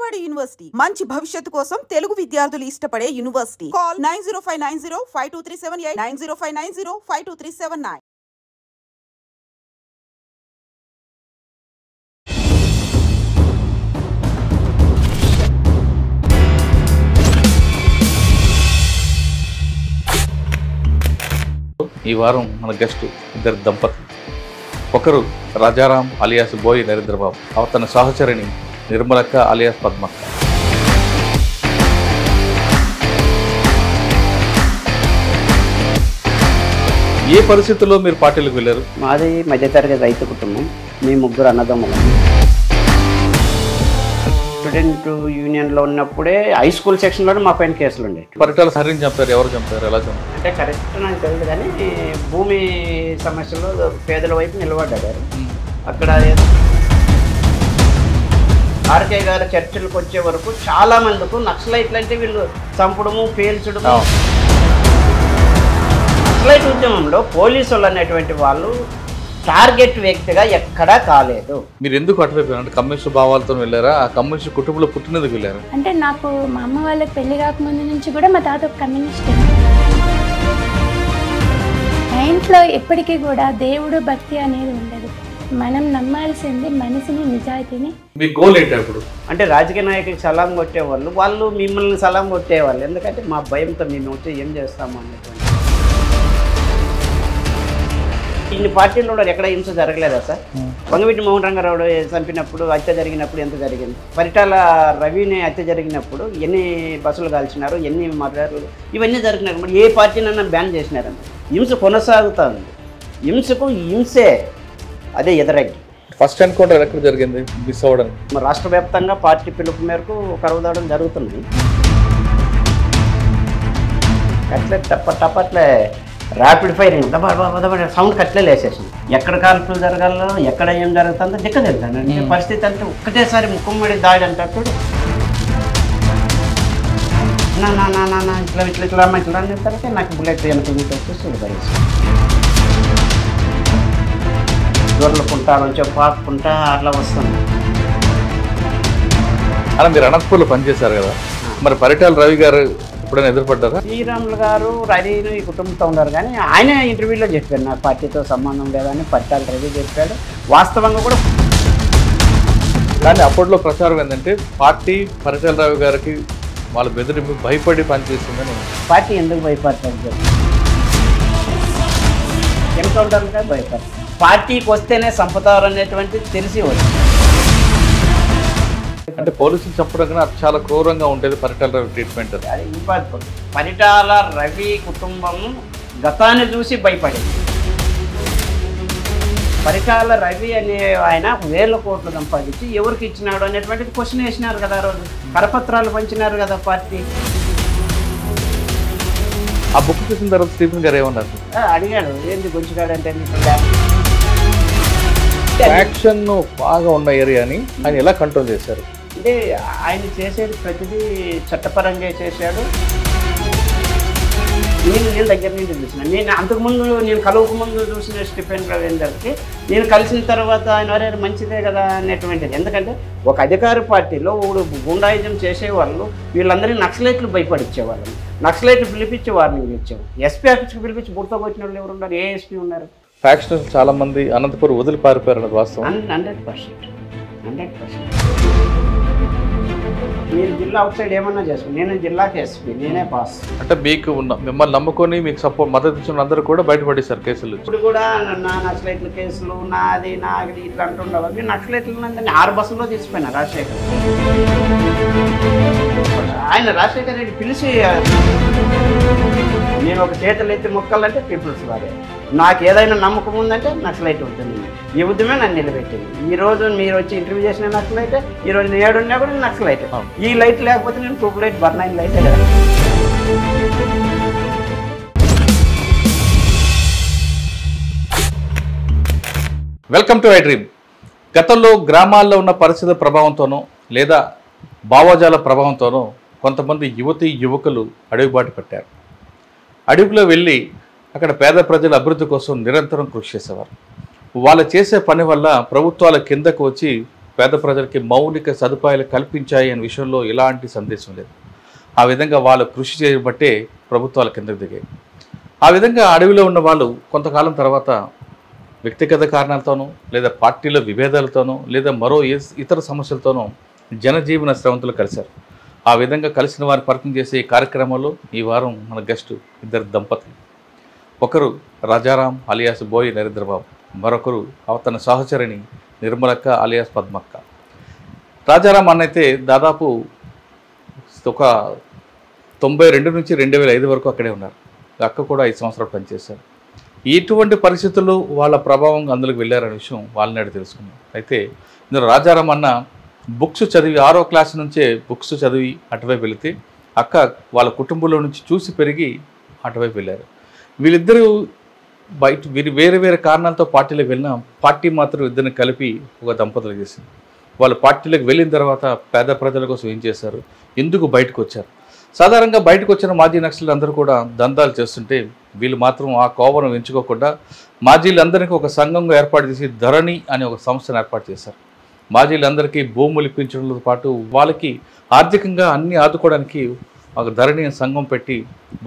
Vijayawada university మంచి భవిష్యత్తు కోసం తెలుగు విద్యార్థులు ఇష్టపడే యూనివర్సిటీ. కాల్ 9059052378 9059052379. ఈ వారం మన గెస్ట్ ఇద్దరు దంపతులు. ఒకరు రాజారాం అలియాస్ బోయి నరేంద్రబాబు, తన సహచరిణి నిర్మలక్క అలియాస్ పద్మక్క. ఏ పరిస్థితుల్లో మీరు పార్టీలకు వెళ్ళారు? మాది మధ్యతరగతి రైతు కుటుంబం. మీ ముగ్గురు అన్నదమ్ములు. స్టూడెంట్ యూనియన్లో ఉన్నప్పుడే హై స్కూల్ సెక్షన్లోనే మా పైన కేసులు ఉండేవి. పరిటాల హరిని చంపారు. ఎవరు చంపారు? ఎలా చంపారు అంటే కరెక్ట్ నాకు తెలియదు, కానీ భూమి సమస్యలో పేదల వైపు నిలబడ్డారు. అక్కడ ఆర్కే గారు చర్చలకు వచ్చే వరకు చాలా మందికి నక్సలైట్లు అంటే వీళ్ళు చంపడము, పేల్చడము. నక్సలైట్ ఉద్యమంలో పోలీసు వాళ్ళు అనేటువంటి వాళ్ళు టార్గెట్ వ్యక్తిగా ఎక్కడా కాలేదు. మీరు ఎందుకు అటువైపు అంటే కమ్యూనిస్ట్ భావాలతో వెళ్ళారా? ఆ కమ్యూనిస్ట్ కుటుంబంలో పుట్టినందుకు వెళ్ళారు? అంటే నాకు మా అమ్మ వాళ్ళకి పెళ్లి కాకముందు నుంచి కూడా మా తాత ఒక కమ్యూనిస్ట్. మా ఇంట్లో ఎప్పటికీ కూడా దేవుడు భక్తి అనేది ఉండదు. మనం నమ్మాల్సింది మనిషిని, నిజాయితీని. మీ గోల్ ఏంటి అప్పుడు? అంటే రాజకీయ నాయకులకు సలాం కొట్టేవాళ్ళు, వాళ్ళు మిమ్మల్ని సలాం కొట్టేవాళ్ళు. ఎందుకంటే మా భయంతో మేము వచ్చి ఏం చేస్తాము అనేటువంటి. ఇన్ని పార్టీల్లో ఎక్కడ హింస జరగలేదా సార్? వంగవీటి మోహన్ రంగారావు చంపినప్పుడు, హత్య జరిగినప్పుడు ఎంత జరిగింది? పరిటాల రవిని హత్య జరిగినప్పుడు ఎన్ని బస్సులు కాల్చినారు, ఎన్ని మర్డర్లు, ఇవన్నీ జరిగినారు. మరి ఏ పార్టీనన్నా బ్యాన్ చేసినారని. హింస కొనసాగుతుంది. హింసకు హింసే అదే ఎదురగ్గి. ఫస్ట్ ఎన్కౌంటర్ ఎక్కడ జరిగింది? మిస్ అవ్వడం. మరి రాష్ట్ర వ్యాప్తంగా పార్టీ పిలుపు మేరకు కరువుదాడం జరుగుతుంది. అట్లే టప్పట్లే ర్యాపిడ్ ఫైరింగ్ సౌండ్ కట్లే లేసేసింది. ఎక్కడ కాల్పులు జరగాలో, ఎక్కడ ఏం జరుగుతుందో దిక్క తెలుస్తాను. అంటే పరిస్థితి అంటే ఒక్కటేసారి ముక్కుమ్మడి దాడి అంటాడు. నా నా నా నా ఇట్లా ఇట్లా ఇట్లా ఇట్లా అనే తర్వాత నాకు బుల్లెట్ వెనక వచ్చి చూడగలిసి దొరలుకుంటా నుంచి పాపుకుంటా అట్లా వస్తుంది. అలా మీరు అనంతపూర్లో పనిచేశారు కదా, మరి పరిటాల రవి గారు ఎప్పుడైనా ఎదురుపడ్డారా? శ్రీరాములు గారు రవిను ఈ కుటుంబంతో ఉన్నారు, కానీ ఆయన ఇంటర్వ్యూలో చెప్పారు నాకు పార్టీతో సంబంధం లేదని. పరిటాల రవి చెప్పాడు. వాస్తవంగా కూడా. కానీ అప్పట్లో ప్రచారం ఏంటంటే పార్టీ పరిటాల రవి గారికి వాళ్ళ బెదిరింపు భయపడి పనిచేస్తుందని. పార్టీ ఎందుకు భయపడతారు? ఎన్కౌంటర్గా భయపడతారు. పార్టీకి వస్తేనే సంపతారు అనేటువంటి తెలిసి వచ్చింది. అంటే పోలీసులు చంపడం కన్నా చాలా క్రూరంగా ఉండేది పరిటాల రవి ట్రీట్మెంట్. అది ఇంపార్టెంట్. పరిటాల రవి కుటుంబం గతాన్ని చూసి భయపడింది. పరిటాల రవి అనే ఆయన 1000 కోట్లు సంపాదించి ఎవరికి ఇచ్చినాడు అనేటువంటిది క్వశ్చన్ వేసినారు కదా. రోజు కరపత్రాలు పంచినారు కదా పార్టీ. ఆ బుక్ చూసిన తర్వాత స్టీఫెన్ గారు ఏమన్నారు? అడిగాడు, ఏంది గుంచుగాడంటే యాక్షన్ బాగా ఉన్న ఏరియాని ఆయన ఎలా కంట్రోల్ చేశారు? అంటే ఆయన చేసేది ప్రతిదీ చట్టపరంగా చేశాడు. నేను దగ్గర నుంచి చూసిన, నేను అంతకుముందు నేను కలవకముందు చూసిన స్టీఫెన్ రవీందర్కి నేను కలిసిన తర్వాత ఆయన వరే మంచిదే కదా అనేటువంటిది. ఎందుకంటే ఒక అధికార పార్టీలో గుండాయిజం చేసేవాళ్ళు వీళ్ళందరినీ నక్సలైట్లు భయపడిచ్చేవాళ్ళు. నక్సలైట్లు పిలిపించి వార్నింగ్ ఇచ్చేవాళ్ళు. ఎస్పీ ఆఫీస్కి పిలిపించి బుర్తో కొట్టిన వాళ్ళు ఎవరు ఉన్నారు? ఏ ఎస్పీ ఉన్నారు? ఫ్యాక్షన్స్ చాలా మంది అనంతపురం వదిలి పారిపోయారు అన్నది వాస్తవం. 100%. మీరు జిల్లా అవుట్ సైడ్ ఏమన్నా చేసుకోండి, నేను జిల్లాకి ఎస్పీ, నేనే పాస్. అంటే మీకు మిమ్మల్ని నమ్ముకొని మీకు సపోర్ట్ మద్దతు ఇచ్చిన అందరూ కూడా బయటపడేశారు కేసులు. ఇప్పుడు కూడా నా నక్సలైట్ల కేసులు నాది ఇట్లా అంటుండవు. మీరు నక్సలైట్లు 6 బస్సుల్లో తీసుకుపోయినా రాజశేఖర్. ఆయన రాజశేఖర్ రెడ్డి పిలిచి నేను ఒక చేతులు ఎత్తి మొక్కాలంటే పీపుల్స్ వారే, నాకు ఏదైనా నమ్మకం ఉందంటే నక్సలైట్ ఉంటుంది. ఈ ఉద్యమే నన్ను నిలబెట్టింది. ఈరోజు మీరు వచ్చి ఇంటర్వ్యూ చేసిన నక్సలైటే, ఈరోజు నేను ఏడున్నా కూడా నక్సలైట్. ఈ లైట్ లేకపోతే నేను ట్యూబ్ లైట్ బర్నైన్ లైటే కదా. Welcome to I dream. గతంలో గ్రామాల్లో ఉన్న పరిస్థితుల ప్రభావంతోనో లేదా భావజాల ప్రభావంతోనో కొంతమంది యువకులు అడుగుబాటు పెట్టారు. అడుగులో వెళ్ళి అక్కడ పేద ప్రజల అభివృద్ధి కోసం నిరంతరం కృషి చేసేవారు. వాళ్ళు చేసే పని వల్ల ప్రభుత్వాల కిందకు వచ్చి పేద ప్రజలకి మౌలిక సదుపాయాలు కల్పించాయి అనే విషయంలో ఎలాంటి సందేశం లేదు. ఆ విధంగా వాళ్ళు కృషి చేయబట్టే ప్రభుత్వాల కిందకు దిగాయి. ఆ విధంగా అడవిలో ఉన్న వాళ్ళు కొంతకాలం తర్వాత వ్యక్తిగత కారణాలతోనూ లేదా పార్టీల విభేదాలతోనూ లేదా మరో ఇతర సమస్యలతోనూ జనజీవన స్రవంతులు కలిశారు. ఆ విధంగా కలిసిన వారిని పరిచయం చేసే ఈ కార్యక్రమంలో ఈ వారం మన గెస్టు ఇద్దరు దంపతులు. ఒకరు రాజారాం అలియాస్ బోయి నరేంద్రబాబు, మరొకరు తన సహచరిణి నిర్మలక్క అలియాస్ పద్మక్క. రాజారాం అన్నైతే దాదాపు ఒక 92 నుంచి 2005 వరకు అక్కడే ఉన్నారు. అక్క కూడా 5 సంవత్సరాలు పనిచేశారు. ఎటువంటి పరిస్థితుల్లో వాళ్ళ ప్రభావం అందులోకి వెళ్ళారనే విషయం వాళ్ళని తెలుసుకున్నాం. అయితే ఇందులో రాజారాం అన్న బుక్స్ చదివి 6వ క్లాస్ నుంచే బుక్స్ చదివి అటువైపు వెళితే అక్క వాళ్ళ కుటుంబంలో నుంచి చూసి పెరిగి అటువైపు వెళ్ళారు. వీళ్ళిద్దరూ వీరు వేరే వేరే కారణాలతో పార్టీలకు వెళ్ళినా పార్టీ మాత్రం ఇద్దరిని కలిపి ఒక దంపతులు చేసింది. వాళ్ళు పార్టీలకు వెళ్ళిన తర్వాత పేద ప్రజల కోసం ఏం చేశారు, ఎందుకు బయటకు వచ్చారు. సాధారణంగా బయటకు వచ్చిన మాజీ నక్సలు అందరూ కూడా దందాలు చేస్తుంటే వీళ్ళు మాత్రం ఆ కోవను ఎంచుకోకుండా మాజీలందరికీ ఒక సంఘంగా ఏర్పాటు చేసి ధరణి అనే ఒక సంస్థను ఏర్పాటు చేశారు. మాజీలందరికీ భూములు ఇప్పించడంతో పాటు వాళ్ళకి ఆర్థికంగా అన్ని ఆదుకోవడానికి ఒక ధరణి సంఘం పెట్టి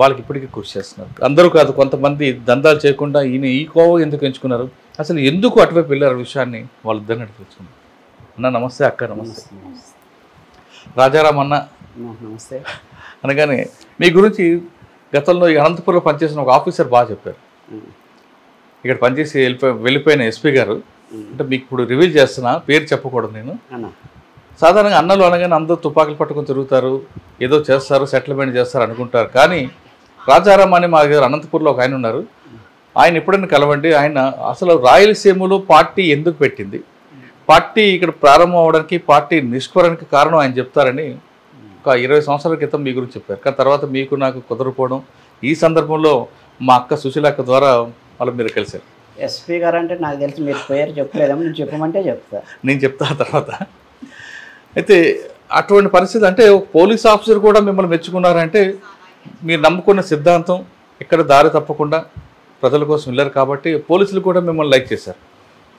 వాళ్ళకి ఇప్పటికీ కృషి చేస్తున్నారు. అందరూ కాదు, కొంతమంది దందాలు చేయకుండా ఈయన ఈ కోవ ఎందుకు ఎంచుకున్నారు, అసలు ఎందుకు అటువైపు వెళ్ళారు విషయాన్ని వాళ్ళిద్దరిని తెలుసుకున్నారు. అన్న నమస్తే, అక్క నమస్తే. రాజారాం అన్న నమస్తే. అనగానే మీ గురించి గతంలో ఈ అనంతపురంలో పనిచేసిన ఒక ఆఫీసర్ బాగా చెప్పారు. ఇక్కడ పనిచేసి వెళ్ళిపోయిన ఎస్పీ గారు, అంటే మీకు ఇప్పుడు రివీల్ చేస్తున్నా, పేరు చెప్పకూడదు నేను. సాధారణంగా అన్నలు అనగానే అందరూ తుపాకులు పట్టుకొని తిరుగుతారు, ఏదో చేస్తారు, సెటిల్మెంట్ చేస్తారు అనుకుంటారు. కానీ రాజారాం అని మా దగ్గర అనంతపూర్లో ఒక ఆయన ఉన్నారు. ఆయన ఎప్పుడైనా కలవండి. ఆయన అసలు రాయలసీమలో పార్టీ ఎందుకు పెట్టింది, పార్టీ ఇక్కడ ప్రారంభం అవడానికి, పార్టీ నిష్కరణకి కారణం ఆయన చెప్తారని ఒక 20 సంవత్సరాల క్రితం మీ గురించి చెప్పారు. కానీ తర్వాత మీకు నాకు కుదరపోవడం, ఈ సందర్భంలో మా అక్క సుశీలక్క ద్వారా వాళ్ళు మీరు కలిశారు. ఎస్పీ గారు అంటే నాకు తెలిసి మీరు పేరు చెప్పలేదేమో, నేను చెప్పమంటే చెప్తా. నేను చెప్తా తర్వాత. అయితే అటువంటి పరిస్థితి, అంటే పోలీస్ ఆఫీసర్ కూడా మిమ్మల్ని మెచ్చుకున్నారంటే మీరు నమ్ముకున్న సిద్ధాంతం ఎక్కడ దారి తప్పకుండా ప్రజల కోసం వెళ్ళారు కాబట్టి పోలీసులు కూడా మిమ్మల్ని లైక్ చేశారు.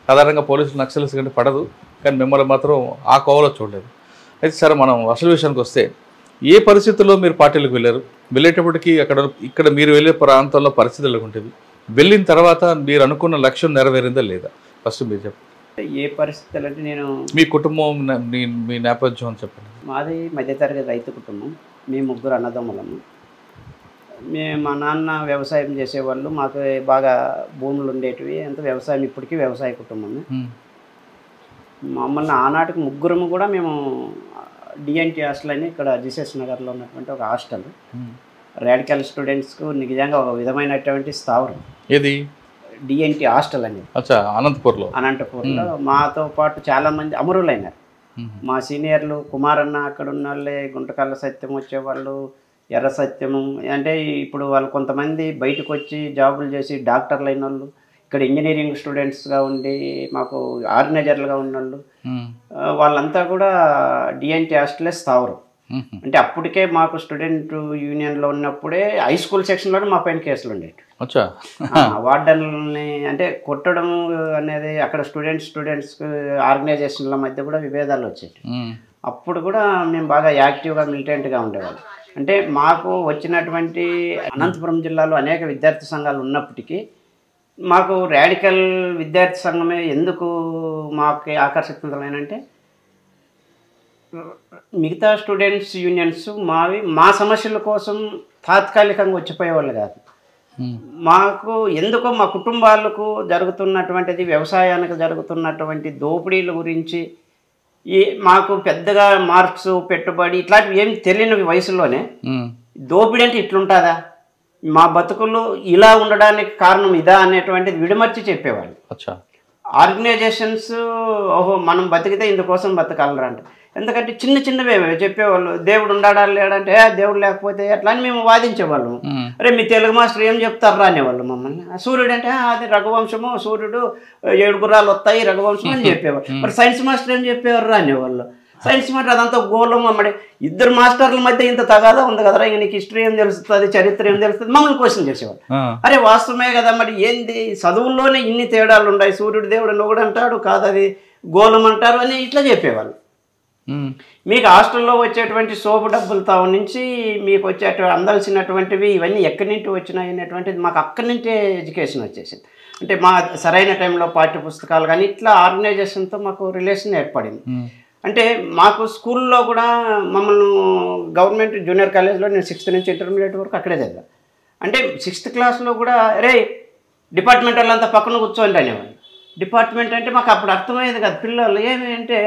సాధారణంగా పోలీసులు నక్సల్స్ కంటే పడదు, కానీ మిమ్మల్ని మాత్రం ఆ కోవలో చూడలేదు. అయితే సరే, మనం అసలు విషయానికి వస్తే ఏ పరిస్థితుల్లో మీరు పార్టీలకు వెళ్ళారు, వెళ్ళేటప్పటికి ఇక్కడ మీరు వెళ్ళే ప్రాంతంలో పరిస్థితులు ఉండేవి, వెళ్ళిన తర్వాత మీరు అనుకున్న లక్ష్యం నెరవేరిందా లేదా, ఫస్ట్ మీరు చెప్పండి. ఏ పరిస్థితులు అంటే, నేను మీ కుటుంబం మీ నేపథ్యం అని చెప్పండి. మాది మధ్యతరగతి రైతు కుటుంబం. మేము 3 అన్నదమ్ములము. మా నాన్న వ్యవసాయం చేసేవాళ్ళు, మాకు బాగా భూములు ఉండేటివి, అంత వ్యవసాయం, ఇప్పటికీ వ్యవసాయ కుటుంబమే. మమ్మల్ని ఆనాటికి 3 కూడా మేము డిఎన్టీ హాస్టల్ అని ఇక్కడ జీసస్ నగర్లో ఉన్నటువంటి ఒక హాస్టల్, రాడికల్ స్టూడెంట్స్కు నిజంగా ఒక విధమైనటువంటి స్థావరం. ఏది డిఎన్టీ హాస్టల్ అనేది అనంతపూర్లో మాతో పాటు చాలామంది అమరులైనారు. మా సీనియర్లు కుమారన్న, అక్కడ ఉన్న వాళ్ళే, గుంటకల్ల సత్యం వచ్చేవాళ్ళు, ఎర్ర సత్యము, అంటే ఇప్పుడు వాళ్ళు కొంతమంది బయటకు వచ్చి జాబులు చేసి డాక్టర్లు అయిన వాళ్ళు, ఇక్కడ ఇంజనీరింగ్ స్టూడెంట్స్గా ఉండి మాకు ఆర్గనైజర్లుగా ఉన్నోళ్ళు, వాళ్ళంతా కూడా డిఎన్టీ హాస్టలే స్థావరం. అంటే అప్పటికే మాకు స్టూడెంట్ యూనియన్లో ఉన్నప్పుడే హై స్కూల్ సెక్షన్లోనే మా పైన కేసులు ఉండేవి. వార్డన్లని అంటే కొట్టడం అనేది, అక్కడ స్టూడెంట్స్ ఆర్గనైజేషన్ల మధ్య కూడా విభేదాలు వచ్చేవి. అప్పుడు కూడా మేము బాగా యాక్టివ్గా మిలిటెంట్గా ఉండేవాళ్ళం. అంటే మాకు వచ్చినటువంటి అనంతపురం జిల్లాలో అనేక విద్యార్థి సంఘాలు ఉన్నప్పటికీ మాకు రాడికల్ విద్యార్థి సంఘమే ఎందుకు మాకు ఆకర్షితులైనంటే, మిగతా స్టూడెంట్స్ యూనియన్స్ మా సమస్యల కోసం తాత్కాలికంగా వచ్చిపోయేవాళ్ళు కాదు. మాకు ఎందుకో మా కుటుంబాలకు జరుగుతున్నటువంటిది, వ్యవసాయానికి జరుగుతున్నటువంటి దోపిడీల గురించి మాకు పెద్దగా మార్క్స్, పెట్టుబడి ఇట్లాంటివి ఏమి తెలియని వయసులోనే దోపిడీ అంటే ఇట్లుంటుందా, మా బతుకులు ఇలా ఉండడానికి కారణం ఇదా అనేటువంటిది విడమర్చి చెప్పేవాళ్ళు. ఆర్గనైజేషన్స్ ఓహో మనం బతికితే ఇందుకోసం బతకాలరా అంటే, ఎందుకంటే చిన్నవే చెప్పేవాళ్ళు. దేవుడు ఉండాడా లేడంటే, దేవుడు లేకపోతే అట్లా అని మేము వాదించేవాళ్ళము. అరే మీ తెలుగు మాస్టర్ ఏం చెప్తారా అనేవాళ్ళు మమ్మల్ని. సూర్యుడు అంటే అది రఘువంశము, సూర్యుడు 7 గుర్రాలు వస్తాయి రఘువంశం అని చెప్పేవాళ్ళు. మరి సైన్స్ మాస్టర్ ఏం చెప్పేవారు అనేవాళ్ళు. సైన్స్ మాస్టర్ అదంతా గోళం. అమ్మడి 2 మాస్టర్ల మధ్య ఇంత తగాదా ఉంది కదరా, ఇంక నీకు హిస్టరీ ఏం తెలుస్తుంది, చరిత్ర ఏం తెలుస్తుంది, మమ్మల్ని క్వశ్చన్ చేసేవాళ్ళు. అరే వాస్తవమే కదా, మరి ఏంది చదువుల్లోనే ఇన్ని తేడాలు ఉన్నాయి, సూర్యుడు దేవుడు ఒకడు అంటాడు, కాదు అది గోలమంటారు అని ఇట్లా చెప్పేవాళ్ళు. మీకు హాస్టల్లో వచ్చేటువంటి సోపు డబ్బులతో నుంచి మీకు అందాల్సినటువంటివి ఇవన్నీ ఎక్కడి నుంచి వచ్చినాయి అనేటువంటిది మాకు అక్కడి నుంచే ఎడ్యుకేషన్ వచ్చేసింది. అంటే మా సరైన టైంలో పాఠ్య పుస్తకాలు కానీ ఇట్లా ఆర్గనైజేషన్తో మాకు రిలేషన్ ఏర్పడింది. అంటే మాకు స్కూల్లో కూడా మమ్మల్ని గవర్నమెంట్ జూనియర్ కాలేజ్లో నేను 6th నుంచి ఇంటర్మీడియట్ వరకు అక్కడే చదివా. అంటే 6th క్లాస్లో కూడా రే డిపార్ట్మెంట్ వాళ్ళంతా పక్కన కూర్చోండి అనేవాళ్ళు. డిపార్ట్మెంట్ అంటే మాకు అప్పుడు అర్థమయ్యేది కాదు. పిల్లలు ఏమి అంటే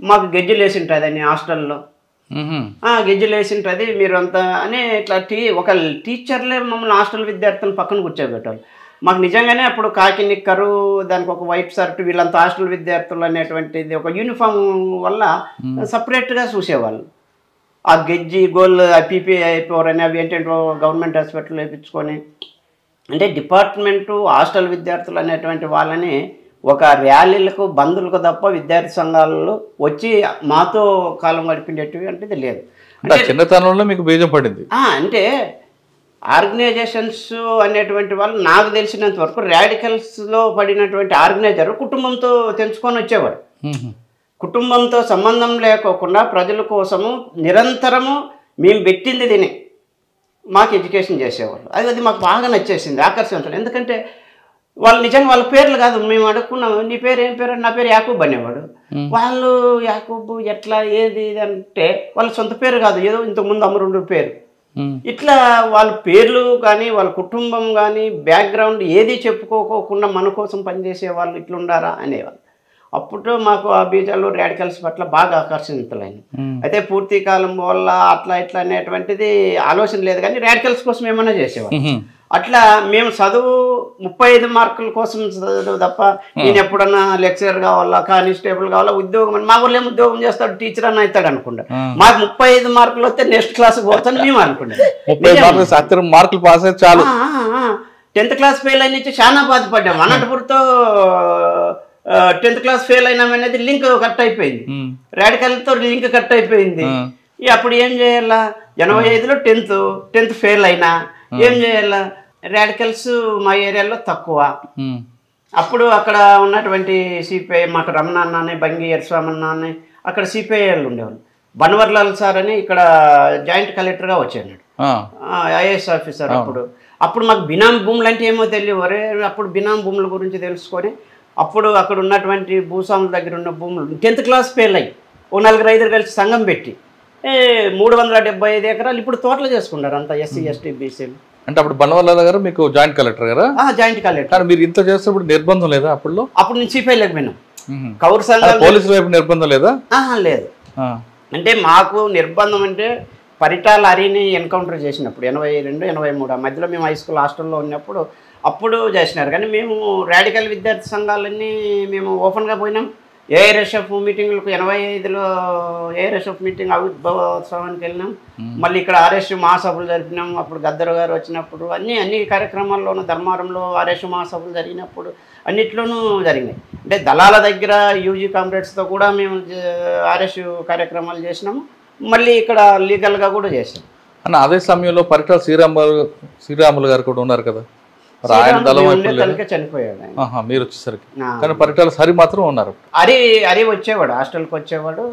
మాకు గెజ్జలు వేసి ఉంటుంది అని హాస్టల్లో, గెజ్జలు వేసి ఉంటుంది మీరు అంతా అని ఇట్లా ఒక టీచర్లే మమ్మల్ని హాస్టల్ విద్యార్థులను పక్కన కూర్చోబెట్టాలి. మాకు నిజంగానే అప్పుడు కాకి నిక్కరు, దానికి ఒక వైట్ షర్ట్, వీళ్ళంతా హాస్టల్ విద్యార్థులు అనేటువంటిది ఒక యూనిఫామ్ వల్ల సపరేట్గా చూసేవాళ్ళు. ఆ గెజ్జి గోల్ పీపీఐ అని అవి ఏంటంటే గవర్నమెంట్ హాస్పిటల్ వేయించుకొని, అంటే డిపార్ట్మెంటు హాస్టల్ విద్యార్థులు అనేటువంటి వాళ్ళని ఒక ర్యాలీలకు బంధువులకు తప్ప విద్యార్థి సంఘాలలో వచ్చి మాతో కాలం గడిపిండేటివి అంటే లేదు. అంటే చిన్నతనంలో మీకు బీజం పడింది. అంటే ఆర్గనైజేషన్స్ అనేటువంటి వాళ్ళు నాకు తెలిసినంత వరకు రాడికల్స్లో పడినటువంటి ఆర్గనైజర్ కుటుంబంతో తెంచుకొని వచ్చేవాడు. కుటుంబంతో సంబంధం లేకోకుండా ప్రజల కోసము నిరంతరము మేము పెట్టింది తిని మాకు ఎడ్యుకేషన్ చేసేవాళ్ళు. అది మాకు బాగా నచ్చేసింది, ఆకర్షించడం. ఎందుకంటే వాళ్ళు నిజంగా వాళ్ళ పేర్లు కాదు, మేము అడుక్కున్నాము నీ పేరు ఏం పేరు, నా పేరు యాకూబ్ అనేవాడు. వాళ్ళు యాకూబ్ ఎట్లా ఏది అంటే వాళ్ళ సొంత పేరు కాదు, ఏదో ఇంతకుముందు అమరుండు పేరు. ఇట్లా వాళ్ళ పేర్లు కానీ వాళ్ళ కుటుంబం కానీ బ్యాక్గ్రౌండ్ ఏది చెప్పుకోకుండా మన కోసం పనిచేసే వాళ్ళు ఇట్లుండారా అనేవాళ్ళు. అప్పుడు మాకు ఆ బీజాలు రాడికల్స్ పట్ల బాగా ఆకర్షితులైంది. అయితే పూర్తి కాలం వల్ల అట్లా ఇట్లా అనేటువంటిది ఆలోచన లేదు, కానీ రాడికల్స్ కోసం ఏమన్నా చేసేవాళ్ళు. అట్లా మేము చదువు 35 మార్కుల కోసం చదువు తప్ప నేను ఎప్పుడన్నా లెక్చరర్ కావాలా, కానిస్టేబుల్ కావాలా, ఉద్యోగం మా ఊళ్ళో టీచర్ చేస్తాడు, టీచర్ అని అవుతాడు అనుకుంటా. మాకు 35 మార్కులు వస్తే నెక్స్ట్ క్లాస్కి పోతాను మేము అనుకుంటాం. 35 మార్కులు పాస్ అయితే చాలు. 10th క్లాస్ ఫెయిల్ అయిన చాలా బాధపడ్డాము. అనంతపురంతో 10th క్లాస్ ఫెయిల్ అయినామనేది లింక్ కట్ అయిపోయింది, రాడికల్తో లింక్ కట్ అయిపోయింది. అప్పుడు ఏం చేయాలా, 85లో 10th ఫెయిల్ అయినా ఏం చేయాలా, రాడికల్స్ మా ఏరియాలో తక్కువ. అప్పుడు అక్కడ ఉన్నటువంటి సిపిఐ మాకు రమణ అన్న, బంగి ఎర్స్వామన్న అని అక్కడ సిపిఐలు ఉండేవాళ్ళు. బన్వర్లాల్ సార్ అని ఇక్కడ జాయింట్ కలెక్టర్గా వచ్చాడు, ఐఏఎస్ ఆఫీసర్. అప్పుడు మాకు బినాం భూములు అంటే ఏమో తెలియవరే. అప్పుడు బినాం భూముల గురించి తెలుసుకొని అప్పుడు అక్కడ ఉన్నటువంటి భూస్వాముల దగ్గర ఉన్న భూములు 10th క్లాస్ ఫెయిల్ అయ్యి ఓ 4-5 కలిసి సంఘం పెట్టి 375 ఎకరాలు ఇప్పుడు తోటలు చేసుకుంటారు అంతా ఎస్సీ ఎస్టీ బీసీలు. అంటే అప్పుడు బన్వర్లాల్ గారు మీకు జాయింట్ కలెక్టర్ గారా? Joint collector. మీరు ఇంత చేస్తే నిర్బంధం లేదా అప్పుడు? అప్పుడు నుంచి సిపిఐ లేకపోయినాం. కౌరు సంఘాలు పోలీసుల వైపు నిర్బంధం లేదా? లేదు. అంటే మాకు నిర్బంధం అంటే పరిటాల హరిని ఎన్కౌంటర్ చేసినప్పుడు 82-83 ఆ మధ్యలో మేము హై స్కూల్ హాస్టల్లో ఉన్నప్పుడు అప్పుడు చేసినారు. కానీ మేము రాడికల్ విద్యార్థి సంఘాలన్నీ మేము ఓపెన్గా పోయినాం. ఏఆర్ఎస్ఎఫ్ మీటింగ్లకు 85లో ఏఆర్ఎస్ఎఫ్ మీటింగ్ ఆవిర్భావోత్సవానికి వెళ్ళినాం. మళ్ళీ ఇక్కడ ఆర్ఎస్ మహాసభలు జరిపినాం. అప్పుడు గద్దర్ గారు వచ్చినప్పుడు అన్ని కార్యక్రమాల్లోనూ, ధర్మారంలో ఆర్ఎస్ మహాసభలు జరిగినప్పుడు అన్నిట్లోనూ జరిగినాయి. అంటే దళాల దగ్గర యూజీ కామ్రేడ్స్తో కూడా మేము ఆర్ఎస్ కార్యక్రమాలు చేసినాము. మళ్ళీ ఇక్కడ లీగల్గా కూడా చేసాం. అన్న అదే సమయంలో పరిటాల శ్రీరాములు గారు కూడా ఉన్నారు కదా, ఆయన దళం చనిపోయాడు మీరు వచ్చేసరికి. కానీ పరిటాల హరి మాత్రం ఉన్నారు. హరి వచ్చేవాడు, హాస్టల్కి వచ్చేవాడు.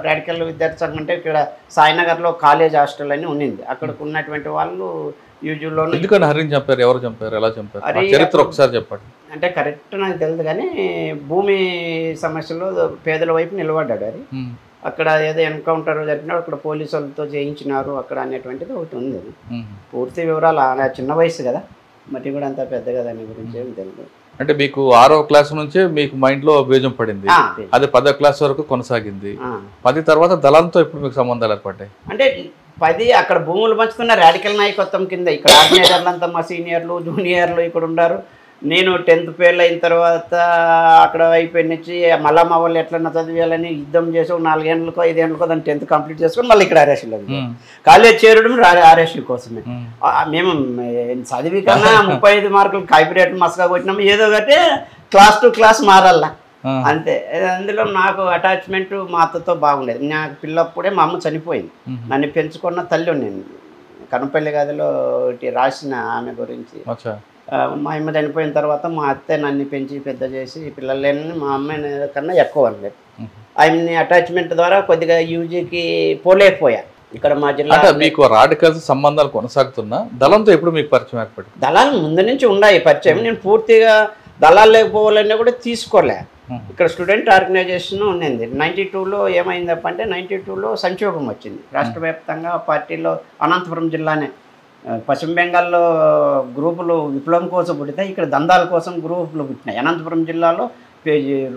రాడికల్ విద్యార్థి సంఘం అంటే ఇక్కడ సాయినగర్లో కాలేజ్ హాస్టల్ అని ఉన్నింది. అక్కడికి ఉన్నటువంటి వాళ్ళు యూజువల్లో. ఎందుకని హరిని చంపారు? ఎవరు చంపారు? ఎలా చంపారు? చరిత్ర ఒకసారి చెప్పండి. అంటే కరెక్ట్ నాకు తెలియదు, కానీ భూమి సమస్యలో పేదల వైపు నిలబడ్డాడు హరి. అక్కడ ఏదో ఎన్కౌంటర్ జరిపినాడు, అక్కడ పోలీసు వాళ్ళతో చేయించినారు అక్కడ అనేటువంటిది ఒకటి ఉంది. పూర్తి వివరాలు చిన్న వయసు కదా, మరి కూడా అంత పెద్దగా దాని గురించి ఏమి తెలియదు. అంటే మీకు 6వ క్లాస్ నుంచే మీకు మైండ్లో బీజం పడింది, అది 10వ క్లాస్ వరకు కొనసాగింది. 10 తర్వాత దళంతో ఇప్పుడు మీకు సంబంధాలు ఏర్పడ్డాయి. అంటే 10 అక్కడ భూములు పంచుతున్న రాడికల్ నాయకత్వం కింద ఇక్కడ ఆర్గనైజర్లు అంతా మా సీనియర్లు జూనియర్లు ఇక్కడ ఉన్నారు. నేను 10th ఫెయిల్ అయిన తర్వాత అక్కడ అయిపోయిన నుంచి మళ్ళా మా వాళ్ళు ఎట్లన్నా చదివేయాలని యుద్ధం చేసి 4 ఏళ్ళకో 5 ఏళ్ళకో దాన్ని 10th కంప్లీట్ చేసుకొని మళ్ళీ ఇక్కడ ఆర్ఎస్లో కాలేజ్ చేరడం ఆర్ఎస్యూ కోసమే. మేము చదివి కన్నా 35 మార్కులు కాపీరేట్ మసగా కొట్టినాము. ఏదో ఒకటి క్లాస్ టు క్లాస్ మారాలా అంతే. అందులో నాకు అటాచ్మెంట్ మా అత్తతో బాగుండేది. నాకు పిల్లప్పుడే మా అమ్మ చనిపోయింది. నన్ను పెంచుకున్న తల్లి నేను కనపల్లి గదిలో రాసిన ఆమె గురించి మా అమ్మ చనిపోయిన తర్వాత మా అత్తే నన్ను పెంచి పెద్ద చేసి పిల్లలని మా అమ్మాయి కన్నా ఎక్కువ అండి. ఆమెని అటాచ్మెంట్ ద్వారా కొద్దిగా యూజీకి పోలేకపోయా. ఇక్కడ మా జిల్లా మీకు రాడికల్స్ సంబంధాలు కొనసాగుతున్నా దళంతో ఎప్పుడు మీకు పరిచయం ఏర్పడింది? దళాలు ముందు నుంచి ఉన్నాయి పరిచయం. నేను పూర్తిగా దళాలు లేకపోవాలన్నా కూడా తీసుకోలే. ఇక్కడ స్టూడెంట్ ఆర్గనైజేషన్ ఉన్నింది. 92లో ఏమైందప్ప అంటే 92లో సంక్షోభం వచ్చింది రాష్ట్ర వ్యాప్తంగా. పార్టీలో అనంతపురం జిల్లానే పశ్చిమ బెంగాల్లో గ్రూపులు విప్లవం కోసం పుట్టినాయి, ఇక్కడ దందాల కోసం గ్రూపులు పుట్టినాయి. అనంతపురం జిల్లాలో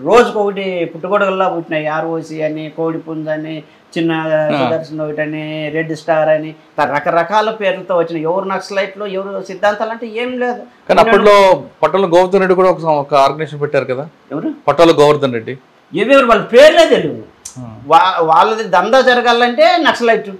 రోజుకొకటి పుట్టుగొడుగుల్లా పుట్టినాయి. ఆర్ఓసి అని, కోడిపుంజ్ అని, చిన్న సుదర్శన్ ఒకటని, రెడ్ స్టార్ అని రకరకాల పేర్లతో వచ్చిన. ఎవరు నక్సలైట్లు, ఎవరు సిద్ధాంతాలు అంటే ఏం లేదు. కానీ అప్పట్లో పట్టాల గోవర్ధన్ రెడ్డి కూడా ఒక ఆర్గనైజేషన్ పెట్టారు కదా. ఎవరు? పట్టాల గోవర్ధన్ రెడ్డి. ఎవరు వాళ్ళ పేర్లే తెలియదు. వాళ్ళది దందా జరగాలంటే నక్సలైట్.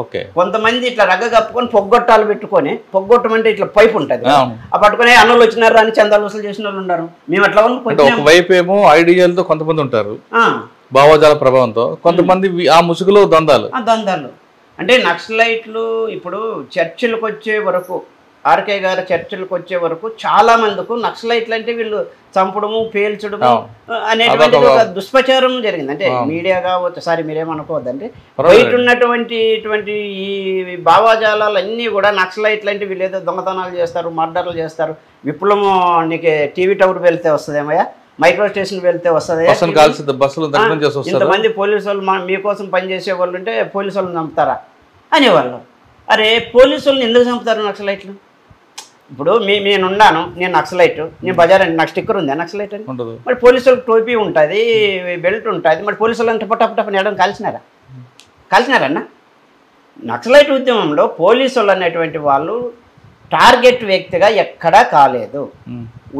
ఓకే. కొంతమంది ఇట్లా రగ్గ కప్పుకొని పొగ్గొట్టాలు పెట్టుకొని, పొగ్గొట్టమంటే ఇట్లా పైపు ఉంటుంది, ఆ పట్టుకుని అన్నలు వచ్చినారు అని చందాలు వసూలు చేసిన వాళ్ళు ఉన్నారు. మేము అట్లా ఒకవైపు ఏమో ఐడియాలతో కొంతమంది ఉంటారు, భావజాల ప్రభావంతో, కొంతమంది ఆ ముసుగులో దందాలు. అంటే నక్సలైట్లు ఇప్పుడు చర్చిలకు వచ్చే వరకు, ఆర్కే గారు చర్చిలకు వచ్చే వరకు చాలా మందికి నక్సలైట్లు అంటే వీళ్ళు చంపడము, పేల్చడము అనేటువంటి ఒక దుష్ప్రచారం జరిగింది. అంటే మీడియా కావచ్చు, సారీ మీరేమనుకోవద్దండి, బయట ఉన్నటువంటి ఈ భావజాలన్నీ కూడా నక్సలైట్లు అంటే వీళ్ళు ఏదో దొంగతనాలు చేస్తారు, మర్డర్లు చేస్తారు. విప్లవం నీకు టీవీ టవర్ వెళ్తే వస్తుందేమయ్యా, మైక్రో స్టేషన్ వెళ్తే వస్తుంది, ఇంతమంది పోలీసు వాళ్ళు మీకోసం పనిచేసే వాళ్ళు ఉంటే పోలీసు వాళ్ళని చంపుతారా అనేవాళ్ళు. అరే పోలీసు వాళ్ళని ఎందుకు చంపుతారు నక్సలైట్లు? ఇప్పుడు నేనున్నాను, నేను నక్సలైట్, నేను బజార్ అంటే నాకు స్టిక్కర్ ఉంది నక్సలైట్ అని, మరి పోలీసు వాళ్ళకి టోపీ ఉంటుంది, బెల్ట్ ఉంటుంది, మరి పోలీసు వాళ్ళని టపటపటపని వేయడం కాల్చినారన్నా? నక్సలైట్ ఉద్యమంలో పోలీసు వాళ్ళు అనేటువంటి వాళ్ళు టార్గెట్ వ్యక్తిగా ఎక్కడా కాలేదు.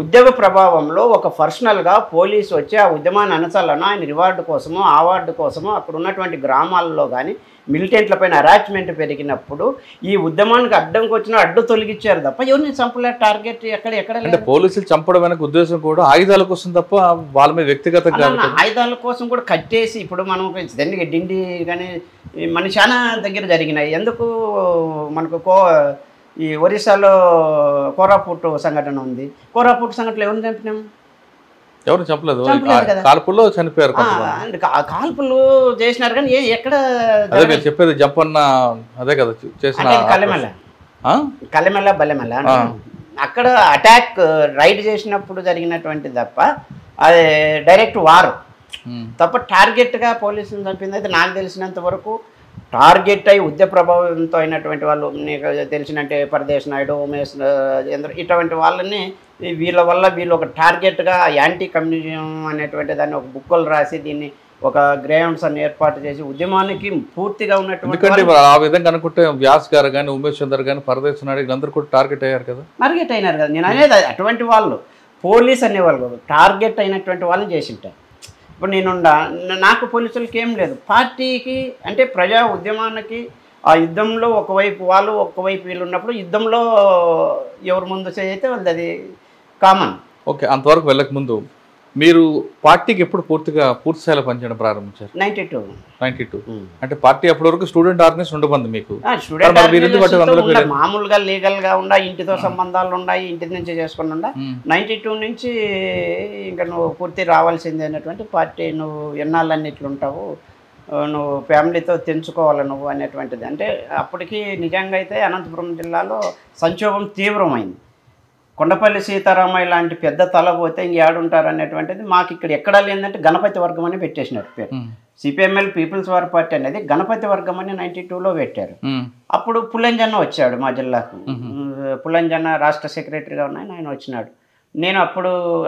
ఉద్యమ ప్రభావంలో ఒక పర్సనల్గా పోలీసు వచ్చి ఆ ఉద్యమాన్ని అనచాలన్నా ఆయన రివార్డు కోసమో, అవార్డు కోసమో అక్కడ ఉన్నటువంటి గ్రామాల్లో కానీ మిలిటెంట్ల పైన అరాచ్మెంట్ పెరిగినప్పుడు ఈ ఉద్యమానికి అడ్డంకి వచ్చిన అడ్డు తొలగించారు తప్ప ఎవరిని చంపలే. టార్గెట్ ఎక్కడ అంటే పోలీసులు చంపడం వెనక ఉద్దేశం కూడా ఆయుధాల కోసం తప్ప వాళ్ళ మీద వ్యక్తిగత ఆయుధాల కోసం కూడా కట్టేసి, ఇప్పుడు మనం దానికి డిండి కానీ మన చాలా దగ్గర జరిగినాయి. ఎందుకు మనకు ఈ ఒరిస్సాలో కోరాపుట్ సంఘటన ఉంది. కోరాపుట్ సంఘటనలో ఎవరిని చంపినాము? ఎవరు చంపలేదు, కాల్పుల్లో చనిపోయారు. కాల్పులు చేసినారు కానీ ఎక్కడ చెప్పేది జంపన్న అదే కదా చేసిన కల్లెమెల్ల బల్లెమెల్ల అక్కడ అటాక్ రైడ్ చేసినప్పుడు జరిగినటువంటి తప్ప అది డైరెక్ట్ వారు తప్ప టార్గెట్గా పోలీసులు చంపింది అయితే నాకు తెలిసినంత వరకు. టార్గెట్ అయి ఉద్య ప్రభావంతో అయినటువంటి వాళ్ళు నీకు తెలిసినట్టే పరదేశ్ నాయుడు, ఉమేష్ ఇటువంటి వాళ్ళని వీళ్ళ వల్ల వీళ్ళు ఒక టార్గెట్గా యాంటీ కమ్యూనిజం అనేటువంటి దాన్ని ఒక బుక్కులు రాసి దీన్ని ఒక గ్రౌండ్స్ అని ఏర్పాటు చేసి ఉద్యమానికి పూర్తిగా ఉన్నటువంటి ఆ విధంగా అనుకుంటే వ్యాస్ గారు కానీ, ఉమేష్ చందర్ కానీ, పరదేశ్ నాయుడు అందరూ కూడా టార్గెట్ అయ్యారు కదా. నేను అనేది అటువంటి వాళ్ళు పోలీస్ అనేవాళ్ళు టార్గెట్ అయినటువంటి వాళ్ళని చేసింటారు. ఇప్పుడు నాకు పోలీసులకి ఏం లేదు, పార్టీకి అంటే ప్రజా ఉద్యమానికి ఆ యుద్ధంలో ఒకవైపు వాళ్ళు ఒకవైపు వీళ్ళు ఉన్నప్పుడు యుద్ధంలో ఎవరు ముందు చేయితే వాళ్ళది అది కామన్. ఓకే. అంతవరకు వెళ్ళక ముందు మీరు పార్టీకి ఎప్పుడు పూర్తి స్థాయిలో పనిచేయడం ప్రారంభించారు? 92. అంటే పార్టీ అప్పటి వరకు స్టూడెంట్ ఆర్గనైజేషన్ ఉండబంది మీకు? మామూలుగా లీగల్గా ఉన్నాయి, ఇంటితో సంబంధాలు ఉన్నాయి, ఇంటి నుంచి చేసుకుని ఉండా. 92 నుంచి ఇంకా నువ్వు పూర్తి రావాల్సిందే అనేటువంటి పార్టీ. నువ్వు ఎన్నాళ్ళని ఇట్లుంటావు, నువ్వు ఫ్యామిలీతో తెంచుకోవాలి నువ్వు అనేటువంటిది. అంటే అప్పటికి నిజంగా అయితే అనంతపురం జిల్లాలో సంక్షోభం తీవ్రమైంది. కొండపల్లి సీతారామయ్య లాంటి పెద్ద తల పోతే ఇంకేడుంటారు అనేటువంటిది మాకు ఇక్కడ ఎక్కడా లేదంటే గణపతి వర్గం అని పెట్టేసినట్టు పేరు. సిపిఎంఎల్ పీపుల్స్ వార్ పార్టీ అనేది గణపతి వర్గం అని 92లో పెట్టారు. అప్పుడు పుల్లంజన్న వచ్చాడు మా జిల్లాకు. పుల్లంజన్న రాష్ట్ర సెక్రటరీగా ఉన్నాయి, ఆయన వచ్చినాడు. నేను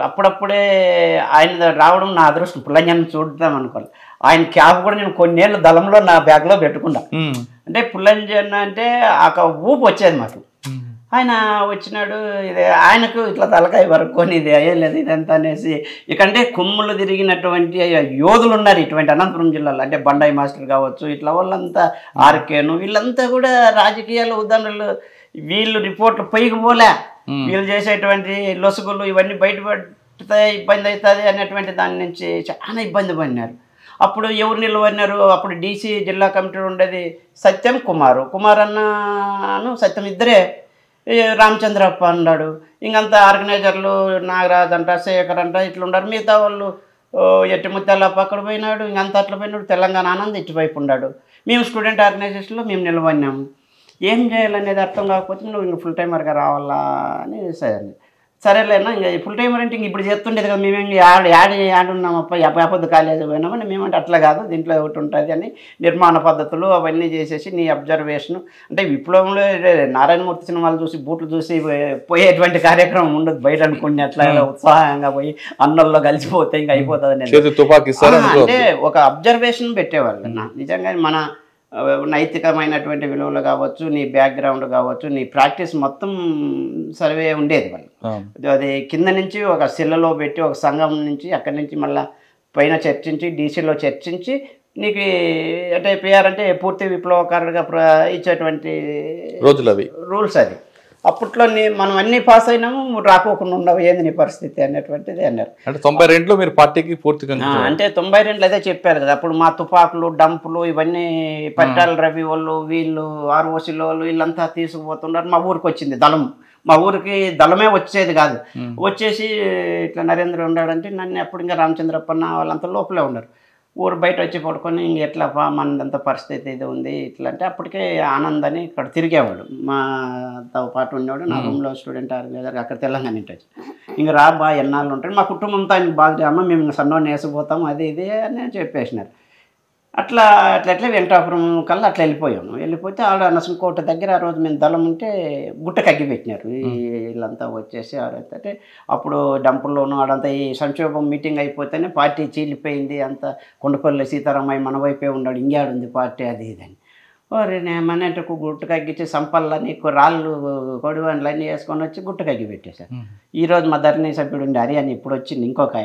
అప్పుడప్పుడే ఆయన రావడం నా అదృష్టం. పుల్లంజన్న చూద్దాం అనుకోవాలి. ఆయన క్యాప్ కూడా నేను కొన్నేళ్ళు దళంలో నా బ్యాగ్లో పెట్టుకున్నా. అంటే పుల్లంజన్న అంటే ఆ ఊపు వచ్చేది మాకు. ఆయన వచ్చినాడు, ఇది ఆయనకు ఇట్లా తలకాయ వరకొని ఇది అయ్యలేదు ఇదంతా అనేసి. ఇకంటే కొమ్ములు తిరిగినటువంటి యోధులు ఉన్నారు ఇటువంటి అనంతపురం జిల్లాలో. అంటే బండాయి మాస్టర్ కావచ్చు, ఇట్లా వాళ్ళంతా ఆర్కేను వీళ్ళంతా కూడా రాజకీయాల ఉదాహరణలు. వీళ్ళు రిపోర్ట్లు పైకి పోలే, వీళ్ళు చేసేటువంటి లొసుగులు ఇవన్నీ బయటపడితే ఇబ్బంది అవుతుంది అనేటువంటి దాని నుంచి చాలా ఇబ్బంది పడినారు. అప్పుడు ఎవరు నిలవన్నారు? అప్పుడు డీసీ జిల్లా కమిటీ ఉండేది సత్యం కుమార్ అన్నను సత్యం ఇద్దరే. రామచంద్రప్ప అన్నాడు, ఇంకంతా ఆర్గనైజర్లు నాగరాజ్ అంట, శేఖర్ అంట ఇట్లా ఉన్నారు. మిగతా వాళ్ళు ఎట్టి ముత్యాలప్ప అక్కడ పోయినాడు, ఇంకంతా అట్లా పోయినాడు. తెలంగాణ ఆనంద్ ఇటువైపు ఉన్నాడు. మేము స్టూడెంట్ ఆర్గనైజేషన్లో మేము నిలబడినాము. ఏం చేయాలనేది అర్థం కాకపోతే నువ్వు ఇంక ఫుల్ టైమర్గా రావాలా అని సరేలేనా, ఇంకా ఫుల్ టైమర్ అంటే ఇంక ఇప్పుడు చేస్తుండేది కదా, మేమేం యాడున్నామప్ప యాపొద్దు కాలేజ్ పోయినామని. మేమంటే అట్లా కాదు, దీంట్లో ఒకటి ఉంటుంది అని నిర్మాణ పద్ధతులు అవన్నీ చేసేసి నీ అబ్జర్వేషన్ అంటే విప్లవంలో నారాయణమూర్తి సినిమాలు చూసి బూట్లు చూసి పోయేటువంటి కార్యక్రమం ఉండదు బయట అనుకుని అట్లా ఉత్సాహంగా పోయి అన్నల్లో కలిసిపోతే ఇంకా అయిపోతుంది అంటే ఒక అబ్జర్వేషన్ పెట్టేవాళ్ళు. నిజంగా మన నైతికమైనటువంటి విలువలు కావచ్చు, నీ బ్యాక్గ్రౌండ్ కావచ్చు, నీ ప్రాక్టీస్ మొత్తం సర్వే ఉండేది వాళ్ళు. అది కింద నుంచి ఒక శిల్లలో పెట్టి ఒక సంఘం నుంచి అక్కడి నుంచి మళ్ళీ పైన చర్చించి డీసీలో చర్చించి నీకు అంటే పిఆర్ అంటే పూర్తి విప్లవకారుడిగా ఇచ్చేటువంటి రోజులు అవి రూల్స్. అది అప్పట్లో మనం అన్ని పాస్ అయినాము, రాకోకుండా ఉండవు ఏంది నీ పరిస్థితి అనేటువంటిది అన్నారు. అంటే 92లో మీరు పార్టీకి పూర్తిగా అంటే 92లో అదే చెప్పారు కదా, అప్పుడు మా తుపాకులు డంపులు ఇవన్నీ పరిటాల రవి వాళ్ళు వీళ్ళు ఆర్ఓసీలో వాళ్ళు వీళ్ళంతా తీసుకుపోతున్నారు. మా ఊరికి వచ్చింది దళం, మా ఊరికి దళమే వచ్చేది కాదు. వచ్చేసి ఇట్లా నరేంద్ర ఉన్నాడంటే నన్ను అప్పుడు ఇంకా రామచంద్రప్పన్న వాళ్ళంతా లోపలే ఉన్నారు. ఊరు బయట వచ్చి పడుకొని ఇంక ఎట్లా మనదంతా పరిస్థితి ఇది ఉంది ఇట్లా అంటే అప్పటికే ఆనంద్ అని ఇక్కడ తిరిగేవాడు, మాతో పాటు ఉండేవాడు. నా రూమ్లో స్టూడెంట్ ఆర్గనైజర్ అక్కడ తెలంగాణ ఇంటి ఇంక రా బాగా ఎన్నాళ్ళు ఉంటాడు. మా కుటుంబంతో ఆయనకు బాగా అమ్మ మేము సన్నోని వేసిపోతాం అది ఇది అని చెప్పేసినారు. అట్లా వెంకటాపురం కల్లా అట్లా వెళ్ళిపోతే ఆడ నరసింహకోట దగ్గర ఆ రోజు మేము దళం ఉంటే గుట్టకు అగ్గి పెట్టినారు. వీళ్ళంతా వచ్చేసి అంటే అప్పుడు డంపుల్లోనూ ఆడంతా ఈ సంక్షోభం మీటింగ్ అయిపోతేనే పార్టీ చీలిపోయింది, అంత కొండపల్లి సీతారామయ్య మన వైపే ఉన్నాడు, ఇంగాడుంది పార్టీ అది ఇదని. ఓరే నేమనంటే గుట్టకు అగ్గిచ్చి సంపల్లని రాళ్ళు కొడివన్లు అన్నీ వేసుకొని వచ్చి గుట్టకు అగ్గి పెట్టేశారు. ఈరోజు మా ధరణి సభ్యుడు ఉండి హరి అని ఇప్పుడు వచ్చింది ఇంకొక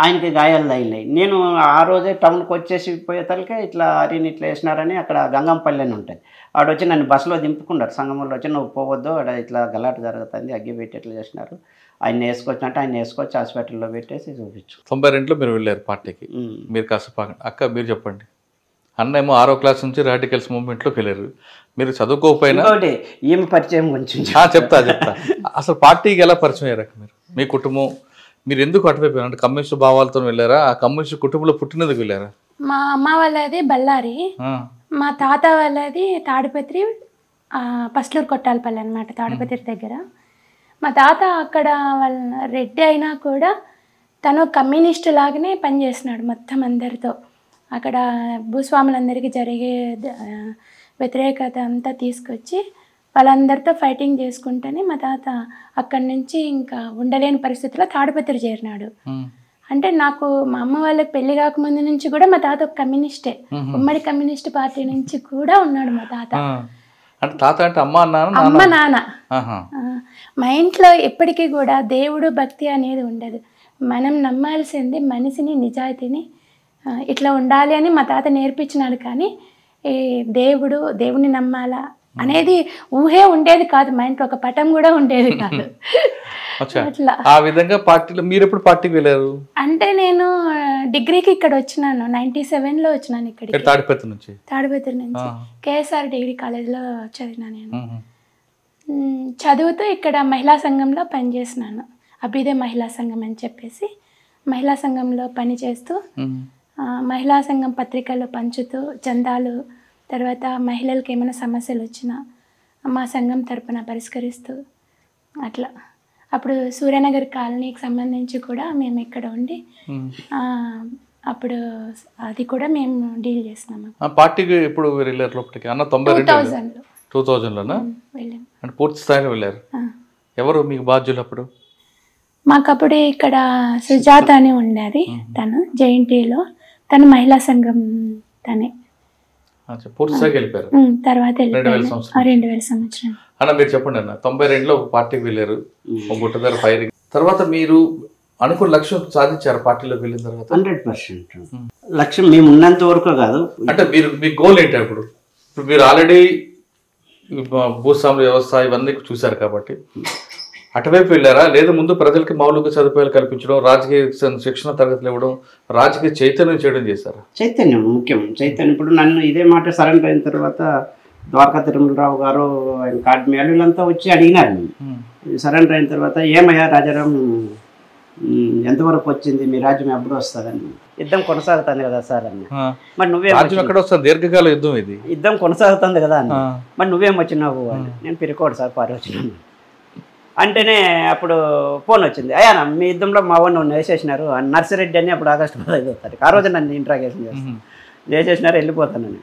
ఆయనకి గాయాలు తగిలినాయి. నేను ఆ రోజే టౌన్కి వచ్చేసి పోయేతలకే ఇట్లా హరిని ఇట్లా వేసినారని అక్కడ గంగంపల్లి అని ఉంటుంది, ఆడొచ్చి నన్ను బస్సులో దింపుకున్నారు. సంగమంలో వచ్చి నువ్వు పోవద్దు ఆడ ఇట్లా గలాట జరుగుతుంది అగ్గి పెట్టి ఎట్లా చేసినారు, ఆయన వేసుకొచ్చినట్టు ఆయన వేసుకొచ్చి హాస్పిటల్లో పెట్టేసి చూపించు. 92లో మీరు వెళ్ళారు పార్టీకి. మీరు కాస్త అక్క మీరు చెప్పండి. అన్న ఏమో 6వ క్లాస్ నుంచి రాడికల్స్ మూవ్మెంట్లోకి వెళ్ళారు. మీరు చదువుకోకపోయినా ఏమి పరిచయం కొంచెం చెప్తా అసలు పార్టీకి ఎలా పరిచయం అయ్యారు మీరు, మీ కుటుంబం, మీరు ఎందుకు అటువైపు అంటే కమ్యూనిస్ట్ భావాలతో వెళ్ళారా, ఆ కమ్యూనిస్ట్ కుటుంబంలో పుట్టినందుకు వెళ్ళారా? మా అమ్మ వాళ్ళది బళ్ళారి, మా తాత వాళ్ళది తాడిపత్రి పస్లూరు కొట్టాలపల్లి అనమాట, తాడిపత్రి దగ్గర. మా తాత అక్కడ వాళ్ళ రెడ్డి అయినా కూడా తను కమ్యూనిస్ట్ లాగానే పనిచేస్తున్నాడు మొత్తం అందరితో. అక్కడ భూస్వాములందరికీ జరిగే వ్యతిరేకత అంతా తీసుకొచ్చి వాళ్ళందరితో ఫైటింగ్ చేసుకుంటేనే మా తాత అక్కడి నుంచి ఇంకా ఉండలేని పరిస్థితిలో తాడిపత్రి చేరినాడు. అంటే నాకు మా అమ్మ వాళ్ళకి పెళ్లి కాకముందు నుంచి కూడా మా తాత ఒక కమ్యూనిస్టే, ఉమ్మడి కమ్యూనిస్ట్ పార్టీ నుంచి కూడా ఉన్నాడు మా తాత. అమ్మ నాన్న. మా ఇంట్లో ఎప్పటికీ కూడా దేవుడు భక్తి అనేది ఉండదు. మనం నమ్మాల్సింది మనిషిని, నిజాయితీని, ఇట్లా ఉండాలి అని మా తాత నేర్పించినాడు. కానీ ఈ దేవుడిని నమ్మాలా అనేది ఊహే ఉండేది కాదు, మా ఇంట్లో ఒక పటం కూడా ఉండేది కాదు. అట్లా ఆ విధంగా పార్టీలో మీరు ఎప్పుడు పార్టీకి వెళ్ళారు అంటే నేను డిగ్రీకి ఇక్కడ వచ్చినాను, 97లో వచ్చినాను ఇక్కడికి, తాడిపత్రి నుంచి కేఎస్ఆర్ డిగ్రీ కాలేజ్లో చదివినా. నేను చదువుతూ ఇక్కడ మహిళా సంఘంలో పనిచేసినాను, అభ్యుదయ మహిళా సంఘం అని చెప్పేసి మహిళా సంఘంలో పనిచేస్తూ మహిళా సంఘం పత్రికల్లో పంచుతూ చందాలు, తర్వాత మహిళలకు ఏమైనా సమస్యలు వచ్చినా మా సంఘం తరపున పరిష్కరిస్తూ అట్లా. అప్పుడు సూర్యనగర్ కాలనీకి సంబంధించి కూడా మేము ఇక్కడ ఉండి అప్పుడు అది కూడా మేము డీల్ చేసినాము. పార్టీకి ఎప్పుడు వెళ్ళారు లోపలికి? అన్న 2000లోనా? అంటే పూర్తి స్థాయిలో వెళ్ళారు. ఎవరు మీకు బాధ్యులు అప్పుడు? మాకు అప్పుడు ఇక్కడ సుజాత అని ఉండేది, తను జేఎన్టీలో, తను మహిళా సంఘం తనే. తర్వాత 2000 సంవత్సరం. అన్న మీరు చెప్పండి అన్న, 92లో ఒక పార్టీకి వెళ్ళారు, ఒక గుట్ట దగ్గర ఫైరింగ్ తర్వాత మీరు అనుకున్న లక్ష్యం సాధించారు పార్టీలోకి వెళ్ళిన తర్వాత? 100% లక్ష్యం మేము ఉన్నంత వరకు కాదు. అంటే మీరు మీ గోల్ ఏంటి అప్పుడు? ఇప్పుడు మీరు ఆల్రెడీ భూస్వామ్య వ్యవస్థ ఇవన్నీ చూశారు కాబట్టి అటువైపు వెళ్ళారా, లేదా ముందు ప్రజలకి మౌలిక సదుపాయాలు కల్పించడం, రాజకీయ శిక్షణ తరగతులు ఇవ్వడం, రాజకీయ చైతన్యం చేయడం చేశారా? చైతన్యం ముఖ్యం. చైతన్యం ఇప్పుడు నన్ను ఇదే మాట సరెండర్ అయిన తర్వాత ద్వారకా తిరుమలరావు గారు ఆయన కాడ్మేలు వీళ్ళంతా వచ్చి అడిగినారు మేము సరెండర్ అయిన తర్వాత ఏమయ్యా రాజారాం ఎంతవరకు వచ్చింది మీ రాజ్యం ఎప్పుడు వస్తుందని యుద్ధం కొనసాగుతుంది కదా సార్ అన్న మరి దీర్ఘకాల యుద్ధం ఇది యుద్ధం కొనసాగుతుంది కదా అన్న మరి నువ్వేం వచ్చినావు అని నేను పిరికోడు సార్ పారి వచ్చినాను అంటేనే అప్పుడు ఫోన్ వచ్చింది అయ్యా మీ యుద్ధంలో మా వాడిని వేసేసినారు నర్సిరెడ్డి అని అప్పుడు ఆగస్టు 15వ తారీఖు ఆ రోజు నన్ను ఇంట్రాగేషన్ చేస్తాను వేసేసినారు వెళ్ళిపోతానని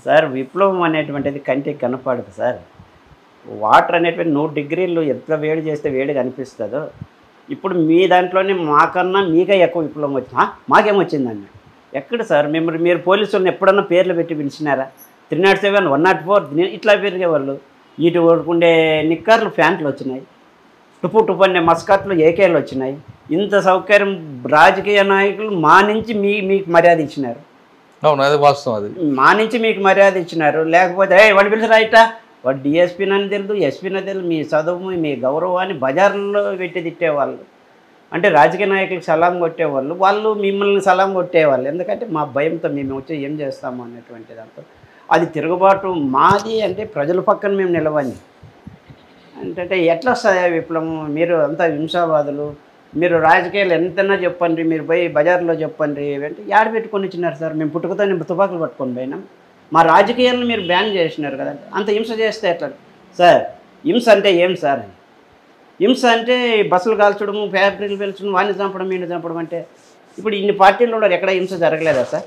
సార్ విప్లవం అనేటువంటిది కంటికి కనపడదు సార్ వాటర్ అనేటువంటి 100 డిగ్రీలు ఎంత వేడి చేస్తే వేడి కనిపిస్తుందో ఇప్పుడు మీ దాంట్లోనే మాకన్నా మీకే ఎక్కువ విప్లవం వచ్చింది మాకేమొచ్చిందండి ఎక్కడ సార్ మీరు పోలీసులను ఎప్పుడన్నా పేర్లు పెట్టి పిలిచినారా 307 104 ఇట్లా పెరిగేవాళ్ళు ఇటు ఉండే నిక్కర్లు ఫ్యాంట్లు వచ్చినాయి టుపు అనే మస్కట్లు ఏకేలు వచ్చినాయి ఇంత సౌకర్యం రాజకీయ నాయకులు మా నుంచి మీకు మర్యాద ఇచ్చినారు అవును అది వాస్తవం అది మా నుంచి మీకు మర్యాద ఇచ్చినారు లేకపోతే వాడు పిలిచి రైటా వాడు డిఎస్పీని అని తెలుదు ఎస్పీని తెలుదు మీ చదువు మీ గౌరవాన్ని బజార్లో పెట్టి తిట్టేవాళ్ళు అంటే రాజకీయ నాయకులకు సలాం కొట్టేవాళ్ళు వాళ్ళు మిమ్మల్ని సలాం కొట్టేవాళ్ళు ఎందుకంటే మా భయంతో మేము వచ్చి ఏం చేస్తాము అనేటువంటి దాంతో అది తిరుగుబాటు మాది అంటే ప్రజల పక్కన మేము నిలవండి అంటే ఎట్లా వస్తుంది విప్లవం మీరు అంతా హింసావాదులు మీరు రాజకీయాలు ఎంతైనా చెప్పండి మీరు పోయి బజార్లో చెప్పండి అంటే యాడ పెట్టుకొని ఇచ్చినారు సార్ మేము పుట్టుకతో తుపాకులు పట్టుకొని పోయినాం మా రాజకీయాలను మీరు బ్యాన్ చేసినారు కదండి అంత హింస చేస్తే ఎట్లా సార్ హింస అంటే ఏం సార్ అని హింస అంటే బస్సులు కాల్చడము ఫ్యాక్టరీలు పెంచడం వాడిని చంపడం వీడిని చంపడం అంటే ఇప్పుడు ఇన్ని పార్టీల్లో ఎక్కడ హింస జరగలేదా సార్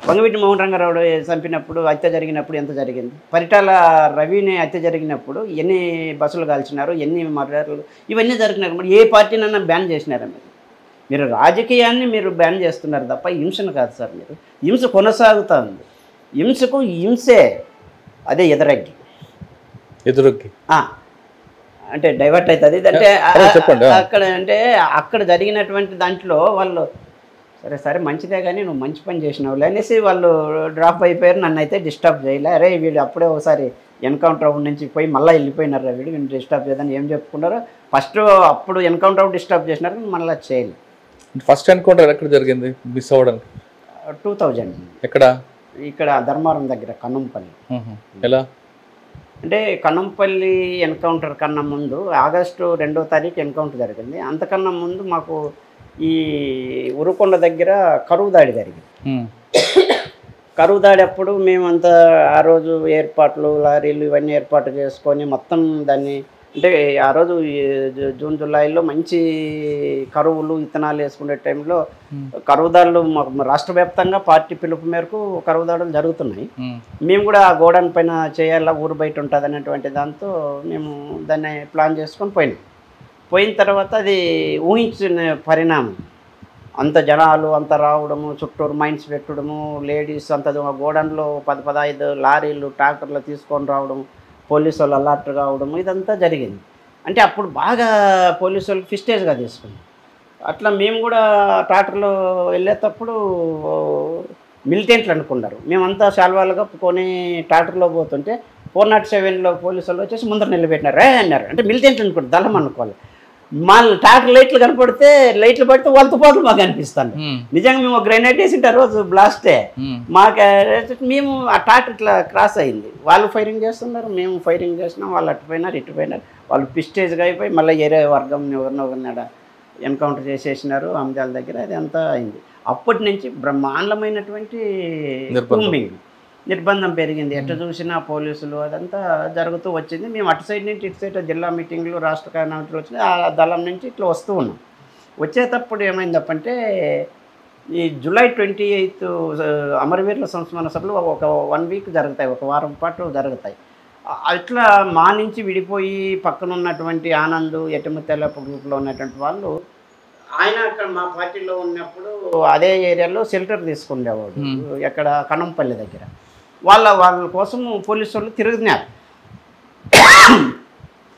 వంగవీటి మోహన్ రంగారావు చంపినప్పుడు హత్య జరిగినప్పుడు ఎంత జరిగింది పరిటాల రవిని హత్య జరిగినప్పుడు ఎన్ని బస్సులు కాల్చినారు ఎన్ని మర్డర్లు ఇవన్నీ జరిగినారు మరి ఏ పార్టీనన్నా బ్యాన్ చేసినారా మీరు రాజకీయాన్ని మీరు బ్యాన్ చేస్తున్నారు తప్ప హింసను కాదు సార్ మీరు హింస కొనసాగుతూ ఉంది హింసకు హింసే అదే ఎదురగ్గి అంటే డైవర్ట్ అవుతుంది అంటే అక్కడ అంటే అక్కడ జరిగినటువంటి దాంట్లో వాళ్ళు సరే మంచిదే కానీ నువ్వు మంచి పని చేసినావు అనేసి వాళ్ళు డ్రాప్ అయిపోయారు నన్ను అయితే డిస్టర్బ్ చేయలే అరే వీడు అప్పుడే ఒకసారి ఎన్కౌంటర్ నుంచి పోయి మళ్ళీ వెళ్ళిపోయినారు వీడు డిస్టర్బ్ చేయదని ఏం చెప్పుకున్నారో ఫస్ట్ అప్పుడు ఎన్కౌంటర్ డిస్టర్బ్ చేసినారు మళ్ళీ చేయలేదు ఫస్ట్ ఎన్కౌంటర్ ఎక్కడ జరిగింది మిస్ అవ్వడానికి 2000 ఎక్కడ ఇక్కడ ధర్మారం దగ్గర కన్నంపల్లి ఎలా అంటే కన్నంపల్లి ఎన్కౌంటర్ కన్నా ముందు ఆగస్టు 2వ తారీఖు ఎన్కౌంటర్ జరిగింది అంతకన్నా ముందు మాకు ఈ ఉరుకొండ దగ్గర కరువు దాడి జరిగింది కరువు దాడి అప్పుడు మేమంతా ఆ రోజు ఏర్పాట్లు లారీలు ఇవన్నీ ఏర్పాటు చేసుకొని మొత్తం దాన్ని అంటే ఆ రోజు జూన్ జూలైలో మంచి కరువులు విత్తనాలు వేసుకునే టైంలో కరువుదాడులు రాష్ట్ర వ్యాప్తంగా పార్టీ పిలుపు మేరకు కరువుదాడులు జరుగుతున్నాయి మేము కూడా ఆ గోడౌన్ పైన చేయాలా ఊరు బయట ఉంటుంది అనేటువంటి దాంతో మేము దాన్ని ప్లాన్ చేసుకొని పోయిన తర్వాత అది ఊహించిన పరిణామం అంత జనాలు అంత రావడము చుట్టూరు మైన్స్ పెట్టడము లేడీస్ అంత గోడౌన్లో 10-15 లారీలు ట్రాక్టర్లు తీసుకొని రావడం పోలీసు వాళ్ళు అలర్ట్ కావడము ఇదంతా జరిగింది అంటే అప్పుడు బాగా పోలీసు వాళ్ళు ఫిస్టేజ్గా తీసుకున్నాం అట్లా మేము కూడా ట్రాక్టర్లో వెళ్ళేటప్పుడు మిలిటెంట్లు అనుకున్నారు మేమంతా శాల్వాలు కప్పుకొని ట్రాక్టర్లో పోతుంటే 407లో పోలీసు వాళ్ళు వచ్చేసి ముందర నిలబెట్టినారు అన్నారు అంటే మిలిటెంట్లు అనుకుంటారు దళం అనుకోవాలి మా ట్రాక్టర్ లైట్లు కనపడితే లైట్లు పడితే వాళ్ళ తుపాకులు మాకు అనిపిస్తాను నిజంగా మేము గ్రెనేడ్ వేసింటే రోజు బ్లాస్టే మాకు మేము ఆ ట్రాక్టర్ ఇట్లా క్రాస్ అయింది వాళ్ళు ఫైరింగ్ చేస్తున్నారు మేము ఫైరింగ్ చేస్తున్నాం వాళ్ళు అటుపోయినారు ఇటుపోయినారు వాళ్ళు పిస్టేజ్గా అయిపోయి మళ్ళీ ఏరే వర్గం ఎవరినొకరినాడ ఎన్కౌంటర్ చేసేసినారు అంజాల దగ్గర అది అంతా అయింది అప్పటి నుంచి బ్రహ్మాండమైనటువంటి నిర్బంధం పెరిగింది ఎట్లా చూసినా పోలీసులు అదంతా జరుగుతూ వచ్చింది మేము అటు సైడ్ నుంచి ఇటు సైడ్ జిల్లా మీటింగ్లు రాష్ట్ర కార్యక్రమాలు వచ్చినాయి ఆ దళం నుంచి ఇట్లా వస్తూ ఉన్నాం వచ్చేటప్పుడు ఏమైందప్పంటే ఈ జూలై 28 అమరవీరుల సంస్మరణ సభలు ఒక 1 వీక్ జరుగుతాయి ఒక వారం పాటు జరుగుతాయి అట్లా మా నుంచి విడిపోయి పక్కన ఉన్నటువంటి ఆనంద్ ఎటముతెల్లప్ప గ్రూప్లో ఉన్నటువంటి వాళ్ళు ఆయన అక్కడ మా పార్టీలో ఉన్నప్పుడు అదే ఏరియాలో షెల్టర్ తీసుకునేవాడు ఎక్కడ కన్నంపల్లి దగ్గర వాళ్ళ కోసం పోలీసు వాళ్ళు తిరుగుతున్నారు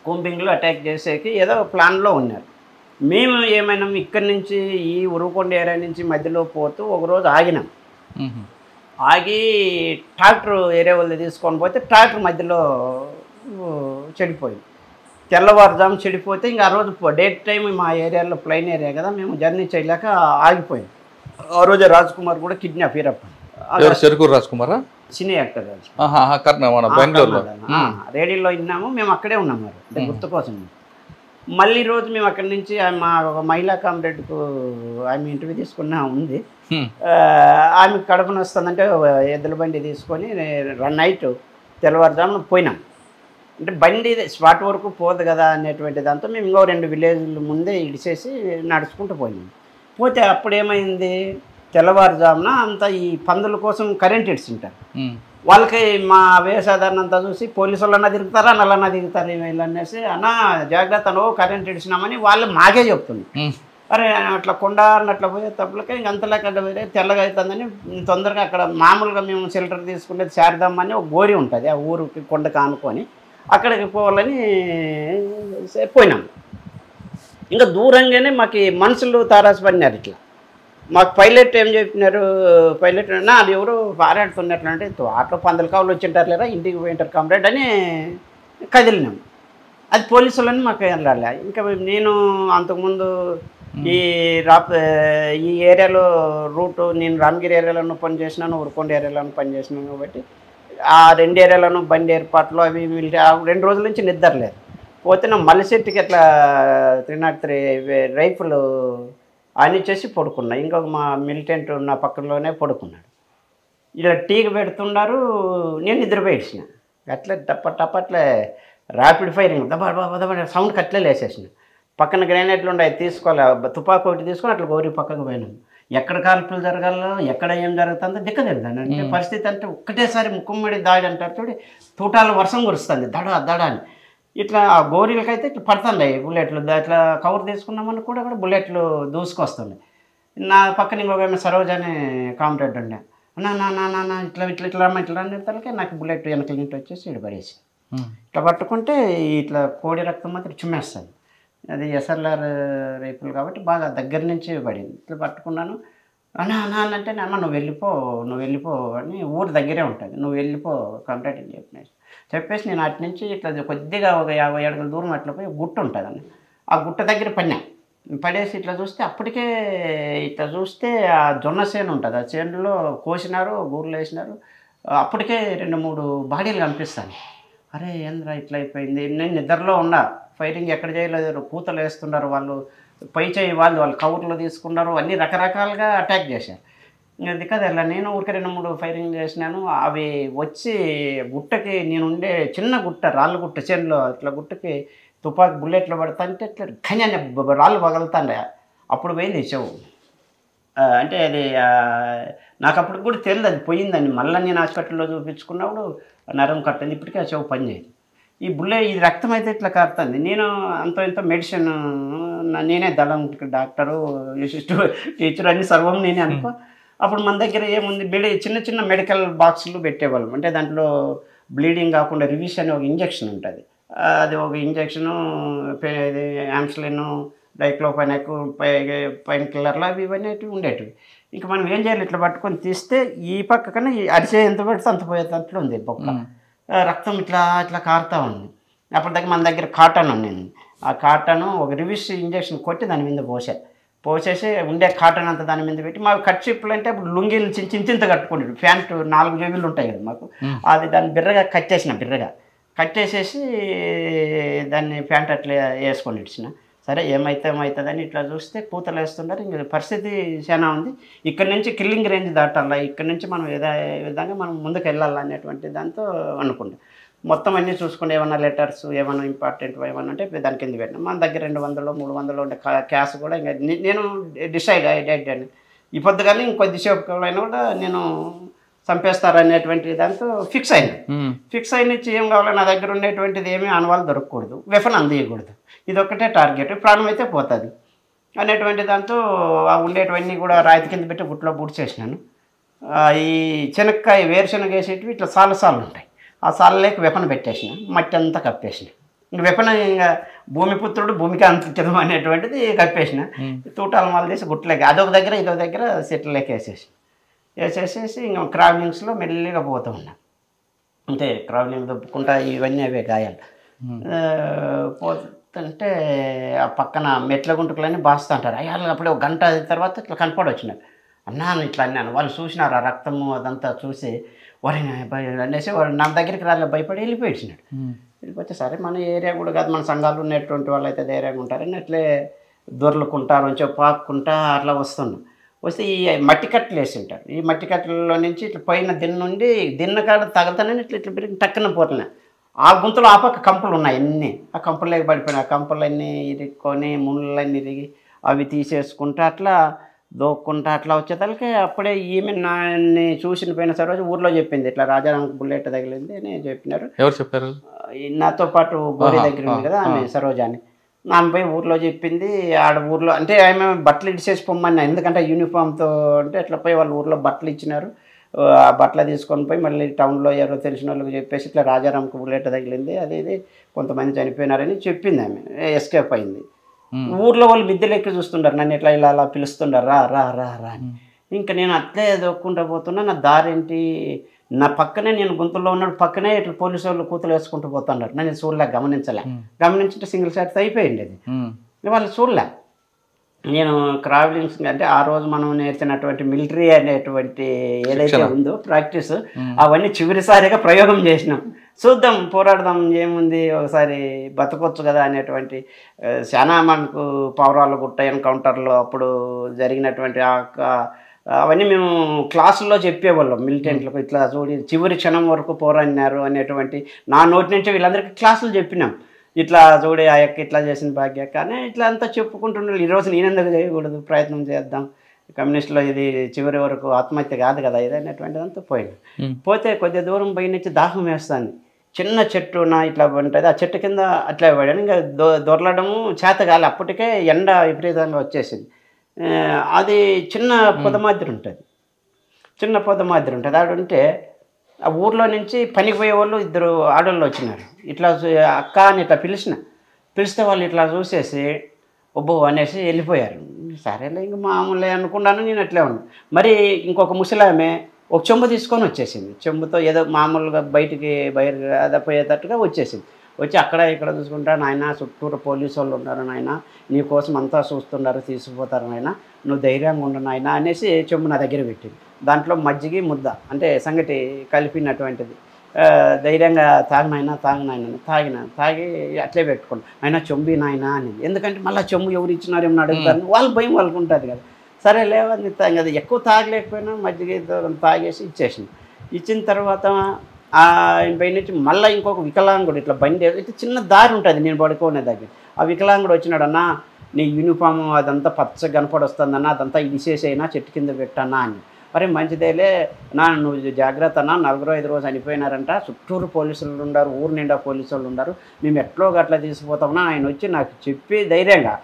కుంబింగ్లో అటాక్ చేసేకి ఏదో ప్లాన్లో ఉన్నారు మేము ఏమైనా ఇక్కడి నుంచి ఈ ఉరుకొండ ఏరియా నుంచి మధ్యలో పోతూ ఒకరోజు ఆగినాం ఆగి ట్రాక్టర్ ఏరియా వాళ్ళు తీసుకొని పోతే ట్రాక్టర్ మధ్యలో చెడిపోయింది తెల్లవారుజాము చెడిపోతే ఇంకా ఆ రోజు డేట్ టైం మా ఏరియాలో ప్లైన్ ఏరియా కదా మేము జర్నీ చేయలేక ఆగిపోయింది ఆ రోజే రాజ్ కుమార్ కూడా కిడ్నాప్ హీరప్ప చెరుకూరు రాజ్ కుమారా సినీ యాక్టర్ మన బెంగళూరులో రేడియోలో విన్నాము, మేము అక్కడే ఉన్నాం మరి అంటే గుర్తు కోసం. మళ్ళీ రోజు మేము అక్కడి నుంచి మా ఒక మహిళా కామ్రేడ్కు ఆమె ఇంటర్వ్యూ తీసుకున్నా ఉంది. ఆమె కడుపున వస్తుందంటే ఎద్దుల బండి తీసుకొని నైట్ తెల్లవారుజామున పోయినాం. అంటే బండి స్పాట్ వరకు పోదు కదా అనేటువంటి దాంతో మేము ఇంకో 2 విలేజ్లు ముందే ఇడిచేసి నడుచుకుంటూ పోయినాం. పోతే అప్పుడేమైంది, తెల్లవారుజామున అంతా ఈ పందుల కోసం కరెంట్ ఇడ్చుంటారు. వాళ్ళకి మా వేసాధారణ అంతా చూసి పోలీసు వాళ్ళన్నా తిరుగుతారా నల్లన్నా తిరుగుతారు వీళ్ళు అనేసి, అన్న జాగ్రత్తలో కరెంట్ ఇడిచినామని వాళ్ళు మాకే చెప్తుంది. అరే అట్లా కొండ అట్లా పోయే తప్పులకే ఇంకంతలేక వేరే తెల్లగా అవుతుందని తొందరగా అక్కడ మామూలుగా మేము షెల్టర్ తీసుకునేది శారదమ్మ అని ఒక గోరి ఉంటుంది, ఆ ఊరికి కొండకు ఆనుకొని అక్కడికి పోవాలని పోయినాం. ఇంకా దూరంగానే మాకు మనుషులు తారాసు పడినారు. ఇట్లా మాకు పైలట్ ఏం చెప్పినారు, పైలట్ అది ఎవరు పారాడుతున్నట్లు అంటే ఆటో పందల కావులు వచ్చింటారు లేదా ఇంటికి పోయింటారు కామ్రేడ్ అని కదిలినాం. అది పోలీసులని మాకు ఏం రాలే. ఇంకా నేను అంతకుముందు ఈ ఏరియాలో రూటు నేను రామగిరి ఏరియాలోనూ పనిచేసినాను, ఉరకొండ ఏరియాలోనూ పనిచేసినాను కాబట్టి ఆ 2 ఏరియాలోనూ బండి ఏర్పాట్లు అవి 2 రోజుల నుంచి నిద్రలేదు. పోతే నా మల్లిశెట్టికి అట్లా 303 రైఫుల్ అని చేసి పడుకున్నా. ఇంకొక మా మిలిటెంట్ నా పక్కనలోనే పడుకున్నాడు. ఇలా టీకి పెడుతున్నారు, నేను నిద్రపోయిన అట్లా టప్పట్లే ర్యాపిడ్ ఫైరింగ్ దబా సౌండ్కి అట్లే లేసేసిన. పక్కన గ్రెనేడ్లు ఉన్నాయి, తీసుకోవాలి తుపాకు ఒకటి తీసుకొని అట్లా గౌరీ పక్కకు పోయినాం. ఎక్కడ కాల్పులు జరగాలో ఎక్కడ ఏం జరుగుతుందో దిక్కలేదు. అంటే పరిస్థితి అంటే ఒక్కటేసారి ముక్కుమ్మడి దాడి అంటారు చూడి, తూటాలు వర్షం కురుస్తుంది దడ అని. ఇట్లా గోరీలకైతే ఇట్లా పడుతున్నాయి బుల్లెట్లు. ఇట్లా కవర్ తీసుకున్నామని కూడా బుల్లెట్లు దూసుకొస్తున్నాయి. నా పక్కన ఇంకొక సరోజ అనే కామ్రేడ్ ఉండే, నా ఇట్లా అనేసరికి నాకు బుల్లెట్ వెనకల నుంచి వచ్చేసి ఇటు పడేసి ఇట్లా పట్టుకుంటే ఇట్లా కోడి రక్తం మాత్రం చుమ్మేస్తుంది. అది ఎస్ఎల్ఆర్ రైపులు కాబట్టి బాగా దగ్గర నుంచి పడింది. ఇట్లా పట్టుకున్నాను. అన్నా అంటే అమ్మ నువ్వు వెళ్ళిపో అని ఊరు దగ్గరే ఉంటుంది, నువ్వు వెళ్ళిపో కామ్రేడ్ అని చెప్పేసి నేను అటు నుంచి ఇట్లా కొద్దిగా ఒక 50 అడుగుల దూరం అట్లా పోయి గుట్ట ఉంటుందని ఆ గుట్ట దగ్గర పడేసి ఇట్లా చూస్తే అప్పటికే ఇట్లా చూస్తే ఆ జొన్న చేను ఉంటుంది, ఆ చేనులో కోసినారు, గూర్లు వేసినారు. అప్పటికే 2-3 బాడీలు కనిపిస్తాను. అరే ఏంద్రా ఇట్లా అయిపోయింది. నేను నిద్రలో ఉన్నా, ఫైరింగ్ ఎక్కడ చేయలేదు, కూతలు వేస్తున్నారు వాళ్ళు, పై చేయి వాళ్ళు కవర్లు తీసుకున్నారు, అన్నీ రకరకాలుగా అటాక్ చేశారు. అది కదా ఇలా నేను ఊరికే 2-3 ఫైరింగ్ చేసినాను. అవి వచ్చి గుట్టకి నేనుండే చిన్న గుట్ట రాళ్ళ గుట్ట చేనులో ఇట్లా గుట్టకి తుపాకి బుల్లెట్లు పడతాంటే ఇట్లా ఖన్యాన్ని రాళ్ళు పగలుతాండే. అప్పుడు పోయింది చెవు. అంటే అది నాకు అప్పుడు కూడా తెలియదు అది పోయిందని. మళ్ళీ నేను హాస్పిటల్లో చూపించుకున్నప్పుడు నరం కట్టింది, ఇప్పటికీ ఆ చెవు పని చేయదు. ఈ రక్తం అయితే ఇట్లా కారుతుంది. నేను ఎంతో మెడిసిన్ నేనే దళం డాక్టరు టీచర్ అన్ని సర్వం నేనే అనుకో. అప్పుడు మన దగ్గర ఏముంది, చిన్న మెడికల్ బాక్సులు పెట్టేవాళ్ళం. అంటే దాంట్లో బ్లీడింగ్ కాకుండా రివిష్ అనే ఒక ఇంజక్షన్ ఉంటుంది. అది ఒక ఇంజక్షను, ఇది యాంప్సిలిన్, డైక్లోఫెనాక్, పైన్ కిల్లర్లు అవి ఇవన్నీ ఉండేటివి. ఇంకా మనం ఏం చేయాలి, ఇట్లా పట్టుకొని తీస్తే ఈ పక్క కన్నా అరిచే ఎంత పడితే అంత పోయేటట్లు ఉంది బొక్క. రక్తం ఇట్లా కారుతూ ఉంది. అప్పటిదాకా మన దగ్గర కాటన్ ఉండింది. ఆ కాటను ఒక రివిష్ ఇంజక్షన్ కొట్టి దాని మీద పోసేసి ఉండే కాటన్ అంతా దాని మీద పెట్టి, మాకు కట్ షిప్లు అంటే అప్పుడు లుంగీలు చింత కట్టుకుంటాడు, ప్యాంటు 4 జేబులు ఉంటాయి కదా మాకు, అది దాన్ని బిర్రగా కట్టేసేసి దాన్ని ప్యాంట్ అట్లా వేసుకొని ఇచ్చిన. సరే ఏమవుతుందని ఇట్లా చూస్తే కూతలు వేస్తున్నారు. ఇంక పరిస్థితి చాలా ఉంది. ఇక్కడ నుంచి కిల్లింగ్ రేంజ్ దాటాలా, ఇక్కడ నుంచి మనం ఏ విధంగా మనం ముందుకు వెళ్ళాలనేటువంటి దాంతో అనుకుంటాం. మొత్తం అన్నీ చూసుకుంటే ఏమన్నా లెటర్స్ ఏమన్నా ఇంపార్టెంట్ ఏమన్నా అంటే దాని కింద పెట్టినా. మన దగ్గర 200-300 ఉండే క్యాష్ కూడా ఇంకా నేను డిసైడ్ అయ్యాను. ఈ పొద్దుగానే ఇంకొద్దిసేపు అయినా కూడా నేను చంపేస్తారనేటువంటి దాంతో ఫిక్స్ అయిన ఏం కావాలో నా దగ్గర ఉండేటువంటిది ఏమీ ఆనవాళ్ళు దొరకకూడదు, వెపన్ అందియకూడదు, ఇదొక్కటే టార్గెట్, ప్రాణం అయితే పోతుంది అనేటువంటి దాంతో ఆ ఉండేటివన్నీ కూడా రాయితీ కింద పెట్టి గుట్లో బూడ్చేసినాను. ఈ శనక్కాయ వేరుశనగ వేసేటివి ఇట్లా సాలు ఉంటాయి, ఆ సాలలోకి వెపన్ పెట్టేసిన, మట్టి అంతా కప్పేసిన. ఇంక వెపన్ ఇంకా భూమిపుత్రుడు భూమికి అంతించడం అనేటువంటిది కప్పేసిన. తూటాలు మాలు చేసి గుట్లకి అదొక దగ్గర ఇదొక దగ్గర సెట్లకి వేసేసేసి ఇంకా క్రావెలింగ్స్లో మెల్లిగా పోతూ ఉన్నాం. అంటే క్రావెలింగ్ దొప్పుకుంటా ఇవన్నీ అవే గాయాలు పోతుంటే ఆ పక్కన మెట్ల గుంటుకులన్నీ బాస్తూ ఉంటారు. అయ్యాలు అప్పుడే 1 గంట తర్వాత ఇట్లా కనపడొచ్చినారు. అన్నాను ఇట్లా అన్నాను. వాళ్ళు చూసినారు ఆ రక్తము అదంతా చూసి వాడిని అనేసి వాడు నా దగ్గరికి రాలే భయపడి వెళ్ళిపోయినాడు. వెళ్ళిపోతే సరే మన ఏరియా కూడా కాదు, మన సంఘాలు ఉన్నటువంటి వాళ్ళు అయితే ధైర్యంగా ఉంటారని అట్లే దొర్లుకుంటారు కొంచెం పాక్కుంటా అట్లా వస్తున్నాం. వస్తే ఈ మట్టి కట్టలు వేసి ఉంటారు. ఈ మట్టి కట్టలలో నుంచి ఇట్లా పైన నుండి కాడ తగలుతానని ఇట్లా ఇట్లా పెరిగి టక్కున పోతున్నాయి. ఆ గుంతలో ఆ పక్క కంపులు ఉన్నాయి అన్నీ. ఆ కంపులు పడిపోయినాయి. ఆ కంపులన్నీ ఇరుక్కొని ముళ్ళన్నీ ఇరిగి అవి తీసేసుకుంటా అట్లా దోక్కుంటా అట్లా వచ్చేతలకి అప్పుడే ఈమె నాన్ని చూసిన పోయిన సరోజు ఊర్లో చెప్పింది, ఇట్లా రాజారాంకి బుల్లెట్ తగిలింది అని చెప్పినారు. ఎవరు చెప్పారు? నాతో పాటు గోరి దగ్గర ఉంది కదా ఆమె సరోజాని, ఆమె పోయి ఊర్లో చెప్పింది. ఆడ ఊర్లో అంటే ఆమె బట్టలు ఇడిచేసి పొమ్మన్నా, ఎందుకంటే యూనిఫామ్తో అంటే అట్లా పోయి వాళ్ళు ఊర్లో బట్టలు ఇచ్చినారు. ఆ బట్టలు తీసుకొని పోయి మళ్ళీ టౌన్లో ఎవరో తెలిసిన వాళ్ళకి చెప్పేసి ఇట్లా రాజారాంకి బుల్లెట్ తగిలింది, అది ఇది కొంతమంది చనిపోయినారని చెప్పింది. ఆమె ఎస్కేప్ అయింది. ఊర్లో వాళ్ళు మిద్దెలెక్కి చూస్తుంటారు నన్ను, ఇట్లా ఇలా అలా పిలుస్తుంటారు రా రా రా రా అని. ఇంకా నేను అట్లే దొక్కుంటా పోతున్నా. నా దారేంటి నా పక్కనే, నేను గుంతల్లో ఉన్నాడు పక్కనే ఇట్లా పోలీసు వాళ్ళు కూతురు వేసుకుంటూ పోతున్నారు. నేను చూడలే, గమనించుంటే సింగిల్ షాట్ అయిపోయింది. అది వాళ్ళు చూడలే. నేను క్రావెలింగ్స్ అంటే ఆ రోజు మనం నేర్చినటువంటి మిలిటరీ అనేటువంటి ఏదైతే ఉందో ప్రాక్టీస్, అవన్నీ చివరిసారిగా ప్రయోగం చేసినాం. చూద్దాం, పోరాడదాం, ఏముంది, ఒకసారి బతకొచ్చు కదా అనేటువంటి చాలా మనకు పౌరాలు గుట్ట ఎన్కౌంటర్లో అప్పుడు జరిగినటువంటి అవన్నీ మేము క్లాసుల్లో చెప్పేవాళ్ళం మిలిటెంట్లకు. ఇట్లా చూడి చివరి క్షణం వరకు పోరాడినారు అనేటువంటి నా నోటి నుంచి వీళ్ళందరికీ క్లాసులు చెప్పినాం. ఇట్లా చూడే ఆ యొక్క ఇట్లా చేసిన భాగ్య కానీ ఇట్లా అంతా చెప్పుకుంటున్నారు. ఈరోజు నేనెందుకు చేయకూడదు, ప్రయత్నం చేద్దాం, కమ్యూనిస్టులో ఇది చివరి వరకు ఆత్మహత్య కాదు కదా ఇది అనేటువంటిది అంతా పోయింది. పోతే కొద్ది దూరం పోయి నుంచి దాహం వేస్తుంది. చిన్న చెట్టు ఇట్లా ఉంటుంది, ఆ చెట్టు కింద అట్లా పడాను. ఇంకా దొరలడము చేత కాలి, అప్పటికే ఎండ విపరీతంగా వచ్చేసింది. అది చిన్న పొద మాదిరి ఉంటుంది. ఆడుంటే ఆ ఊర్లో నుంచి పనికి పోయే వాళ్ళు ఇద్దరు ఆడవాళ్ళు వచ్చినారు. ఇట్లా అక్క అని ఇట్లా పిలిస్తే వాళ్ళు ఇట్లా చూసేసి ఒబ్బో అనేసి వెళ్ళిపోయారు. సరేలే ఇంక మామూలే అనుకున్నాను నేను. అట్లే ఉన్నాను. మరి ఇంకొక ముసలామె ఒక చెంబు తీసుకొని వచ్చేసింది. చెంబుతో ఏదో మామూలుగా బయటికి పోయేటట్టుగా వచ్చేసింది. వచ్చి అక్కడ ఇక్కడ చూసుకుంటా, నాయన చుట్టూరు పోలీసు వాళ్ళు ఉన్నారు నాయన, నీ కోసం అంతా చూస్తున్నారు, తీసుకుపోతారు నాయన, నువ్వు ధైర్యంగా ఉండు నాయన అనేసి చెంబు నా దగ్గర పెట్టింది. దాంట్లో మజ్జిగి ముద్ద అంటే సంగటి కలిపినటువంటిది. ధైర్యంగా తాగినాయన తాగి అట్లే పెట్టుకోండి ఆయన చెంబి నాయన అని. ఎందుకంటే మళ్ళీ చెంబు ఎవరు ఇచ్చినారేమో అడుగుతారు, వాళ్ళ భయం వాళ్ళకు ఉంటుంది కదా. సరే లేవని కదా, ఎక్కువ తాగలేకపోయినా మజ్జిగ తాగేసి ఇచ్చేసింది. ఇచ్చిన తర్వాత పై నుంచి మళ్ళీ ఇంకొక వికలాంగుడు ఇట్లా బండి ఇట్లా చిన్న దారి ఉంటుంది నేను పడుకోనే దగ్గర. ఆ వికలాంగుడు వచ్చినాడన్నా, నీ యూనిఫామ్ అదంతా పచ్చగా కనపడొస్తుందన్నా, అదంతా ఇడిసేసైనా చెట్టు కింద పెట్టన్నా అని. అరే మంచిదేలే నువ్వు జాగ్రత్త అన్న, 4-5 రోజు చనిపోయినారంట, చుట్టూరు పోలీసులు ఉన్నారు, ఊరు నిండా పోలీసు వాళ్ళు ఉన్నారు, మేము ఎట్లో గట్లా తీసుకుపోతామన్నా ఆయన వచ్చి నాకు చెప్పి ధైర్యంగా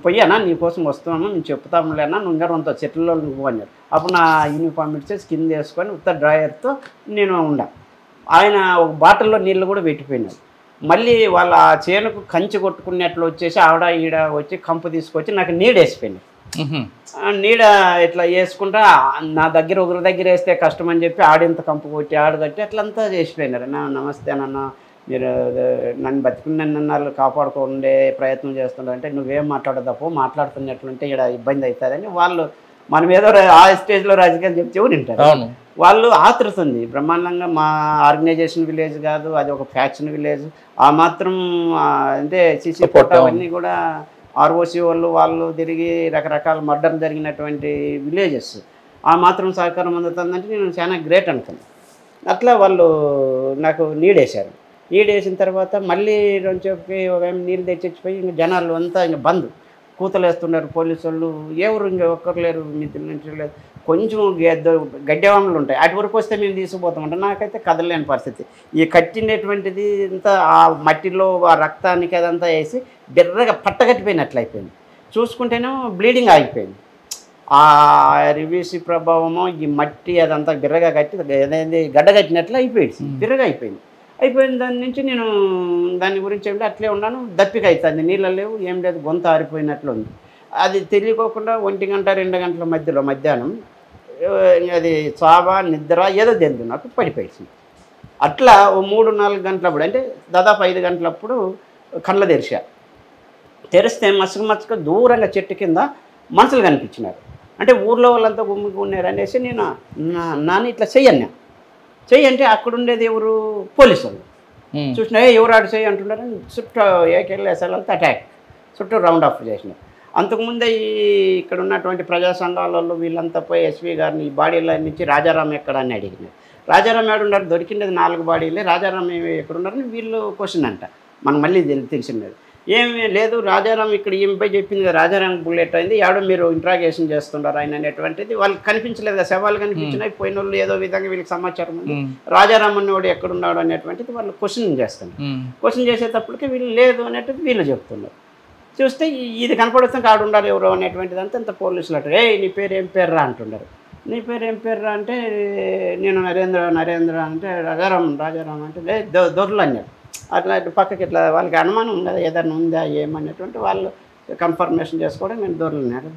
పోయానా నీకోసం వస్తున్నాము, నేను చెప్తాములేనా, నువ్వు ఇంకా కొంత చెట్లలో నువ్వు అన్నారు. అప్పుడు నా యూనిఫామ్ ఇచ్చేసి కింద వేసుకొని ఉత్త డ్రాయర్తో నేను ఉండా. ఆయన ఒక బాటిల్లో నీళ్ళు కూడా పెట్టిపోయినారు. మళ్ళీ వాళ్ళ చేనుకు కంచి కొట్టుకునేట్లు వచ్చేసి ఆవిడ ఈడ వచ్చి కంపు తీసుకొచ్చి నాకు నీడేసిపోయినారు. నీడ ఇట్లా వేసుకుంటా నా దగ్గర ఒకరి దగ్గర వేస్తే కష్టం అని చెప్పి ఆడింత కంపు కొట్టి ఆడగట్టి అట్లంతా చేసిపోయినారు. నమస్తే నాన్న, మీరు నన్ను బతికున్నన్నాళ్ళు కాపాడుకుండే ప్రయత్నం చేస్తున్నారు అంటే నువ్వేం మాట్లాడదప్పో, మాట్లాడుతున్నట్లుంటే ఇక్కడ ఇబ్బంది అవుతుందని వాళ్ళు మనం ఏదో ఆ స్టేజ్లో రాజకీయాలు చెప్తే వింటారు. వాళ్ళు ఆతృతుంది బ్రహ్మాండంగా. మా ఆర్గనైజేషన్ విలేజ్ కాదు, అది ఒక ఫ్యాక్షన్ విలేజ్. ఆ మాత్రం అంటే సిసి కోట అవన్నీ కూడా ఆర్ఓసి వాళ్ళు తిరిగి రకరకాల మర్డర్ జరిగినటువంటి విలేజెస్. ఆ మాత్రం సహకారం అందుతుందంటే నేను చాలా గ్రేట్ అనుకున్నాను. అట్లా వాళ్ళు నాకు నీడేశారు. నీడేసిన తర్వాత మళ్ళీ చెప్పి ఒక నీళ్ళు తెచ్చిపోయి ఇంక జనాలు అంతా ఇంక బంద్ కూతలు వేస్తున్నారు పోలీసు వాళ్ళు. ఎవరు ఇంక ఒక్కరు లేరు, మిత్రుల నుంచి లేదు. కొంచెం గడ్డవాములు ఉంటాయి, అటు వరకు వస్తే మేము తీసుకుపోతామంటే నాకైతే కదలలేని పరిస్థితి. ఈ కట్టినటువంటిది అంతా ఆ మట్టిలో ఆ రక్తానికి అదంతా వేసి బిర్రగా పట్టగట్టిపోయినట్లు అయిపోయింది. చూసుకుంటేనేమో బ్లీడింగ్ ఆగిపోయింది. ఆ రివీసి ప్రభావము ఈ మట్టి అదంతా బిర్రగా కట్టి ఏదైంది గడ్డ కట్టినట్లు అయిపోయింది, బిర్రగా అయిపోయింది. అయిపోయిన దాని నుంచి నేను దాని గురించి ఏమిటి అట్లే ఉన్నాను. దప్పిక అవుతుంది, నీళ్ళు లేవు, ఏం లేదు, గొంత ఆరిపోయినట్లు ఉంది. అది తెలియకోకుండా 1 గంట 2 గంటల మధ్యలో మధ్యాహ్నం అది చావా నిద్ర ఏదో తెలియదు నాకు పడిపోయింది. అట్లా ఓ 3-4 గంటలప్పుడు అంటే దాదాపు 5 గంటలప్పుడు కళ్ళ తెరిస్తే మసక దూరంగా చెట్టు కింద మనుషులు కనిపించినారు. అంటే ఊర్లో వాళ్ళంతా గుమ్ముకున్నారు అనేసి నేను నాన్న ఇట్లా చెయ్యన్నా చెయ్యంటే అక్కడ ఉండేది ఎవరు పోలీసు వాళ్ళు చూసినా ఎవరు ఆడు చేయి అంటున్నారని చుట్టూ ఏకెళ్ళేసాలంతా అటాక్ చుట్టూ రౌండ్ ఆఫ్ చేసినారు. అంతకుముందే ఇక్కడ ఉన్నటువంటి ప్రజా సంఘాలలో వీళ్ళంతా పోయి ఎస్పీ గారిని ఈ బాడీల నుంచి రాజారాం ఎక్కడ అని అడిగినారు. రాజారాం ఏడున్నారు, దొరికిండేది 4 బాడీలే, రాజారాం ఎక్కడున్నారని వీళ్ళు క్వశ్చన్ అంట. మనకు మళ్ళీ తెలిసిండేది ఏమీ లేదు, రాజారాం ఇక్కడ ఈమెపై చెప్పింది కదా, రాజారాం బుల్లెట్ అయింది, ఎవడో మీరు ఇంట్రాగేషన్ చేస్తున్నారు ఆయన అనేటువంటిది. వాళ్ళకి కనిపించలేదు కదా, శవాలు కనిపించినాయి, పోయిన వాళ్ళు ఏదో విధంగా వీళ్ళకి సమాచారం ఉంది, రాజారాం అన్నవాడు ఎక్కడున్నాడు అనేటువంటిది వాళ్ళు క్వశ్చన్ చేస్తున్నారు. క్వశ్చన్ చేసేటప్పటికి వీళ్ళు లేదు అనేటువంటిది వీళ్ళు చెప్తున్నారు. చూస్తే ఇది కనపడుతుంది కాడు ఉండాలి ఎవరో అనేటువంటిది అంతా ఇంత పోలీసులు అంటారు, నీ పేరు ఏం పేర్రా అంటున్నారు. నీ పేరు ఏం పేర్రా అంటే నేను నరేంద్ర అంటే రాజారాం అంటే దొరలు అన్నారు. అట్లా పక్కకి ఇట్లా వాళ్ళకి అనుమానం ఉంది కదా ఏదైనా ఉందా ఏమనేటువంటి వాళ్ళు కన్ఫర్మేషన్ చేసుకోవడం నేను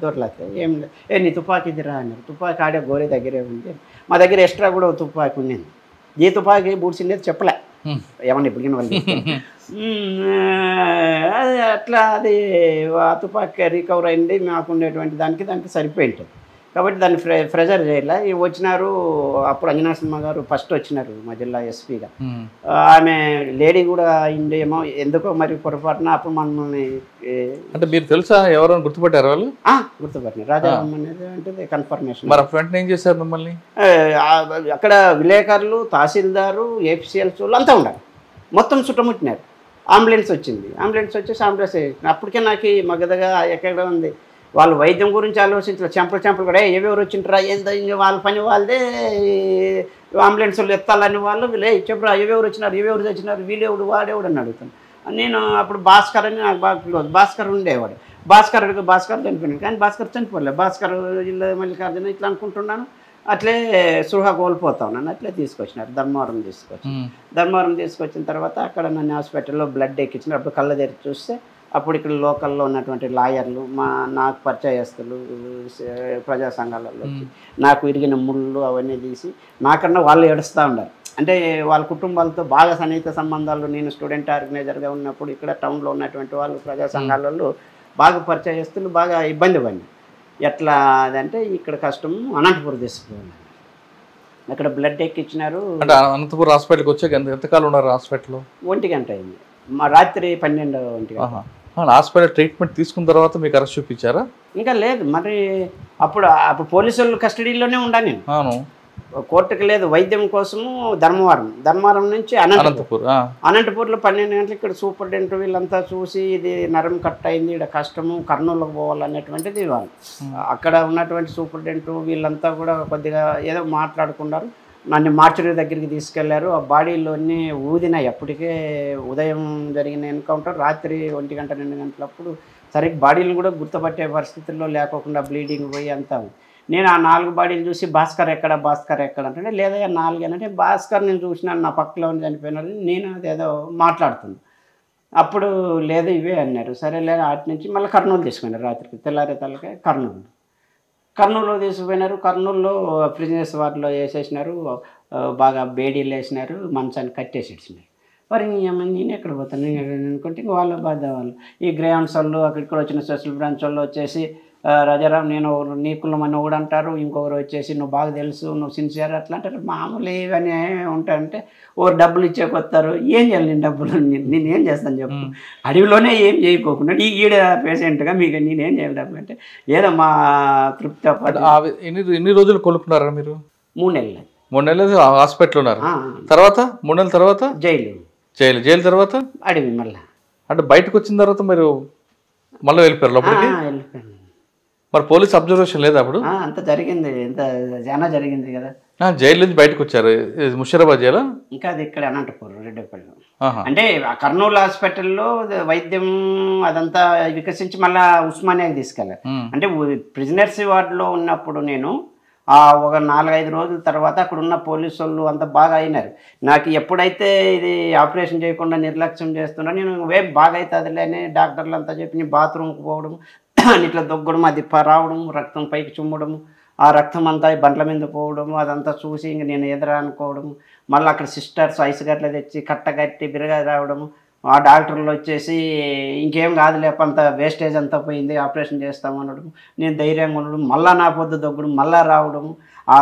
దొరలతే ఏం లేదు, నీ తుపాకీ ఇదిరా అన్నారు. తుపాకీ ఆడే గోరీ దగ్గరే ఉంది, మా దగ్గర ఎక్స్ట్రా కూడా తుపాకీ ఉంది. ఏ తుపాకీ బూడ్చిండేది చెప్పలే ఏమన్నా ఇప్పటికీ వాళ్ళు అది అట్లా అది ఆ తుపాకీ రికవర్ అయింది మాకు ఉండేటువంటి దానికి సరిపోయి ఉంటుంది కాబట్టి దాన్ని ప్రెజర్ చేయాల. వచ్చినారు అప్పుడు అంజనా సినిమా గారు ఫస్ట్ వచ్చినారు మా జిల్లా ఎస్పీగా. ఆమె లేడీ కూడా అయిందేమో ఎందుకో మరి పొరపాటున అప్పుడు మనల్ని అంటే మీరు తెలుసా ఎవరైనా గుర్తుపట్టారు వాళ్ళు? గుర్తుపట్టినారు. రాజారాం అనేది అంటే కన్ఫర్మేషన్. మరి ఫ్రెండ్ ఏం చేశారు మిమ్మల్ని? అక్కడ విలేకరులు, తహసీల్దారు, ఏపీసీఎల్స్ వాళ్ళు అంతా ఉన్నారు, మొత్తం చుట్టముట్టినారు. అంబులెన్స్ వచ్చింది, అంబులెన్స్ వచ్చేసి అంబులెన్స్ అప్పటికే నాకు మగదగా ఎక్కడ ఉంది. వాళ్ళు వైద్యం గురించి ఆలోచించారు, చెంపలు కూడా ఎవరు వచ్చింటారా ఏందో వాళ్ళ పని వాళ్ళదే, అంబులెన్స్లు ఎత్తాలని వాళ్ళు చెప్పరా ఎవరు వచ్చినారు ఎవరు తెచ్చినారు వీళ్ళెవడు వాడేవాడు అని అడుగుతాను. నేను అప్పుడు భాస్కర్ అని నాకు బాగా క్లోజ్, భాస్కర్ ఉండేవాడు. భాస్కర్ చనిపోయినాడు కానీ భాస్కర్ చనిపోలేదు. భాస్కర్ జిల్లా మల్లికార్జున ఇట్లా అనుకుంటున్నాను, అట్లే సృహ కోల్పోతా ఉన్నాను. అట్లే తీసుకొచ్చినారు, ధర్మవరం తీసుకొచ్చిన తర్వాత అక్కడ నన్ను హాస్పిటల్లో బ్లడ్ ఎక్కించినారు. అప్పుడు కళ్ళ తెరిచి చూస్తే అప్పుడు ఇక్కడ లోకల్లో ఉన్నటువంటి లాయర్లు, నాకు పరిచయస్తులు, ప్రజా సంఘాలలో నాకు ఇరిగిన ముళ్ళు అవన్నీ తీసి నాకన్నా వాళ్ళు ఏడుస్తూ ఉన్నారు. అంటే వాళ్ళ కుటుంబాలతో బాగా సన్నిహిత సంబంధాలు, నేను స్టూడెంట్ ఆర్గనైజర్గా ఉన్నప్పుడు ఇక్కడ టౌన్లో ఉన్నటువంటి వాళ్ళు ప్రజా సంఘాలలో బాగా పరిచయస్తులు బాగా ఇబ్బంది పడినారు. ఎట్లా అదంటే ఇక్కడ కష్టము అనంతపురం తీసుకుపోయినారు, అక్కడ బ్లడ్ ఎక్కించినారు. అంటే అనంతపురం హాస్పిటల్కి వచ్చాక ఎంతకాలం ఉన్నారు హాస్పిటల్లో? 1 గంట అయింది, మా రాత్రి 12 హాస్పిటల్ ట్రీట్మెంట్ తీసుకున్న తర్వాత మీకు అరెస్ట్ చూపించారా? ఇంకా లేదు, మరి అప్పుడు పోలీసులు కస్టడీలోనే ఉండా నేను. కోర్టుకు లేదు, వైద్యం కోసము ధర్మవరం నుంచి అనంతపూర్లో 12 గంటలు ఇక్కడ సూపరింటెండెంట్ వీళ్ళంతా చూసి ఇది నరం కట్ అయింది, ఇక్కడ కష్టము కర్నూలుకు పోవాలనేటువంటిది వాళ్ళు. అక్కడ ఉన్నటువంటి సూపరింటెండెంట్ వీళ్ళంతా కూడా కొద్దిగా ఏదో మాట్లాడుకున్నారు. నన్ను మార్చురీ దగ్గరికి తీసుకెళ్లారు. ఆ బాడీలోని ఊదినాయి. అప్పటికే ఉదయం జరిగిన ఎన్కౌంటర్ రాత్రి 1 గంట 2 గంటలప్పుడు సరిగ్గా బాడీలు కూడా గుర్తుపట్టే పరిస్థితుల్లో లేకోకుండా బ్లీడింగ్ పోయి అంతా. నేను ఆ 4 బాడీలు చూసి భాస్కర్ ఎక్కడ అంటే లేదా 4 అంటే భాస్కర్ నేను చూసినాను, నా పక్కలో చనిపోయినారు, నేను అదేదో మాట్లాడుతున్నాను. అప్పుడు లేదు ఇవే అన్నారు. సరే లేదు, అటు నుంచి మళ్ళీ కర్నూలు తీసుకున్నారు. రాత్రికి తెల్లారే తలకే కర్నూలులో తీసుకుపోయినారు. కర్నూలులో ప్రిజనర్స్ వార్డులో వేసేసినారు, బాగా బేడీలు వేసినారు, మంచాన్ని కట్టేసి ఇచ్చినారు. మరి నేను ఎక్కడ పోతాను అనుకుంటే ఇంక వాళ్ళ బాధ వాళ్ళు. ఈ గ్రేహన్స్ వాళ్ళు అక్కడికి వచ్చిన స్పెషల్ బ్రాంచ్ వాళ్ళు వచ్చేసి రాజారాం నేను నీ కులమని ఒకడు అంటారు, ఇంకొకరు వచ్చేసి నువ్వు బాగా తెలుసు, నువ్వు సిన్సియర్ అట్లా అంటారు. మామూలు ఇవన్నీ ఉంటాయంటే ఓరు డబ్బులు ఇచ్చేకొస్తారు. ఏం చేయాలి నేను డబ్బులు, నేనేం చేస్తాను చెప్పు, అడవిలోనే ఏం చేయకోకుండా ఈడ పేషెంట్గా మీకు నేనేం చేయాలి డబ్బులు అంటే ఏదో మా తృప్తి. ఎన్ని రోజులు కొనుక్కున్నారా మీరు? 3 నెలలు. 3 నెలలు హాస్పిటల్ ఉన్నారు, తర్వాత 3 నెలల తర్వాత జైలు తర్వాత అడవి. మళ్ళీ అంటే బయటకు వచ్చిన తర్వాత మీరు మళ్ళీ వెళ్ళిపోయారు లోపలికి? వెళ్ళిపోయాను. మరి పోలీస్ అబ్జర్వేషన్ లేదా అప్పుడు? అంత జరిగింది, చాలా జరిగింది కదా. జైలు నుంచి బయటకు వచ్చారు, ముషీరాబాద్ జైలు? ఇంకా అది ఇక్కడ అనంతపురం రెడ్డిపల్లి. అంటే కర్నూలు హాస్పిటల్లో వైద్యం అదంతా వికసించి మళ్ళీ ఉస్మానియాకి తీసుకెళ్ళారు. అంటే ప్రిజనర్స్ వార్డులో ఉన్నప్పుడు నేను ఒక 4-5 రోజుల తర్వాత అక్కడ ఉన్న పోలీసు వాళ్ళు అంతా బాగా అయినారు. నాకు ఎప్పుడైతే ఇది ఆపరేషన్ చేయకుండా నిర్లక్ష్యం చేస్తున్నా నేను బాగా అవుతుందిలే అని డాక్టర్లు అంతా చెప్పి బాత్రూమ్కి పోవడం, ఇట్లా దొగ్గడం, అది రావడం, రక్తం పైకి చుమ్మడం, ఆ రక్తం అంతా బండ్ల మీద పోవడం, అదంతా చూసి ఇంక నేను ఎదురా అనుకోవడం. మళ్ళీ అక్కడ సిస్టర్స్ ఐస్ గట్ల తెచ్చి కట్టగట్టి బిరగా రావడము, ఆ డాక్టర్లు వచ్చేసి ఇంకేం కాదులే అంత వేస్టేజ్ అంతా పోయింది ఆపరేషన్ చేస్తామనడం, నేను ధైర్యంగా ఉండడం, మళ్ళీ నా పొద్దు దొగ్గడం, మళ్ళీ రావడం. ఆ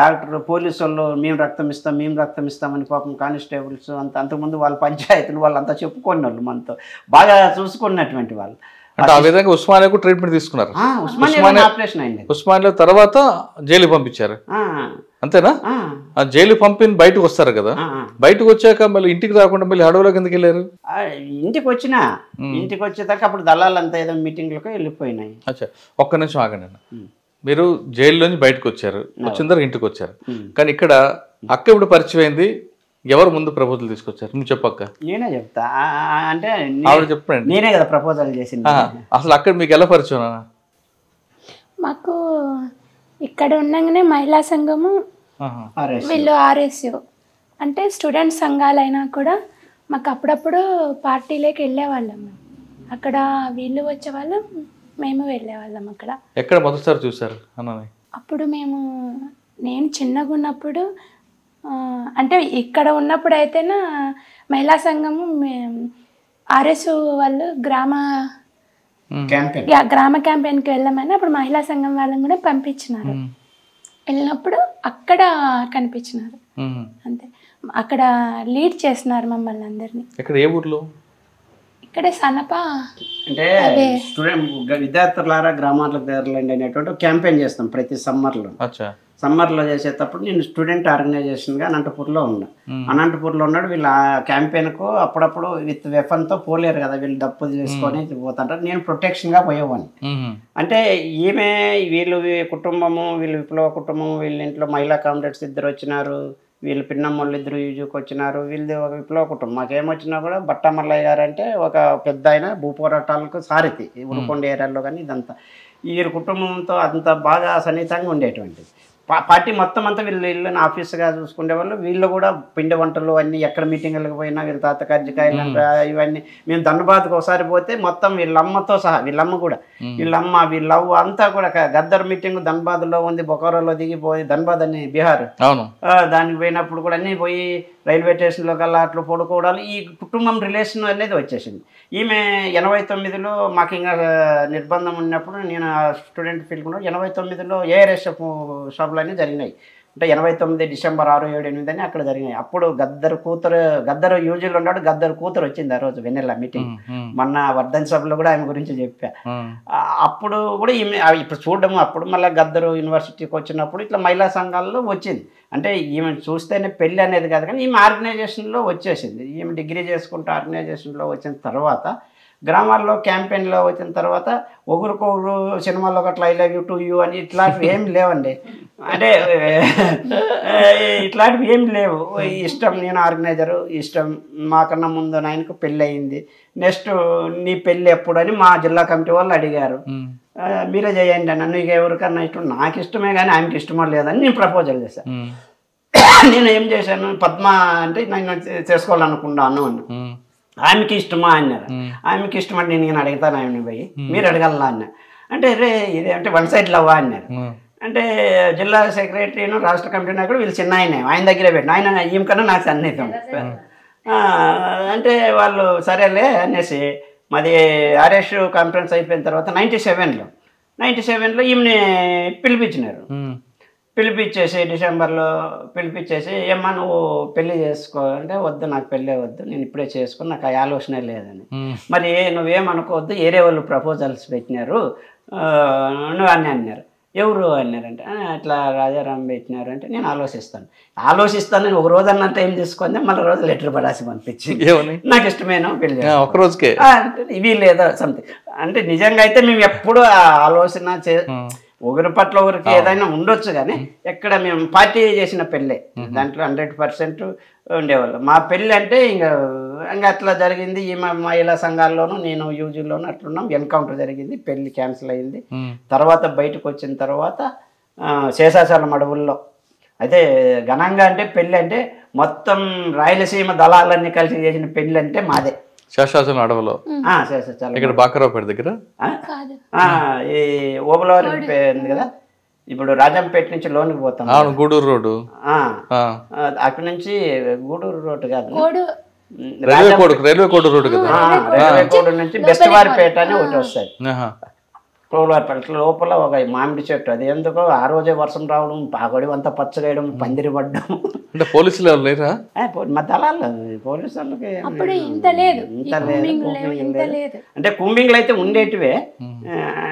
డాక్టర్ పోలీసు వాళ్ళు మేము రక్తం ఇస్తామని పాపం కానిస్టేబుల్స్ అంతకుముందు వాళ్ళ పంచాయతీలు వాళ్ళంతా చెప్పుకునే వాళ్ళు, మనతో బాగా చూసుకున్నటువంటి వాళ్ళు. అంటే ఆ విధంగా ఉస్మానియాకు ట్రీట్మెంట్ తీసుకున్నారు. ఉస్మానియా ఆపరేషన్ అయింది. ఉస్మానియా తర్వాత జైలు పంపించారు అంతేనా? ఆ జైలు పంపిన బయటకు వస్తారు కదా, బయటకు వచ్చాక మళ్ళీ ఇంటికి రాకుండా మళ్ళీ అడవులోకి ఎందుకు వెళ్ళారు? ఇంటికి వచ్చేదాకా అప్పుడు దళాలంతా ఏదో మీటింగ్లకు వెళ్ళిపోయినాయి. అచ్చా, ఒక్క నిమిషం ఆగండి అన్న. మీరు జైల్లోంచి బయటకు వచ్చారు, వచ్చిన తర్వాత ఇంటికి వచ్చారు, కానీ ఇక్కడ అక్క ఇప్పుడు పరిచయం అయింది. ఎవరు ముందు ప్రపోజల్ తీసుకొచ్చారు? నువ్వు చెప్పక్క. నేనే చెప్తా. అంటే ఆవిడ చెప్పండి. నేనే కదా ప్రపోజల్ చేసింది. అసలు అక్కడ మీకు ఎలా పరిచయం? మాకు ఇక్కడ ఉండగానే మహిళా సంఘము, వీళ్ళు ఆర్ఎస్యు అంటే స్టూడెంట్ సంఘాలైనా కూడా మాకు అప్పుడప్పుడు పార్టీలోకి వెళ్ళేవాళ్ళం. అక్కడ వీళ్ళు వచ్చేవాళ్ళం, మేము వెళ్ళేవాళ్ళం. అక్కడ ఎక్కడ మొదటిసారి చూసారు అన్నని? అప్పుడు నేను చిన్నగా ఉన్నప్పుడు, అంటే ఇక్కడ ఉన్నప్పుడు అయితేనా మహిళా సంఘము ఆర్ఎస్ వాళ్ళు గ్రామ క్యాంపెయిన్కి వెళ్ళమని అప్పుడు మహిళా సంఘం వాళ్ళని కూడా పంపించినారు. వెళ్ళినప్పుడు అక్కడ కనిపించినారు అంతే. అక్కడ లీడ్ చేస్తున్నారు మమ్మల్ని అందరినీ. ఇక్కడ ఏ ఊర్లో? ఇక్కడే సనప. అంటే స్టూడెంట్ విద్యార్థులారా గ్రామాలకు తెరలండి అనేటువంటి క్యాంపెయిన్ చేస్తాం ప్రతి సమ్మర్లో చేసేటప్పుడు నేను స్టూడెంట్ ఆర్గనైజేషన్గా అనంతపూర్లో ఉన్నా. అనంతపూర్లో ఉన్నాడు. వీళ్ళు ఆ క్యాంపెయిన్కు అప్పుడప్పుడు విత్ వెపన్తో పోలేరు కదా, వీళ్ళు డప్పు చేసుకొని పోతుంటారు. నేను ప్రొటెక్షన్గా పోయేవాడిని. అంటే వీళ్ళు కుటుంబము, వీళ్ళు విప్లవ కుటుంబము, వీళ్ళ ఇంట్లో మహిళా కామ్రేడ్స్ 2 వచ్చినారు, వీళ్ళు పిన్నమ్మళ్ళు 2 యూజుకి వచ్చినారు. వీళ్ళది ఒక విప్లవ కుటుంబం. మాకేమొచ్చినా కూడా బట్టమల్లయ్య గారు అంటే ఒక పెద్ద ఆయన, భూపోరాటాలకు సారథి ఉరుకొండ ఏరియాలో. కానీ ఇదంతా వీరి కుటుంబంతో అంత బాగా సన్నిహితంగా ఉండేటువంటిది. పార్టీ మొత్తం అంతా వీళ్ళని ఆఫీస్గా చూసుకునేవాళ్ళు. వీళ్ళు కూడా పిండి వంటలు అన్నీ ఎక్కడ మీటింగ్లకు పోయినా వీళ్ళ తాత కజ్జికాయలు ఇవన్నీ. మేము ధన్బాద్కి ఒకసారి పోతే మొత్తం వీళ్ళమ్మతో సహా, వీళ్ళమ్మ కూడా, వీళ్ళమ్మ వీళ్ళవ్వ అంతా కూడా గద్దర్ మీటింగ్ ధన్బాద్లో ఉంది, బొకారోలో దిగిపోయి, ధన్బాద్ అని బీహార్, దానికి పోయినప్పుడు కూడా అన్నీ పోయి రైల్వే స్టేషన్లో కల్లా అట్లా పడుకోవడాలు. ఈ కుటుంబం రిలేషన్ అనేది వచ్చేసింది. ఈమె 89లో మాకు ఇంకా నిర్బంధం ఉన్నప్పుడు, నేను స్టూడెంట్ ఫీల్డ్ కూడా 89లో ఏఆర్ఎస్ఎఫ్ షాపులు అన్నీ జరిగినాయి. అంటే 89 డిసెంబర్ 6, 7, 8 అని అక్కడ జరిగినాయి. అప్పుడు గద్దరు యూజీలో ఉన్నాడు. గద్దరు కూతురు వచ్చింది ఆ రోజు వెన్నెల మీటింగ్. మొన్న వర్ధన్ సభలో కూడా ఆమె గురించి చెప్పా. అప్పుడు కూడా ఈమె ఇప్పుడు చూడడము, అప్పుడు మళ్ళీ గద్దరు యూనివర్సిటీకి వచ్చినప్పుడు ఇట్లా మహిళా సంఘాల్లో వచ్చింది. అంటే ఈమె చూస్తేనే పెళ్ళి అనేది కాదు, కానీ ఈమె ఆర్గనైజేషన్లో వచ్చేసింది. ఈమె డిగ్రీ చేసుకుంటూ ఆర్గనైజేషన్లో వచ్చిన తర్వాత, గ్రామాల్లో క్యాంపెయిన్లో వచ్చిన తర్వాత ఒకరికొకరు సినిమాల్లో అట్లా I love you to you అని ఇట్లాంటివి ఏం లేవండి. అంటే ఇట్లాంటివి ఏం లేవు. ఇష్టం, నేను ఆర్గనైజరు, ఇష్టం. మాకన్నా ముందు ఆయనకు పెళ్ళి అయింది, నెక్స్ట్ నీ పెళ్ళి ఎప్పుడు అని మా జిల్లా కమిటీ వాళ్ళు అడిగారు. మీరే చేయండి అన్న, నీకు ఎవరికన్నా ఇష్టం? నాకు ఇష్టమే కానీ ఆమెకి ఇష్టమో లేదని నేను ప్రపోజల్ చేశాను. నేను ఏం చేశాను, పద్మ అంటే నేను చేసుకోవాలనుకున్నాను అన్న. ఆమెకి ఇష్టమా అన్నారు. ఆమెకి ఇష్టం అంటే నేను అడుగుతాను ఆమెను పోయి, మీరు అడగలనా అన్న. అంటే ఇది అంటే 1 సైడ్ లవ్వా అన్నారు. అంటే జిల్లా సెక్రటరీను రాష్ట్ర కమిటీ నాయకుడు వీళ్ళు చిన్న ఆయన దగ్గరే పెట్టిన ఆయన, ఈమె కన్నా నాకు సన్నిహితం. అంటే వాళ్ళు సరేలే అనేసి, మాది ఆర్ఎస్ కాన్ఫరెన్స్ అయిపోయిన తర్వాత 97లో ఈమెని పిలిపించినారు. పిలిపించేసి డిసెంబర్లో పిలిపించేసి, ఏమ్మా నువ్వు పెళ్లి చేసుకో అంటే, వద్దు నాకు పెళ్ళే వద్దు, నేను ఇప్పుడే చేసుకుని, నాకు ఆ ఆలోచనే లేదని. మరి నువ్వేమనుకోవద్దు, ఏరే వాళ్ళు ప్రపోజల్స్ పెట్టినారు నువ్వు అన్నారు. ఎవరు అన్నారంటే, అట్లా రాజారాం పెట్టినారు అంటే, నేను ఆలోచిస్తాను ఒక రోజు అన్న టైం తీసుకుంది. మళ్ళీ రోజు లెటర్ పడాసి పంపించింది, నాకు ఇష్టమేనో పెళ్ళి ఒకరోజుకే ఇవి లేదా సంథింగ్. అంటే నిజంగా అయితే మేము ఎప్పుడు ఆలోచన ఒకరి పట్ల ఒకరికి ఏదైనా ఉండొచ్చు, కానీ ఎక్కడ మేము పార్టీ చేసిన పెళ్ళే, దాంట్లో 100% ఉండేవాళ్ళు. మా పెళ్ళి అంటే ఇంకా అట్లా జరిగింది. ఈ మహిళా సంఘాల్లోనూ నేను యూజీలోనూ అట్లున్నాం. ఎన్కౌంటర్ జరిగింది, పెళ్ళి క్యాన్సిల్ అయింది. తర్వాత బయటకు వచ్చిన తర్వాత శేషాచలం అడవుల్లో అయితే ఘనంగా అంటే పెళ్ళి అంటే మొత్తం రాయలసీమ దళాలన్నీ కలిసి చేసిన పెళ్ళి అంటే మాదే. శేషాచలం అడవిలో, ఇక్కడ బాకరావుపేట దగ్గర ఈ ఓబులవారి ఉంది కదా, ఇప్పుడు రాజంపేట నుంచి లోనికి పోతాం, గూడూరు రోడ్డు, అక్కడి నుంచి గూడూరు రోడ్డు కాదు, రైల్వే కోడ్ రోడ్డు కదా. రైల్వే కోడ్ నుంచి బెస్తవారిపేట అని ఒకటి వస్తుంది. కోలార్పేట లోపల ఒక మామిడి చెట్టు, అది ఎందుకో ఆ రోజే వర్షం రావడం, పాగడి అంతా పచ్చగేయడం, పందిరి పడ్డం. అంటే పోలీసులు లేరా? మా దళాలు పోలీసు వాళ్ళకి ఇంత లేదు. అంటే కుంబింగ్లు అయితే ఉండేటివే.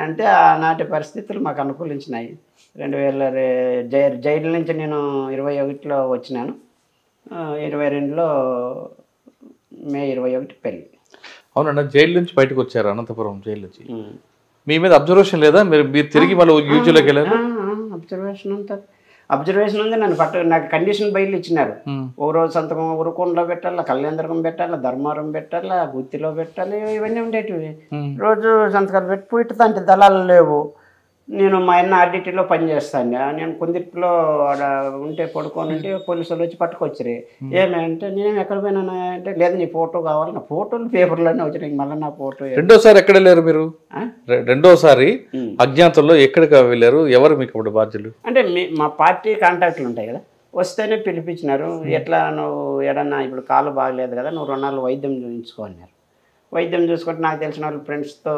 అంటే ఆనాటి పరిస్థితులు మాకు అనుకూలించినాయి. 2000 జైలు నుంచి నేను 21లో వచ్చినాను. 22లో మే 21 పెళ్ళి. అవునండి, జైలు నుంచి బయటకు వచ్చారు, అనంతపురం జైలు నుంచి. మీ మీద అబ్జర్వేషన్ లేదా? మీరు తిరిగి మళ్ళీ యూజీలోకి వెళ్ళారు? అబ్జర్వేషన్ ఉంది. నాకు కండిషన్ బయలు ఇచ్చినారు. ఓ రోజు సంతకం ఉరుకొండలో పెట్టాలా, కళ్యాణదుర్గం పెట్టాలా, ధర్మారం పెట్టాలా, గుత్తిలో పెట్టాలి, ఇవన్నీ ఉండేటివి. రోజు సంతకాలు పెట్టి పోయితే దళాలు లేవు. నేను మా అన్న ఆర్డిటీలో పనిచేస్తాను. నేను కుందిట్లో ఉంటే పడుకొని ఉంటే పోలీసు వాళ్ళు వచ్చి పట్టుకొచ్చారు. ఏమంటే నేను ఎక్కడ పోయినా అంటే, లేదు నీ ఫోటో కావాలి. నా ఫోటోలు పేపర్లోనే వచ్చినాయి. మళ్ళీ నా ఫోటో. రెండోసారి ఎక్కడ వెళ్ళారు మీరు? రెండోసారి అజ్ఞాతంలో ఎక్కడికి వెళ్ళారు? ఎవరు మీకు అప్పుడు బాధ్యులు? అంటే మా పార్టీ కాంటాక్ట్లు ఉంటాయి కదా, వస్తేనే పిలిపించినారు. ఎట్లా నువ్వు ఎడన్నా ఇప్పుడు కాలు బాగలేదు కదా, నువ్వు 2 నెలలు వైద్యం చూపించుకో అన్నారు. వైద్యం చూసుకుంటే నాకు తెలిసిన వాళ్ళు ఫ్రెండ్స్తో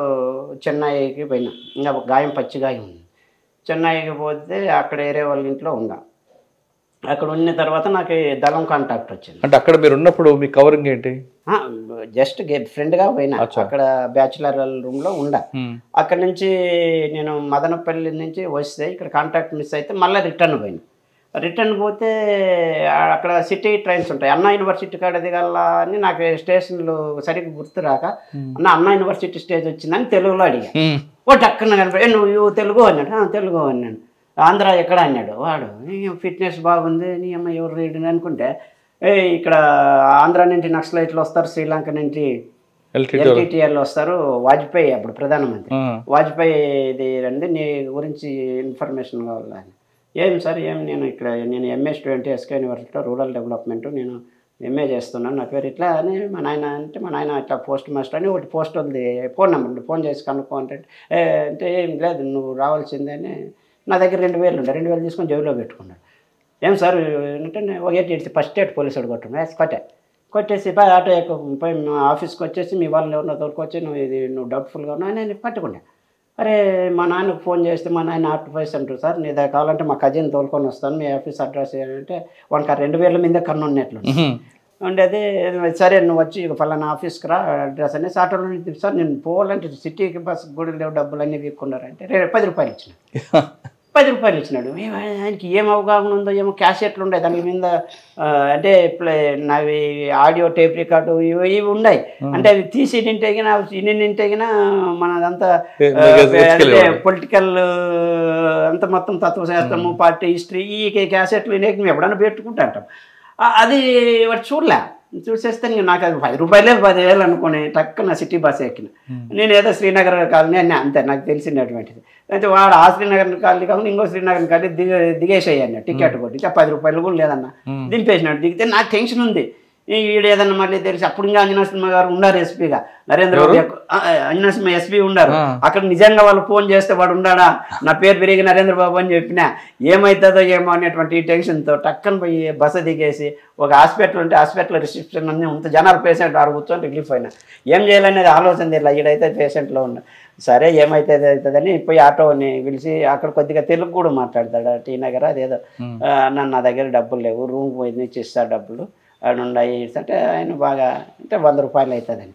చెన్నైకి పోయినా. ఇంకా గాయం పచ్చి గాయం ఉంది. చెన్నైకి పోతే అక్కడ వేరే వాళ్ళ ఇంట్లో ఉందా. అక్కడ ఉన్న తర్వాత నాకు దళం కాంటాక్ట్ వచ్చింది. అంటే అక్కడ మీరు ఉన్నప్పుడు మీ కవరింగ్ ఏంటి? జస్ట్ ఫ్రెండ్గా పోయినా. అక్కడ బ్యాచులర్ రూమ్లో ఉండా. అక్కడ నుంచి నేను మదనపల్లి నుంచి వస్తే ఇక్కడ కాంటాక్ట్ మిస్ అయితే మళ్ళీ రిటర్న్ పోయినా. రిటర్న్ పోతే అక్కడ సిటీ ట్రైన్స్ ఉంటాయి. అన్నా యూనివర్సిటీ కాడ దిగాలా అని నాకు స్టేషన్లు సరిగ్గా గుర్తు రాక, అన్నా యూనివర్సిటీ స్టేజ్ వచ్చిందని తెలుగులో అడిగా. ఒకటి అక్కడ కనిపి నువ్వు తెలుగు అన్నాడు. తెలుగు అన్నాడు. ఆంధ్ర ఎక్కడ అన్నాడు. వాడు ఫిట్నెస్ బాగుంది, నీ అమ్మ ఎవరు రీడ్ అనుకుంటే, ఇక్కడ ఆంధ్ర నుంచి నక్సలైట్లు వస్తారు, శ్రీలంక నుంచి ఎల్టీటీఆర్లు వస్తారు, వాజ్పేయి అప్పుడు ప్రధానమంత్రి, వాజ్పేయి ఇది రండి, నీ గురించి ఇన్ఫర్మేషన్ కావాలి. ఏం సార్ నేను ఎంఏ స్టూడెంట్ ఎస్కే యూనివర్సిటీలో రూరల్ డెవలప్మెంట్, నేను ఎంఏ చేస్తున్నాను, నా పేరు ఇట్లా అని మా నాయన ఇట్లా పోస్ట్ మాస్టర్ అని ఒకటి పోస్ట్ ఉంది, ఫోన్ నెంబర్ ఫోన్ చేసి కనుక్కో అంటే ఏం లేదు నువ్వు రావాల్సిందే అని. నా దగ్గర 2000 ఉండే, 2000 తీసుకొని జైల్లో పెట్టుకున్నాడు. ఏం సార్ అంటే ఒక 8 ఫస్ట్ ఎయిడ్ పోలీసు వాడు కొట్టేసి ఆటో పోయి ఆఫీస్కి వచ్చేసి మీ వాళ్ళు ఎవరినో తోలుకొచ్చి నువ్వు డౌట్ఫుల్గా ఉన్నావు నేను పట్టుకున్నా. అరే మా నాన్నకు ఫోన్ చేస్తే మా నాయన ఆర్టిఫైస్ అంటారు, సార్ నీ దగ్గర కావాలంటే మా కజిన్ తోలుకొని వస్తాను, మీ ఆఫీస్ అడ్రస్ ఏంటంటే వానికి 2000 మీద కన్ను ఉన్నట్లు ఉండేది. సరే నువ్వు వచ్చి ఫలానా ఆఫీస్కి రా అడ్రస్ అనేసి ఆటోలో సార్ నేను పోవాలంటే సిటీకి బస్ గుడి లేవు, డబ్బులు అన్నీ వీక్కున్నారంటే 10 రూపాయలు ఇచ్చిన. 10 రూపాయలు ఇచ్చినాడు. ఆయనకి ఏం అవగాహన ఉందో ఏమో, క్యాసెట్లు ఉన్నాయి దాని మీద, అంటే నావి ఆడియో టేప్ రికార్డు ఇవి ఉన్నాయి. అంటే అవి తీసి నింటేగినా నింటేగినా మనదంతా పొలిటికల్ అంత మొత్తం తత్వశాస్త్రము, పార్టీ హిస్టరీ, ఈ క్యాసెట్లు వినేకి మేము ఎప్పుడన్నా పెట్టుకుంటా అంటాం. అది వాడు చూసేస్తే నాకు అది 10 రూపాయలే 10,000 అనుకుని టక్కున సిటీ బస్ ఎక్కిన. నేను ఏదో శ్రీనగర్ కాలనీ అని అంతే నాకు తెలిసినటువంటిది. అయితే వాడు ఆ శ్రీనగర్ కాలనీ కాకుండా ఇంకో శ్రీనగర్ కాలనీ దిగేసేయి అన్న టికెట్ కొట్టి 10 రూపాయలు కూడా లేదన్న దింపేసినాడు. దిగితే నాకు టెన్షన్ ఉంది, ఈడు ఏదన్నా మళ్ళీ తెలిసి. అప్పుడు ఇంకా అంజనా సినిమా గారు ఉన్నారు ఎస్పీగా, నరేంద్ర బాబు అంజనా సినిమా ఎస్పీ ఉన్నారు. అక్కడ నిజంగా వాళ్ళు ఫోన్ చేస్తే వాడు ఉన్నాడా, నా పేరు పెరిగి నరేంద్ర బాబు అని చెప్పినా ఏమవుతుందో ఏమో అనేటువంటి టెన్షన్తో టక్కన పోయి బస్సు దిగేసి ఒక హాస్పిటల్ ఉంటే హాస్పిటల్ రిసెప్షన్ అన్నీ ఉంటే జనాలు పేషెంట్ ఆడ కూర్చొని రిలీఫ్ అయినా. ఏం చేయాలనేది ఆలోచన ఇలా ఈడైతే పేషెంట్లో ఉన్నా. సరే ఏమైతుంది అవుతుందని పోయి ఆటోని పిలిచి, అక్కడ కొద్దిగా తెలుగు కూడా మాట్లాడతాడు టీ నగర్ అదేదో, నా దగ్గర డబ్బులు లేవు, రూమ్ పోయి ఇస్తా డబ్బులు అని ఉన్నాయి అంటే ఆయన బాగా అంటే 100 రూపాయలు అవుతుందని.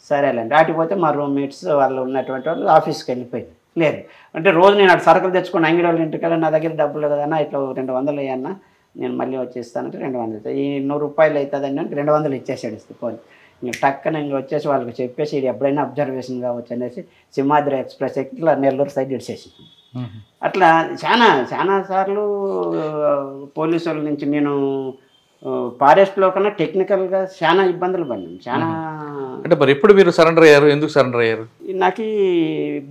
సరేలేండి ఆటిపోతే మా రూమ్మేట్స్ వాళ్ళు ఉన్నటువంటి వాళ్ళు ఆఫీస్కి వెళ్ళిపోయింది. లేదు అంటే రోజు నేను అటు సరుకులు తెచ్చుకుని అంగిడి వాళ్ళ ఇంటికి నా దగ్గర డబ్బులు కదన్నా ఇట్లా 200 అయ్యన్నా నేను మళ్ళీ వచ్చేస్తానంటే 200 ఈ 100 రూపాయలు అవుతుందని అంటే 200 ఇచ్చేసాడు పోనీ. ఇంక టక్కన ఇంక వచ్చేసి వాళ్ళకి చెప్పేసి ఇది ఎప్పుడైనా అబ్జర్వేషన్ కావచ్చు అనేసి సింహాద్రి ఎక్స్ప్రెస్ ఇట్లా నెల్లూరు సైడ్ ఇచ్చేసింది. అట్లా చాలా సార్లు పోలీసు వాళ్ళ నుంచి నేను ఫారెస్ట్లో కన్నా టెక్నికల్గా చాలా ఇబ్బందులు పడినాం. చాలా అంటే మరి ఎప్పుడు మీరు సరెండర్ అయ్యారు? ఎందుకు సరెండర్ అయ్యారు? నాకు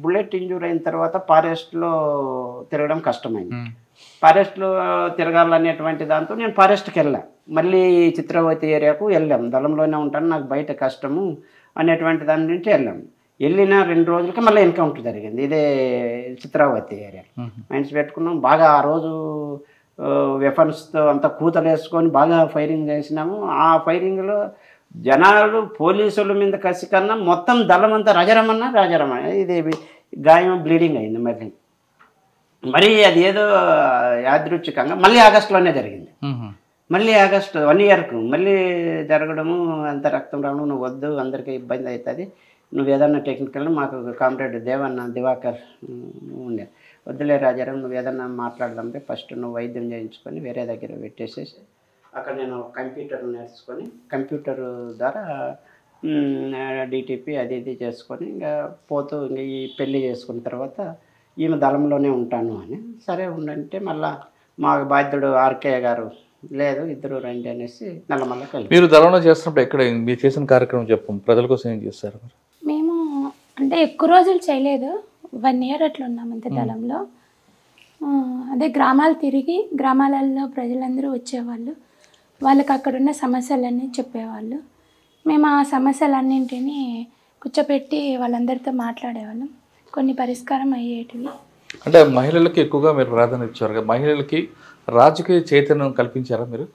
బుల్లెట్ ఇంజూర్ అయిన తర్వాత ఫారెస్ట్లో తిరగడం కష్టమైంది. ఫారెస్ట్లో తిరగాలనేటువంటి దాంతో నేను ఫారెస్ట్కి వెళ్ళాను. మళ్ళీ చిత్రావతి ఏరియాకు వెళ్ళాం. దళంలోనే ఉంటాను, నాకు బయట కష్టము అనేటువంటి దాని నుంచి వెళ్ళాము. వెళ్ళిన 2 రోజులకి మళ్ళీ ఎన్కౌంటర్ జరిగింది ఇదే చిత్రావతి ఏరియా. మైండ్స్ పెట్టుకున్నాం బాగా. ఆ రోజు వెపన్స్తో అంతా కూతలు వేసుకొని బాగా ఫైరింగ్ చేసినాము. ఆ ఫైరింగ్లో జనాలు పోలీసుల మీద కసి కన్నా మొత్తం దళం అంతా రాజారామన్న ఇది గాయం బ్లీడింగ్ అయింది. మరి అది ఏదో యాదృచ్ఛికంగా మళ్ళీ ఆగస్టులోనే జరిగింది. మళ్ళీ ఆగస్టు 1 ఇయర్కు మళ్ళీ జరగడము, అంత రక్తం రావడం, నువ్వు వద్దు అందరికీ ఇబ్బంది అవుతుంది, నువ్వు ఏదన్నా టెక్నికల్, మాకు కామ్రేడ్ దివాకర్ ఉండే, వద్దులే రాజారాం నువ్వు ఏదన్నా మాట్లాడదాంటే ఫస్ట్ నువ్వు వైద్యం చేయించుకొని వేరే దగ్గర పెట్టేసేసి అక్కడ నేను కంప్యూటర్ నేర్చుకొని కంప్యూటర్ ద్వారా డిటిపి అది ఇది చేసుకొని ఇంకా పోతూ ఇంకా ఈ పెళ్ళి చేసుకున్న తర్వాత ఈమె దళంలోనే ఉంటాను అని, సరే ఉండంటే మళ్ళీ మా బాధ్యుడు ఆర్కే గారు లేదు ఇద్దరు రండి అనేసి నల్లమల్ల కలిపి. మీరు దళంలో చేస్తున్నప్పుడు ఎక్కడ మీరు చేసిన కార్యక్రమం చెప్పం, ప్రజల కోసం ఏం చేస్తారు? మేము అంటే ఎక్కువ రోజులు చేయలేదు, 1 ఇయర్ అట్లా ఉన్నాం అంతే దళంలో. అదే గ్రామాలు తిరిగి గ్రామాలలో ప్రజలందరూ వచ్చేవాళ్ళు, వాళ్ళకి అక్కడున్న సమస్యలన్నీ చెప్పేవాళ్ళు. మేము ఆ సమస్యలన్నింటినీ కూర్చోపెట్టి వాళ్ళందరితో మాట్లాడేవాళ్ళం, కొన్ని పరిష్కారం అయ్యేటివి. అంటే మహిళలకి ఎక్కువగా మీరు ప్రాధాన్యత ఇచ్చారు కదా, మహిళలకి రాజకీయ చైతన్యం కల్పించారా మీరు?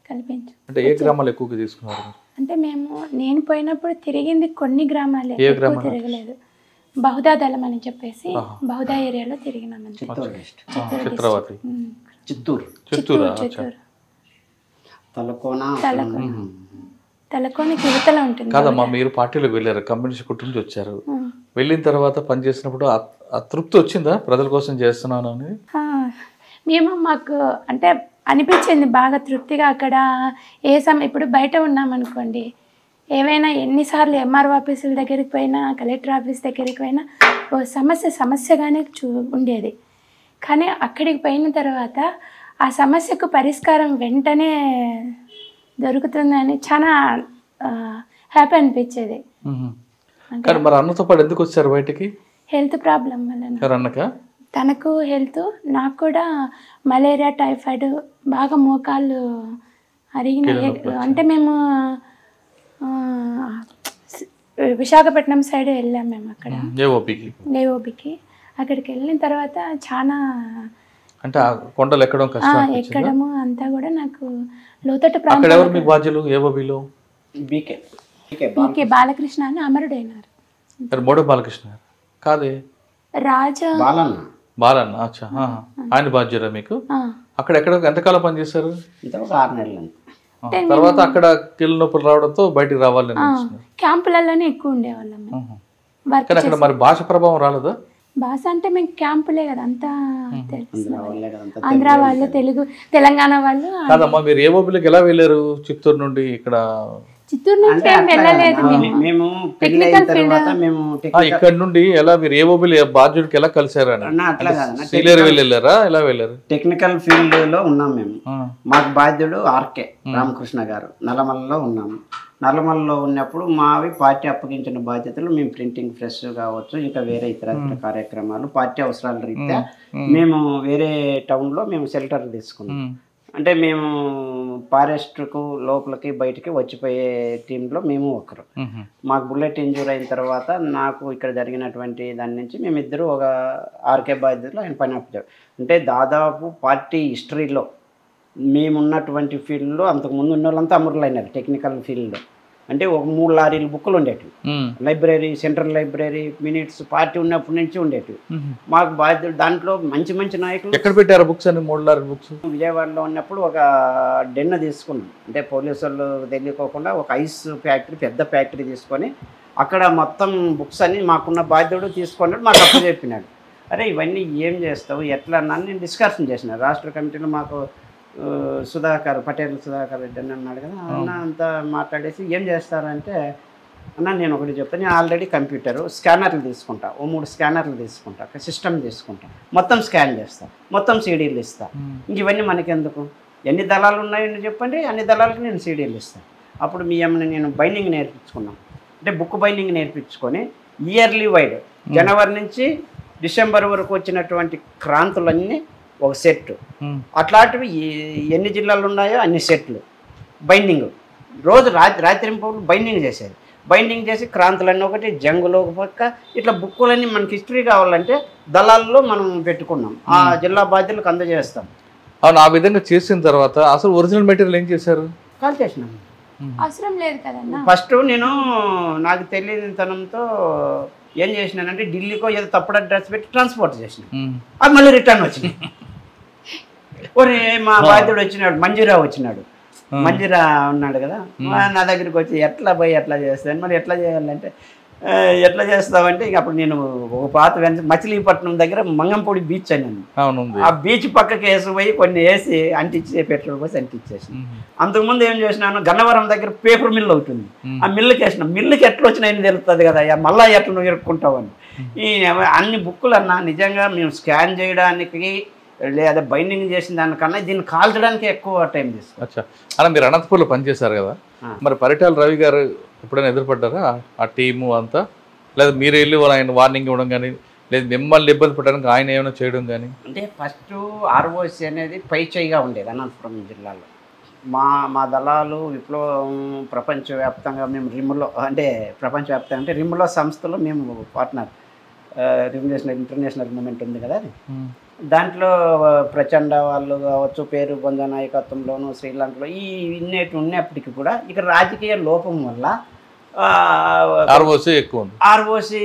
కల్పించు. అంటే ఏ గ్రామాలు ఎక్కువగా తీసుకున్నారు? అంటే నేను పోయినప్పుడు తిరిగింది కొన్ని గ్రామాలే, ఎక్కువ తిరగలేదు. బహుదా దళం అని చెప్పేసి బహుదా ఏరియాలో తిరిగినామంటే. చిత్రావతి, చిత్తూరు, తలకోనకి యువతల ఉంటుంది కాదమ్మా. మీరు పార్టీలోకి వెళ్ళారు, కమ్యూనిస్ట్ కుటుంబం నుంచి వచ్చారు, వెళ్ళిన తర్వాత పనిచేసినప్పుడు ఆ తృప్తి వచ్చిందా ప్రజల కోసం చేస్తున్నాను అని? మేము మాకు అంటే అనిపించింది బాగా తృప్తిగా. అక్కడ ఇప్పుడు బయట ఉన్నామనుకోండి, ఏవైనా ఎన్నిసార్లు ఎంఆర్ఓ ఆఫీసుల దగ్గరికి పోయినా కలెక్టర్ ఆఫీస్ దగ్గరికి పోయినా ఓ సమస్యగానే ఉండేది. కానీ అక్కడికి పోయిన తర్వాత ఆ సమస్యకు పరిష్కారం వెంటనే దొరుకుతుందని చాలా హ్యాపీ అనిపించేది. కానీ మరి అన్నతో పాటు ఎందుకు వచ్చారు బయటికి? హెల్త్ ప్రాబ్లం వల్ల. తనకు హెల్త్, నాకు కూడా మలేరియా, టైఫాయిడ్, బాగా మోకాళ్ళు అరిగినాయి. అంటే మేము విశాఖపట్నం సైడ్ వెళ్ళాం మేము, అక్కడ ఏఓబికి. అక్కడికి వెళ్ళిన తర్వాత చాలా అంటే కొండలు ఎక్కడము అంతా కూడా నాకు లోతట్టు బీకే బాలకృష్ణ అని అమరుడైనారు. బాలకృష్ణ కాదే, రాజా బాలన్న. అచ్చా, ఆయన బాధ్యత మీకు? అక్కడ ఎంతకాలం పనిచేశారు? 6 నెలలు. తర్వాత అక్కడ కీళ్ళ నొప్పులు రావడంతో బయటికి రావాలని క్యాంపులలోనే ఎక్కువ ఉండేవాళ్ళం. కానీ అక్కడ మరి భాష ప్రభావం రాలేదా? భాష అంటే మేము క్యాంపులే కదా, అంతా తెలుసు. ఆంధ్ర వాళ్ళు, తెలంగాణ వాళ్ళు. కాదమ్మా, మీరు ఏఓబిలోకి ఎలా వెళ్ళారు చిత్తూరు నుండి? ఇక్కడ చిత్తూరు నుంచి వెళ్ళలేదు మేము. ఇక్కడ నుండి ఎలా మీరు ఏఓబిలో బాధ్యుడికి ఎలా కలిసారు? వెళ్ళారా? ఎలా వెళ్ళారు? టెక్నికల్ ఫీల్డ్ లో ఉన్నాం మేము. మాకు బాధ్యుడు ఆర్కే రామకృష్ణ గారు. నల్లమల్లలో ఉన్నాము. నల్లమల్లలో ఉన్నప్పుడు మావి పార్టీ అప్పగించిన బాధ్యతలు, మేము ప్రింటింగ్ ప్రెస్ కావచ్చు, ఇంకా వేరే ఇతర కార్యక్రమాలు పార్టీ అవసరాల రీత్యా మేము వేరే టౌన్ లో మేము షెల్టర్ తీసుకున్నాం. అంటే మేము ఫారెస్ట్కు లోపలికి బయటికి వచ్చిపోయే టీంలో మేము ఒకరు. మాకు బుల్లెట్ ఇంజూర్ అయిన తర్వాత నాకు ఇక్కడ జరిగినటువంటి దాని నుంచి మేమిద్దరు ఒక ఆర్కే బాధ్యతలో ఆయన పని అప్పారు. అంటే దాదాపు పార్టీ హిస్టరీలో మేమున్నటువంటి ఫీల్డ్లో అంతకుముందు ఉన్న వాళ్ళంతా అమరులైనారు టెక్నికల్ ఫీల్డ్లో. అంటే ఒక 3 లారీలు బుక్కులు ఉండేటివి, library, central library, minutes party ఉన్నప్పటి నుంచి ఉండేటివి. మాకు బాధ్యత దాంట్లో మంచి మంచి నాయకులు. ఎక్కడ పెట్టారు బుక్స్ అని? 3 లారీ బుక్స్ విజయవాడలో ఉన్నప్పుడు ఒక డెన్న తీసుకున్నాం. అంటే పోలీసు వాళ్ళు తెలియకోకుండా ఒక ఐస్ ఫ్యాక్టరీ, పెద్ద ఫ్యాక్టరీ తీసుకొని అక్కడ మొత్తం బుక్స్ అన్ని మాకున్న బాధ్యుడు తీసుకున్నాడు. మాకు అప్పు చెప్పినాడు, అరే ఇవన్నీ ఏం చేస్తావు ఎట్లా అన్నా నేను డిస్కషన్ చేసిన. రాష్ట్ర కమిటీలో మాకు పటేల్ సుధాకర్ రెడ్డి అని అన్నాడు కదా, అన్న అంతా మాట్లాడేసి ఏం చేస్తారంటే, అన్న నేను ఒకటి చెప్తాను, నేను ఆల్రెడీ కంప్యూటరు స్కానర్లు తీసుకుంటా, 3 స్కానర్లు తీసుకుంటా, సిస్టమ్ తీసుకుంటా, మొత్తం స్కాన్ చేస్తా, మొత్తం సీడీలు ఇస్తా. ఇంక ఇవన్నీ మనకెందుకు, ఎన్ని దళాలు ఉన్నాయని చెప్పండి, అన్ని దళాలకు నేను సీడీలు ఇస్తాను. అప్పుడు మీ అమ్మని నేను బైండింగ్ నేర్పించుకున్నాం. అంటే బుక్ బైండింగ్ నేర్పించుకొని ఇయర్లీ వైడ్ జనవరి నుంచి డిసెంబర్ వరకు వచ్చినటువంటి క్రాంతులన్నీ ఒక సెట్, అట్లాంటివి ఎన్ని జిల్లాలు ఉన్నాయో అన్ని సెట్లు బైండింగ్. రోజు రాత్రి బైండింగ్ చేసేది. బైండింగ్ చేసి క్రాంతులన్నీ ఒకటి, జంగులో ఒక పక్క, ఇట్లా బుక్కులన్నీ మనకి హిస్టరీ కావాలంటే దళాల్లో మనం పెట్టుకున్నాం, ఆ జిల్లా బాధ్యులకు అందజేస్తాం. అవును, ఆ విధంగా చేసిన తర్వాత అసలు ఒరిజినల్ మెటీరియల్ ఏం చేశారు? కాల్ చేసినాం. అవసరం లేదు కదన్నా. ఫస్ట్ నేను నాకు తెలియనితనంతో ఏం చేసినానంటే ఢిల్లీకో ఏదో తప్పుడు అడ్రస్ పెట్టి ట్రాన్స్పోర్ట్ చేసిన, అది మళ్ళీ రిటర్న్ వచ్చింది. ఒరే మా బాధ్యుడు వచ్చినాడు, మంజీరా వచ్చినాడు, మంజీరా ఉన్నాడు కదా, నా దగ్గరికి వచ్చి ఎట్లా పోయి ఎట్లా చేస్తాను, మరి ఎట్లా చేయాలంటే ఎట్లా చేస్తావంటే ఇక అప్పుడు నేను ఒక పాత మచిలీపట్నం దగ్గర మంగంపూడి బీచ్ అని ఉంది, ఆ బీచ్ పక్కకి వేసిపోయి కొన్ని వేసి అంటించే పెట్రోల్ పోసి అంటించేసి. అంతకుముందు ఏం చేసినాను, గన్నవరం దగ్గర పేపర్ మిల్ అవుతుంది, ఆ మిల్లుకి వేసిన, మిల్లుకి ఎట్లా వచ్చినాయని తెలుస్తుంది కదా, మళ్ళా ఎట్లా నువ్వు ఇరుక్కుంటావని. ఈ అన్ని బుక్కులు అన్నా నిజంగా మేము స్కాన్ చేయడానికి లేదా బైండింగ్ చేసిన దానికన్నా దీన్ని కాల్చడానికి ఎక్కువ టైం తీసుకుంటాం. అలా మీరు అనంతపూర్లో పనిచేశారు కదా, మరి పరిటాల రవి గారు ఎప్పుడైనా ఎదురుపడ్డారా ఆ టీము అంతా, లేదా మీరు వెళ్ళి ఆయన వార్నింగ్ ఇవ్వడం కానీ, లేదు మిమ్మల్ని ఇబ్బంది పెట్టడానికి ఆయన ఏమైనా చేయడం కానీ? అంటే ఫస్ట్ ఆర్ఓసి అనేది పై చేయిగా ఉండేది అనంతపురం జిల్లాలో. మా దళాలు విప్లవం ప్రపంచవ్యాప్తంగా మేము రిమ్లో, అంటే ప్రపంచవ్యాప్తంగా అంటే రిమ్లో సంస్థలో మేము పార్ట్నర్, రిమ్నేషనల్ ఇంటర్నేషనల్ మూమెంట్ ఉంది కదా, అది దాంట్లో ప్రచండ వాళ్ళు కావచ్చు, పేరు పొంద నాయకత్వంలోను శ్రీలంకలో ఈ ఇన్నేటి ఉన్నప్పటికీ కూడా ఇక్కడ రాజకీయ లోపం వల్ల ఆర్ఓసి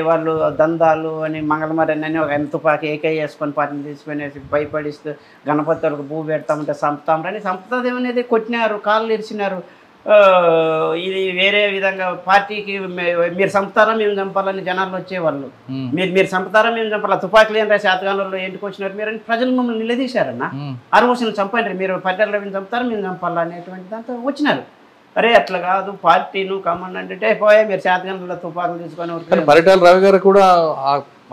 వాళ్ళు దందాలు అని మంగళమరని అని ఒక తుపాకి ఏకై వేసుకొని పార్టీని తీసుకునేసి భయపడిస్తూ గణపతి వాళ్ళకి భూ పెడతామంటే చంపుతామని చంపుతాదేమో అనేది కొట్టినారు, కాళ్ళు ఇరిచినారు. ఇది వేరే విధంగా పార్టీకి మీరు చంపుతారా మేము చంపాలని జనాలు వచ్చేవాళ్ళు, మీరు చంపుతారా మేము చంపాలా, తుపాకులు ఏం రాసి శాతగానంలో ఎందుకు వచ్చినారు మీరు అని ప్రజలు మమ్మల్ని నిలదీశారన్న. ఆర్ఓసిని చంపండి, మీరు పరిటాల రవిని చంపుతారా మేము చంపాలా అనేటువంటి దాంతో వచ్చినారు. అరే అట్లా కాదు, పార్టీను కమాండ్ అంటే పోయా మీరు శాతగానంలో తుపాకులు తీసుకొని. పరిటాల రవి గారు కూడా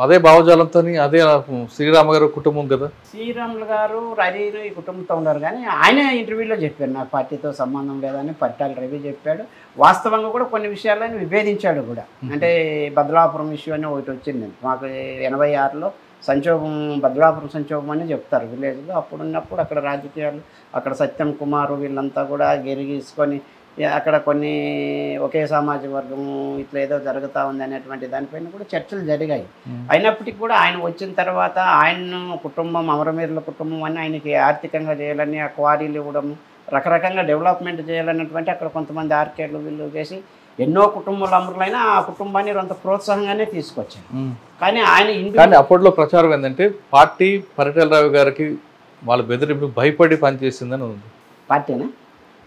అదే భావజాలంతో, అదే శ్రీరామ గారు కుటుంబం కదా. శ్రీరాములు గారు రవిను ఈ కుటుంబంతో ఉన్నారు, కానీ ఆయన ఇంటర్వ్యూలో చెప్పారు నాకు పార్టీతో సంబంధం లేదని పరిటాల రవి చెప్పాడు. వాస్తవంగా కూడా కొన్ని విషయాలను విభేదించాడు కూడా. అంటే బదలాపురం ఇష్యూ అని ఒకటి వచ్చింది మాకు 86లో సంక్షోభం, బదలాపురం సంక్షోభం అని చెప్తారు విలేజ్లో. అప్పుడున్నప్పుడు అక్కడ రాజకీయాలు, అక్కడ సత్యం కుమారు వీళ్ళంతా కూడా గెలిగీసుకొని అక్కడ కొన్ని ఒకే సామాజిక వర్గము ఇట్లా ఏదో జరుగుతూ ఉంది అనేటువంటి దానిపైన కూడా చర్చలు జరిగాయి. అయినప్పటికీ కూడా ఆయన వచ్చిన తర్వాత ఆయన కుటుంబం అమరవీరుల కుటుంబం అని ఆయనకి ఆర్థికంగా చేయాలని, ఆ క్వారీలు ఇవ్వడము, రకరకంగా డెవలప్మెంట్ చేయాలన్నటువంటి అక్కడ కొంతమంది ఆర్కేడ్లు వీళ్ళు చేసి ఎన్నో కుటుంబాల అమరులైనా ఆ కుటుంబాన్ని కొంత ప్రోత్సాహంగానే తీసుకొచ్చారు. కానీ ఆయన అప్పట్లో ప్రచారం ఏంటంటే పార్టీ పరిటాల రావు గారికి వాళ్ళ బెదిరింపు భయపడి పనిచేసిందని ఉంది. పార్టీనా?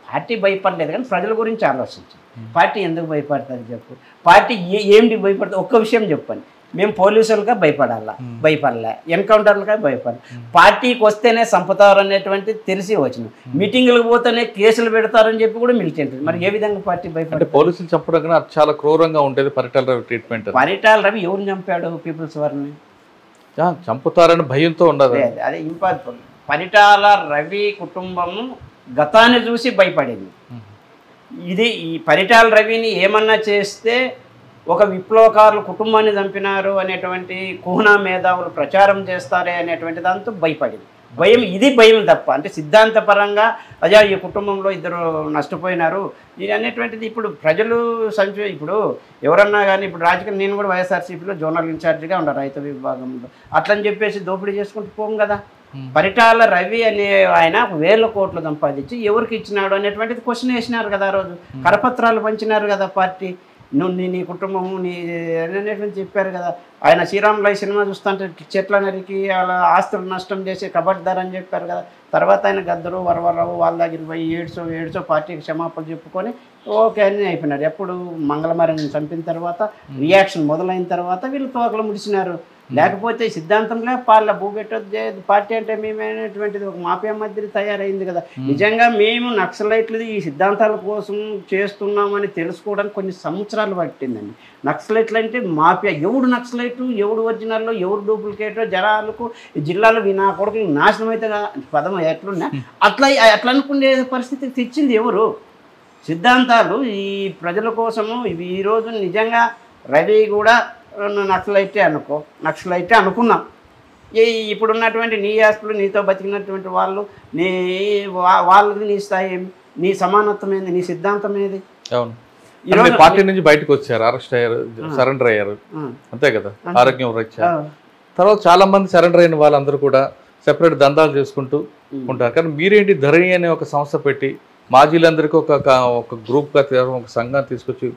పార్టీ భయపడలేదు, కానీ ప్రజల గురించి ఆలోచించాం. పార్టీ ఎందుకు భయపడుతుంది చెప్పు, పార్టీ ఏమిటి భయపడుతుంది? ఒక్క విషయం చెప్పండి, మేము పోలీసులుగా భయపడలే, ఎన్కౌంటర్లుగా భయపడాలి, పార్టీకి వస్తేనే చంపుతారు అనేటువంటి తెలిసి వచ్చిన, మీటింగులకు పోతేనే కేసులు పెడతారని చెప్పి కూడా మిలిటెంట్. మరి ఏ విధంగా పార్టీ భయపడి? పోలీసులు చంపడం కన్నా చాలా క్రూరంగా ఉండేది పరిటాల రవి ట్రీట్మెంట్. పరిటాల రవి ఎవరిని చంపాడు? పీపుల్స్ వారిని చంపుతారని భయంతో ఉండదు. అదే ఇంపార్టెంట్. పరిటాల రవి కుటుంబము గతాన్ని చూసి భయపడింది. ఇది ఈ పరిటాల రవిని ఏమన్నా చేస్తే ఒక విప్లవకారులు కుటుంబాన్ని చంపినారు అనేటువంటి కుహనా మేధావులు ప్రచారం చేస్తారే అనేటువంటి దాంతో భయపడింది. భయం తప్ప, అంటే సిద్ధాంతపరంగా అజా ఈ కుటుంబంలో ఇద్దరు నష్టపోయినారు ఇది అనేటువంటిది ఇప్పుడు ప్రజలు ఇప్పుడు ఎవరన్నా కానీ ఇప్పుడు రాజకీయ, నేను కూడా వైఎస్ఆర్సీపీలో జోనల్ ఇన్ఛార్జిగా ఉన్నా రైతు విభాగంలో, అట్లని చెప్పేసి దోపిడీ చేసుకుంటూ పోం కదా. పరిటాల రవి అనే ఆయన 1000 కోట్లు సంపాదించి ఎవరికి ఇచ్చినాడు అనేటువంటిది క్వశ్చన్ వేసినారు కదా. ఆ రోజు కరపత్రాలు పంచినారు కదా పార్టీ, నీ కుటుంబము నీ అనేటువంటి చెప్పారు కదా. ఆయన శ్రీరాములు సినిమా చూస్తుంటే చెట్ల నరికి అలా ఆస్తులు నష్టం చేసి కబడ్దార్ అని చెప్పారు కదా. తర్వాత ఆయన గద్దరు వరవరరావు వాళ్ళ దగ్గర పోయి ఏడ్చో పార్టీకి క్షమాపణ చెప్పుకొని ఓకే అని అయిపోయినారు. ఎప్పుడు మంగళమారిని చంపిన తర్వాత రియాక్షన్ మొదలైన తర్వాత వీళ్ళు తోకలు ముడిచినారు. లేకపోతే సిద్ధాంతంలో భూ పెట్టొద్దు పార్టీ అంటే మేమనేటువంటిది ఒక మాఫియా మధ్య తయారైంది కదా. నిజంగా మేము నక్సలైట్లు ఈ సిద్ధాంతాల కోసం చేస్తున్నామని తెలుసుకోవడానికి కొన్ని సంవత్సరాలు పట్టిందండి. నక్సలైట్లు అంటే మాఫియా, ఎవడు నక్సలైట్లు, ఎవడు ఒరిజినల్లో, ఎవడు డూప్లికేటో జనాలకు జిల్లాలో నా కొడుకులు నాశనం అయితే పదం ఎట్లున్నా అట్లా అనుకునే పరిస్థితికి తెచ్చింది ఎవరు? సిద్ధాంతాలు ఈ ప్రజల కోసము. ఇవి ఈరోజు నిజంగా రవి కూడా నక్సలైటే అనుకున్నాం. ఇప్పుడున్నటువంటి నీ ఆస్తులు, నీతో బతికినటువంటి వాళ్ళు, వాళ్ళకి నీ స్థాయి ఏమి, నీ సమానత్వం ఏంది, నీ సిద్ధాంతం ఏది? అవును, పార్టీ నుంచి బయటకు వచ్చారు, అరెస్ట్ అయ్యారు, సరెండర్ అయ్యారు, అంతే కదా. ఆరోగ్యం రీత్యా తర్వాత చాలా మంది సరెండర్ అయిన వాళ్ళందరూ కూడా సెపరేట్ దందాలు చేసుకుంటూ ఉంటారు. కానీ మీరేంటి ధరణి అనే ఒక సంస్థ పెట్టి మాజీలందరికీ ఒక గ్రూప్గా ఒక సంఘాన్ని తీసుకొచ్చి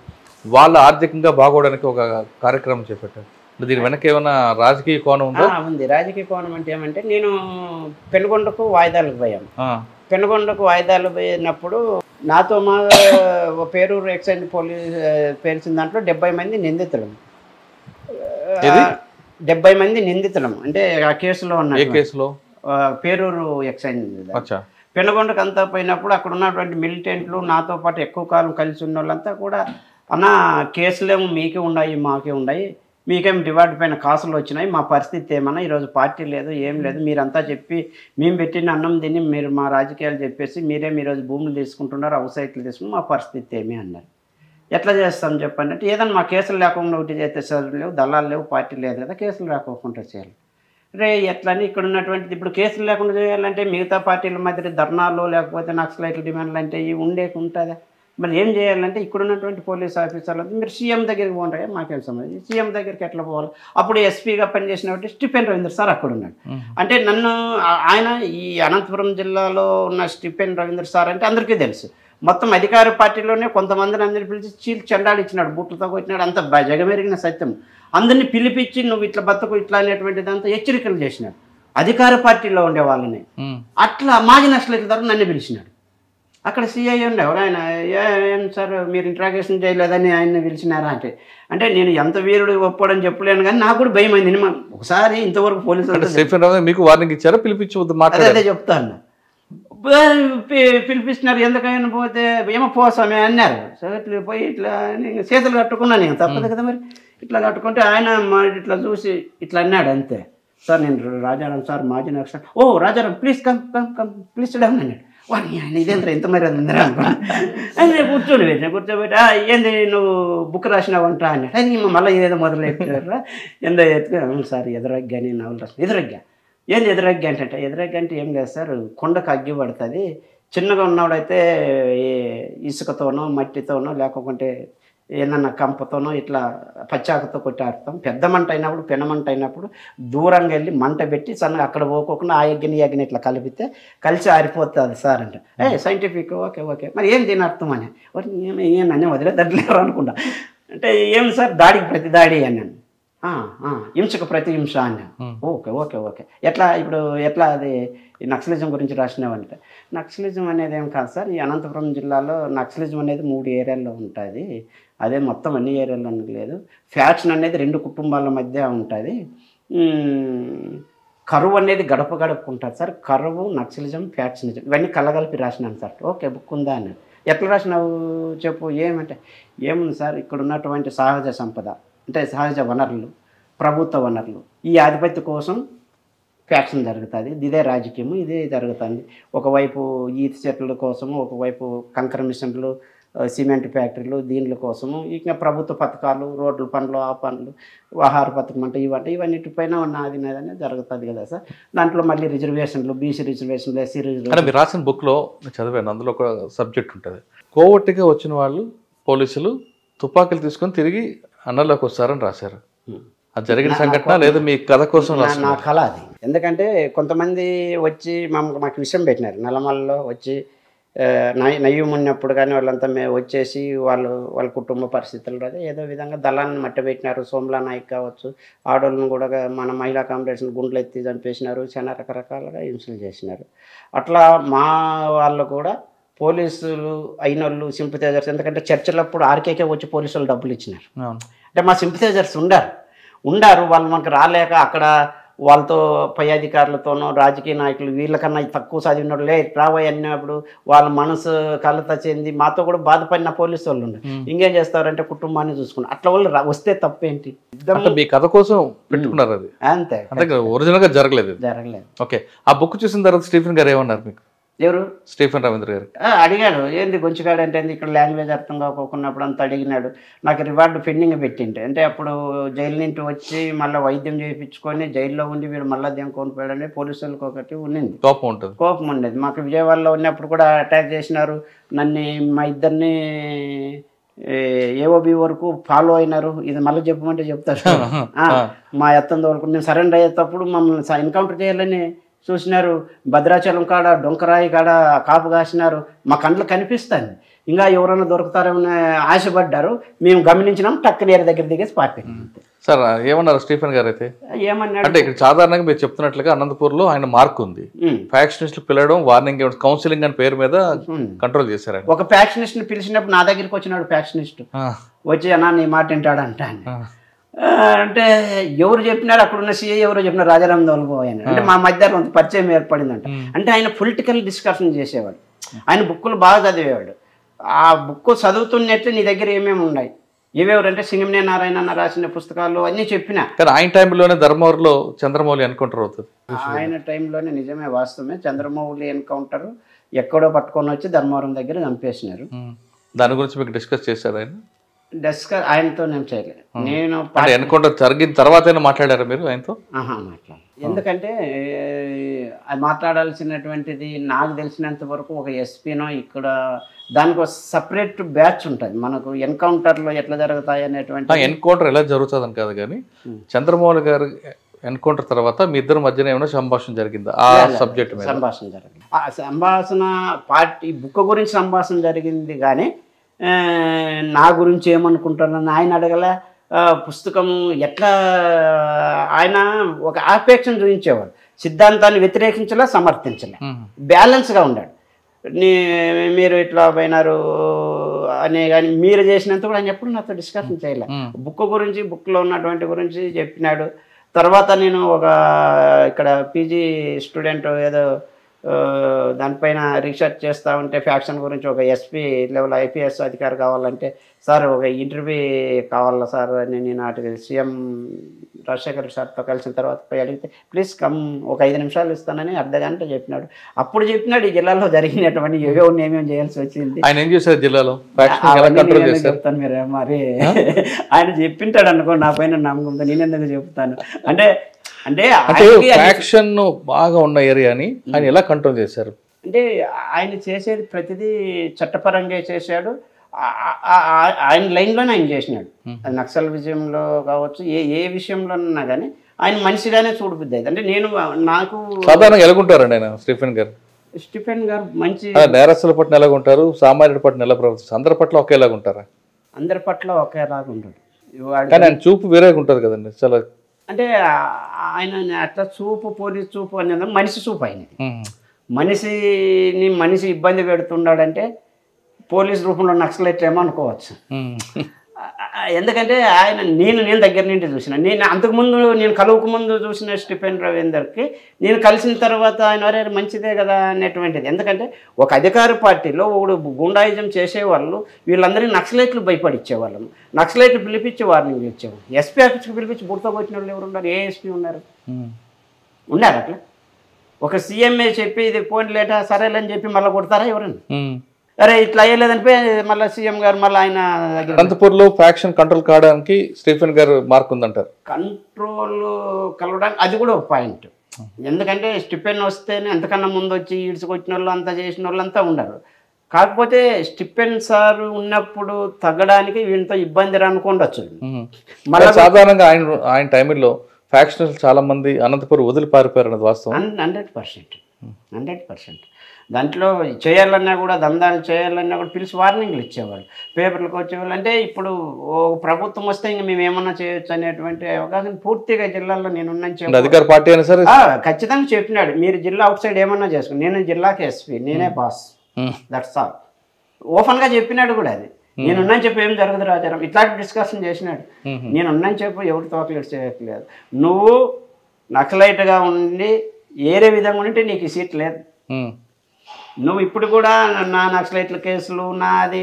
వాళ్ళ ఆర్థికంగా బాగోవడానికి ఒక కార్యక్రమం చేపట్టారు. దీని వెనక ఏమైనా రాజకీయ కోణం ఉందా? ఉంది. రాజకీయ కోణం అంటే ఏమంటే, నేను పెనుగొండకు వాయిదాలకు పోయాను. పెనుగొండకు వాయిదాలు పోయినప్పుడు నాతో మా పేరూరు ఎక్సైజ్ పోలీస్ పేర్చిన దాంట్లో 70 మంది నిందితులం. 70 మంది నిందితులం అంటే ఆ కేసులో ఉన్న. ఏ కేసులో? పేరూరు ఎక్సైజ్. పెనుగొండకు అంతా పోయినప్పుడు అక్కడ ఉన్నటువంటి మిలిటెంట్లు నాతో పాటు ఎక్కువ కాలం కలిసి ఉన్న వాళ్ళంతా కూడా, అన్న కేసులేమో మీకే ఉన్నాయి మాకే ఉన్నాయి, మీకేం డివార్డ్ పైన కాసులు వచ్చినాయి, మా పరిస్థితి ఏమన్నా, ఈరోజు పార్టీ లేదు ఏం లేదు, మీరంతా చెప్పి మేము పెట్టిన అన్నం తిని మీరు మా రాజకీయాలు చెప్పేసి మీరేం ఈరోజు భూములు తీసుకుంటున్నారు, అవసైట్లు తీసుకుని మా పరిస్థితి ఏమి అన్నారు. ఎట్లా చేస్తాం చెప్పండి అంటే, ఏదన్నా మా కేసులు లేకుండా ఒకటి చేస్తే చదువు లేవు, దళాలు లేవు, పార్టీ లేదు కదా, కేసులు రాకోకుండా చేయాలి. రే ఎట్లని ఇక్కడ ఉన్నటువంటిది ఇప్పుడు కేసులు లేకుండా చేయాలంటే మిగతా పార్టీల మధ్య ధర్నాలు లేకపోతే నక్సలైట్ల డిమాండ్లు అంటే ఇవి ఉంటుందా? మరి ఏం చేయాలంటే ఇక్కడ ఉన్నటువంటి పోలీస్ ఆఫీసర్లు మీరు సీఎం దగ్గరికి పోండి, మాకేం సంబంధం, సీఎం దగ్గరికి ఎట్లా పోవాలి? అప్పుడు ఎస్పీగా పనిచేసినటువంటి స్టీఫెన్ రవీంద్ర సార్ అక్కడ ఉన్నాడు. అంటే నన్ను ఆయన ఈ అనంతపురం జిల్లాలో ఉన్న స్టీఫెన్ రవీంద్ర సార్ అంటే అందరికీ తెలుసు. మొత్తం అధికార పార్టీలోనే కొంతమందిని అందరిని పిలిచి చీల్ చెండాలు ఇచ్చినాడు, బుట్లతో కొట్టినాడు, అంత జగమెరిగిన సత్యం. అందరినీ పిలిపించి నువ్వు ఇట్లా బతుకు ఇట్లా అనేటువంటిది అంతా హెచ్చరికలు చేసినాడు అధికార పార్టీలో ఉండే వాళ్ళని. అట్లా మాజీ నక్సలైట్ల తరఫున నన్ను పిలిచినాడు. అక్కడ సిఐ ఉండేవాడు. ఆయన ఏం సార్ మీరు ఇంట్రాగేషన్ చేయలేదని ఆయన్ని పిలిచినారా అంటే నేను ఎంత వీరుడు ఒప్పుకోవడం చెప్పలేను, కానీ నాకు కూడా భయం అయింది. ఒకసారి ఇంతవరకు పోలీసులు మీకు వార్నింగ్ ఇచ్చారా? పిలిపించు అదే చెప్తాను. పిలిపిస్తున్నారు, ఎందుకైనా పోతే ఏమో పోసామే అన్నారు. సో ఇట్లా పోయి ఇట్లా చేతులు కట్టుకున్నాను, నేను తప్పదు కదా మరి. ఇట్లా కట్టుకుంటే ఆయన ఇట్లా చూసి ఇట్లా అన్నాడు అంతే. సార్ నేను రాజారాం సార్ మాజీ నక్సలైట్. ఓ Rajaram please come come come please down అన్నాడు. వాడిని ఆయన ఇదేంద్ర ఇంత మరి అందరూ అనుకున్నా. కూర్చోబెట్టి ఏంది నువ్వు బుక్ రాసినావంట అన్నాడు. అది మళ్ళీ ఏదో మొదలెట్టారా ఎందో ఎత్తుకు సార్ ఎదురగ్గా నేను నవ్వులు రాసిన. ఎదురగ్గా ఏంది ఎదురగ్గా అంటే, ఎదురగ్గా అంటే ఏం లేదు సార్, కొండకు అగ్గి పడుతుంది, చిన్నగా ఉన్నవాడైతే ఇసుకతోనో మట్టితోనో లేకపోతే ఏమన్నా కంపతోనో ఇట్లా పచ్చాకతో కొట్టాడుతాం. పెద్ద మంట అయినప్పుడు పెనమంట అయినప్పుడు దూరంగా వెళ్ళి మంట పెట్టి సన్నగా అక్కడ పోకోకుండా ఆ యజ్ఞని ఇట్లా కలిసి ఆరిపోతుంది సార్ అంటే. సైంటిఫిక్ ఓకే ఓకే మరి ఏం దీని అర్థం అని ఏమన్నా వదిలే దడ్లేరు అనుకుంటా. అంటే ఏం సార్ దాడికి ప్రతి దాడి అన్నాను. హింసకు ప్రతి హింస అన్నాను. ఓకే ఓకే ఓకే ఎట్లా ఇప్పుడు ఎట్లా అది నక్సలిజం గురించి రాసినావంటే, నక్సలిజం అనేది ఏం కాదు సార్, ఈ అనంతపురం జిల్లాలో నక్సలిజం అనేది 3 ఏరియాల్లో ఉంటుంది, అదే మొత్తం అన్ని ఏరియాల్లో లేదు. ఫ్యాక్షన్ అనేది 2 కుటుంబాల మధ్య ఉంటుంది. కరువు అనేది గడప గడపకు ఉంటుంది సార్. కరువు నక్సలిజం ఫ్యాక్షనిజం ఇవన్నీ కలగలిపి రాసినాను సార్. ఓకే బుక్ ఉందా అన్నాడు. ఎట్లా రాసినావు చెప్పు ఏమంటే, ఏముంది సార్ ఇక్కడ ఉన్నటువంటి సహజ సంపద అంటే సహజ వనరులు, ప్రభుత్వ వనరులు, ఈ ఆధిపత్య కోసం ఫ్యాక్షన్ జరుగుతుంది, ఇదే రాజకీయం, ఇదే జరుగుతుంది. ఒకవైపు ఈత చెట్ల కోసము, ఒకవైపు కంకర మిషన్లు, సిమెంట్ ఫ్యాక్టరీలు, దీనిల కోసము, ఇంకా ప్రభుత్వ పథకాలు, రోడ్ల పనులు, ఆ పనులు, ఆహార పథకం అంటే ఇవన్నిటిపైన నాది అనేది జరుగుతుంది కదా సార్. దాంట్లో మళ్ళీ రిజర్వేషన్లు, బీసీ రిజర్వేషన్లు, ఎస్సీ రిజర్వేషన్. మీరు రాసిన బుక్లో చదివాను, అందులో ఒక సబ్జెక్ట్ ఉంటుంది, కోవట్టుగా వచ్చిన వాళ్ళు పోలీసులు తుపాకులు తీసుకొని తిరిగి అన్నలోకి వస్తారని రాశారు. అది జరిగిన సంఘటన లేదా మీ కథ కోసం? నా కళ అది. ఎందుకంటే కొంతమంది వచ్చి మాకు విషయం పెట్టినారు నల్లమలలో వచ్చి నయ్యం ఉన్నప్పుడు, కానీ వాళ్ళంతా వచ్చేసి వాళ్ళ కుటుంబ పరిస్థితులు అదే ఏదో విధంగా దళాన్ని మట్టబెట్టినారు. సోమ్లా నాయక్ కావచ్చు, ఆడోళ్ళను కూడా మన మహిళా కాంపిటీషన్ గుండ్లు ఎత్తి చంపేసినారు, చాలా రకరకాలుగా హింసలు చేసినారు. అట్లా మా వాళ్ళు కూడా పోలీసులు అయిన వాళ్ళు సింపథైజర్స్, ఎందుకంటే చర్చలప్పుడు ఆర్కేకే వచ్చి పోలీసులు డబ్బులు ఇచ్చినారు. అంటే మా సింపథైజర్స్ ఉండారు వాళ్ళు మనకు రాలేక అక్కడ వాళ్ళతో పై అధికారులతోనో రాజకీయ నాయకులు వీళ్ళకన్నా తక్కువ చదివినప్పుడు రాబోయే అన్నప్పుడు వాళ్ళ మనసు కలత చెంది మాతో కూడా బాధపడిన పోలీసు వాళ్ళు ఉన్నారు. ఇంకేం చేస్తారంటే కుటుంబాన్ని చూసుకున్నారు. అట్లా వాళ్ళు వస్తే తప్పేంటి? మీ కథ కోసం పెట్టుకున్నారు అది అంతే, ఒరిజినల్ గా జరగలేదు. ఓకే, ఆ బుక్ చూసిన తర్వాత స్టీఫెన్ గారు ఏమన్నారు మీకు? ఎవరు? స్టీఫెన్ రవీంద్ర గారు అడిగాడు, ఏంది గొంచుగాడు అంటే ఇక్కడ లాంగ్వేజ్ అర్థం కాకోకున్నప్పుడు అంతా అడిగినాడు. నాకు రివార్డు పెండింగ్ పెట్టింటే, అంటే అప్పుడు జైలు నుంచి వచ్చి మళ్ళీ వైద్యం చేయించుకొని జైల్లో ఉండి వీడు మళ్ళీ దేనికొని పోయాడని పోలీసులకు ఒకటి ఉన్నింది, కోపం ఉండేది. మాకు విజయవాడలో ఉన్నప్పుడు కూడా అటాక్ చేసినారు నన్ను, మా ఇద్దరిని ఏఓబి వరకు ఫాలో అయినారు. ఇది మళ్ళీ చెప్పమంటే చెప్తారు. మా ఎత్తంది వరకు నేను సరెండర్ అయ్యేటప్పుడు మమ్మల్ని ఎన్కౌంటర్ చేయాలని చూసినారు, భద్రాచలం కాడ డొంకరాయి కాడ కాపు కాసినారు, మా కండ్లు కనిపిస్తుంది. ఇంకా ఎవరైనా దొరుకుతారేమని ఆశపడ్డారు. మేము గమనించినాం, టక్కనేరు దగ్గర దిగేసి పార్టీ. సార్ ఏమన్నారు స్టీఫెన్ గారు అయితే? ఏమన్నాడు అంటే ఇక్కడ సాధారణంగా మీరు చెప్తున్నట్లుగా అనంతపూర్లో ఆయన మార్క్ ఉంది, ఫ్యాక్షనిస్టులు పిలవడం, వార్నింగ్ కౌన్సిలింగ్ అని పేరు మీద కంట్రోల్ చేశారు. ఒక ఫ్యాక్షనిస్ట్ ని పిలిచినప్పుడు నా దగ్గరికి వచ్చినాడు ఫ్యాక్షనిస్ట్, వచ్చి అన్నా నీ మాట వింటాడంట అంటే ఎవరు చెప్పినారు, అక్కడున్న సీఏ ఎవరో చెప్పినారు, రాజారాం దొలబోయని. అంటే మా మధ్యలో పరిచయం ఏర్పడిందంట. అంటే ఆయన పొలిటికల్ డిస్కషన్ చేసేవాడు, ఆయన బుక్కులు బాగా చదివేవాడు. ఆ బుక్ చదువుతున్నట్టు నీ దగ్గర ఏమేమి ఉన్నాయి, ఏవేవరంటే సింగమనే నారాయణ రాసిన పుస్తకాలు అన్నీ చెప్పిన. కానీ ఆయన టైంలోనే ధర్మవరంలో చంద్రమౌళి ఎన్కౌంటర్ అవుతుంది. ఆయన టైంలోనే నిజమే, వాస్తవమే. చంద్రమౌళి ఎన్కౌంటర్ ఎక్కడో పట్టుకొని వచ్చి ధర్మవరం దగ్గర చంపేసినారు. దాని గురించి మీకు డిస్కస్ చేశారు ఆయన? డిస్కస్ ఆయనతో నేను చేయలేదు. నేను ఎన్కౌంటర్ జరిగిన తర్వాత మాట్లాడారా మీరు ఆయనతో? మాట్లాడాను. ఎందుకంటే అది మాట్లాడాల్సినటువంటిది నాకు తెలిసినంత వరకు ఒక ఎస్పీనో ఇక్కడ దానికి ఒక సపరేట్ బ్యాచ్ ఉంటుంది మనకు. ఎన్కౌంటర్లో ఎట్లా జరుగుతాయి అనేటువంటి ఎన్కౌంటర్ ఎలా జరుగుతుందని కాదు, కానీ చంద్రమౌళి గారు ఎన్కౌంటర్ తర్వాత మీ ఇద్దరు మధ్యన ఏమైనా సంభాషణ జరిగిందా ఆ సబ్జెక్ట్ మీద? సంభాషణ జరిగింది. ఆ సంభాషణ పార్టీ బుక్ గురించి సంభాషణ జరిగింది, కానీ నా గురించి ఏమనుకుంటానని ఆయన అడగల. పుస్తకం ఎట్లా ఆయన ఒక ఆపేక్షను చూపించేవాడు, సిద్ధాంతాన్ని వ్యతిరేకించలే, సమర్థించలే, బ్యాలెన్స్గా ఉన్నాడు. మీరు ఇట్లా పోయినారు అనే కానీ మీరు చేసినంత కూడా ఆయన ఎప్పుడు నాతో డిస్కషన్ చేయలే. బుక్ గురించి, బుక్లో ఉన్నటువంటి గురించి చెప్పినాడు. తర్వాత నేను ఒక ఇక్కడ పీజీ స్టూడెంట్ ఏదో దానిపైన రీసెర్చ్ చేస్తూ ఉంటే ఫ్యాక్షన్ గురించి ఒక ఎస్పీ లెవెల్ ఐపీఎస్ అధికారి కావాలంటే, సార్ ఒక ఇంటర్వ్యూ కావాలా సార్ అని నేను అటు సీఎం రాజశేఖర్ సార్తో కలిసిన తర్వాత పోయి అడిగితే, ప్లీజ్ కమ్ ఒక 5 నిమిషాలు ఇస్తానని అర్ధగంట చెప్పినాడు. అప్పుడు చెప్పినాడు ఈ జిల్లాలో జరిగినటువంటి ఏమేమి చేయాల్సి వచ్చింది. ఆయన ఏం చేశారు జిల్లాలో? చెప్తాను మీరు మరి ఆయన చెప్పింటాడు అనుకో, నా పైన నమ్మకంతో నేను ఎందుకు చెప్తాను. అంటే అంటే ఫ్యాక్షన్ బాగా ఉన్న ఏరియాని ఆయన ఎలా కంట్రోల్ చేశారు? అంటే ఆయన చేసేది ప్రతిదీ చట్టపరంగా చేశాడు. ఆయన లైన్లోనే ఆయన చేసినాడు. అది నక్సల్ విజయంలో కావచ్చు, ఏ విషయంలోనన్నా కానీ ఆయన మనిషిగానే చూడబుద్ది. అంటే నేను నాకు సాధారణంగా ఎలాగుంటారండి ఆయన స్టీఫెన్ గారు? స్టీఫెన్ గారు మంచి నేరస్తుల పట్ల ఎలాగుంటారు, సామాన్యుడి పట్ల ఎలా ప్రవర్తిస్తారు? అందరి పట్ల ఒకేలాగా ఉంటారా? అందరి పట్ల ఒకేలాగా ఉంటాడు. కానీ ఆయన చూపు వేరేగా ఉంటుంది కదండి చాలా. అంటే ఆయన అట్లా చూపు, పోలీస్ చూపు అనేది మనిషి చూపు. ఆయన మనిషి ఇబ్బంది పెడుతున్నాడంటే పోలీస్ రూపంలో నక్సలైట్ ఏమో అనుకోవచ్చు. ఎందుకంటే ఆయన నేను దగ్గర నుండి చూసిన, నేను అంతకుముందు నేను కలువకు ముందు చూసిన స్టీఫెన్ రవీందర్కి నేను కలిసిన తర్వాత ఆయన వరే మంచిదే కదా అనేటువంటిది. ఎందుకంటే ఒక అధికార పార్టీలో ఒకడు గుండాయిజం చేసేవాళ్ళు వీళ్ళందరినీ నక్సలైట్లు భయపడిచ్చేవాళ్ళు, నక్సలైట్లు పిలిపించి వార్నింగ్ ఇచ్చేవాళ్ళు. ఎస్పీ ఆఫీస్కి పిలిపించి బుర్తో కొట్టిన వాళ్ళు ఎవరు ఉన్నారు? ఏ ఎస్పీ ఉన్నారు అట్లా? ఒక సీఎంఏ చెప్పి ఇది పోయిన లేటా సరేలేని చెప్పి మళ్ళీ కొడతారా ఎవరన్నా? అరే ఇట్లా అయ్యలేదనిపోయి మళ్ళీ సీఎం గారు మళ్ళీ ఆయన అనంతపూర్లో ఫ్యాక్షన్ కంట్రోల్ కావడానికి స్టీఫెన్ గారు మార్క్ ఉందంటారు. కంట్రోల్ కలవడానికి అది కూడా ఒక పాయింట్. ఎందుకంటే స్టీఫెన్ వస్తేనే అంతకన్నా ముందు వచ్చి ఈడ్చుకొచ్చిన వాళ్ళు అంతా చేసిన వాళ్ళు అంతా ఉన్నారు. కాకపోతే స్టీఫెన్ సార్ ఉన్నప్పుడు తగ్గడానికి వీళ్ళతో ఇబ్బంది అనుకోండొచ్చు. మళ్ళీ సాధారణంగా ఆయన టైంలో ఫ్యాక్షన్ చాలా మంది అనంతపురం వదిలి పారిపోయారు అన్నది వాస్తవం. 100%. దాంట్లో చేయాలన్నా కూడా దందాలు చేయాలన్నా కూడా పిలిచి వార్నింగ్లు ఇచ్చేవాళ్ళు, పేపర్లకు వచ్చేవాళ్ళు. అంటే ఇప్పుడు ప్రభుత్వం వస్తే ఇంక మేము ఏమన్నా చేయొచ్చు అనేటువంటి అవకాశం పూర్తిగా జిల్లాలో నేనున్నాను. అధికార పార్టీ అయినా సరే ఖచ్చితంగా చెప్పినాడు, మీరు జిల్లా అవుట్ సైడ్ ఏమన్నా చేసుకోండి, నేను జిల్లాకి ఎస్పీ, నేనే బాస్, దట్స్ ఆల్. ఓపెన్గా చెప్పినాడు కూడా. అది నేనున్నాను చెప్పి ఏం జరగదు రాజారాం, ఇట్లాంటి డిస్కషన్ చేసినాడు. నేనున్నాను చెప్పి ఎవరి తోకలేడు చేయట్లేదు. నువ్వు నక్సలైట్గా ఉండి ఏరే విధంగా ఉంటే నీకు ఈ సీట్ లేదు. నువ్వు ఇప్పుడు కూడా నా నక్సలైట్ల కేసులు నాది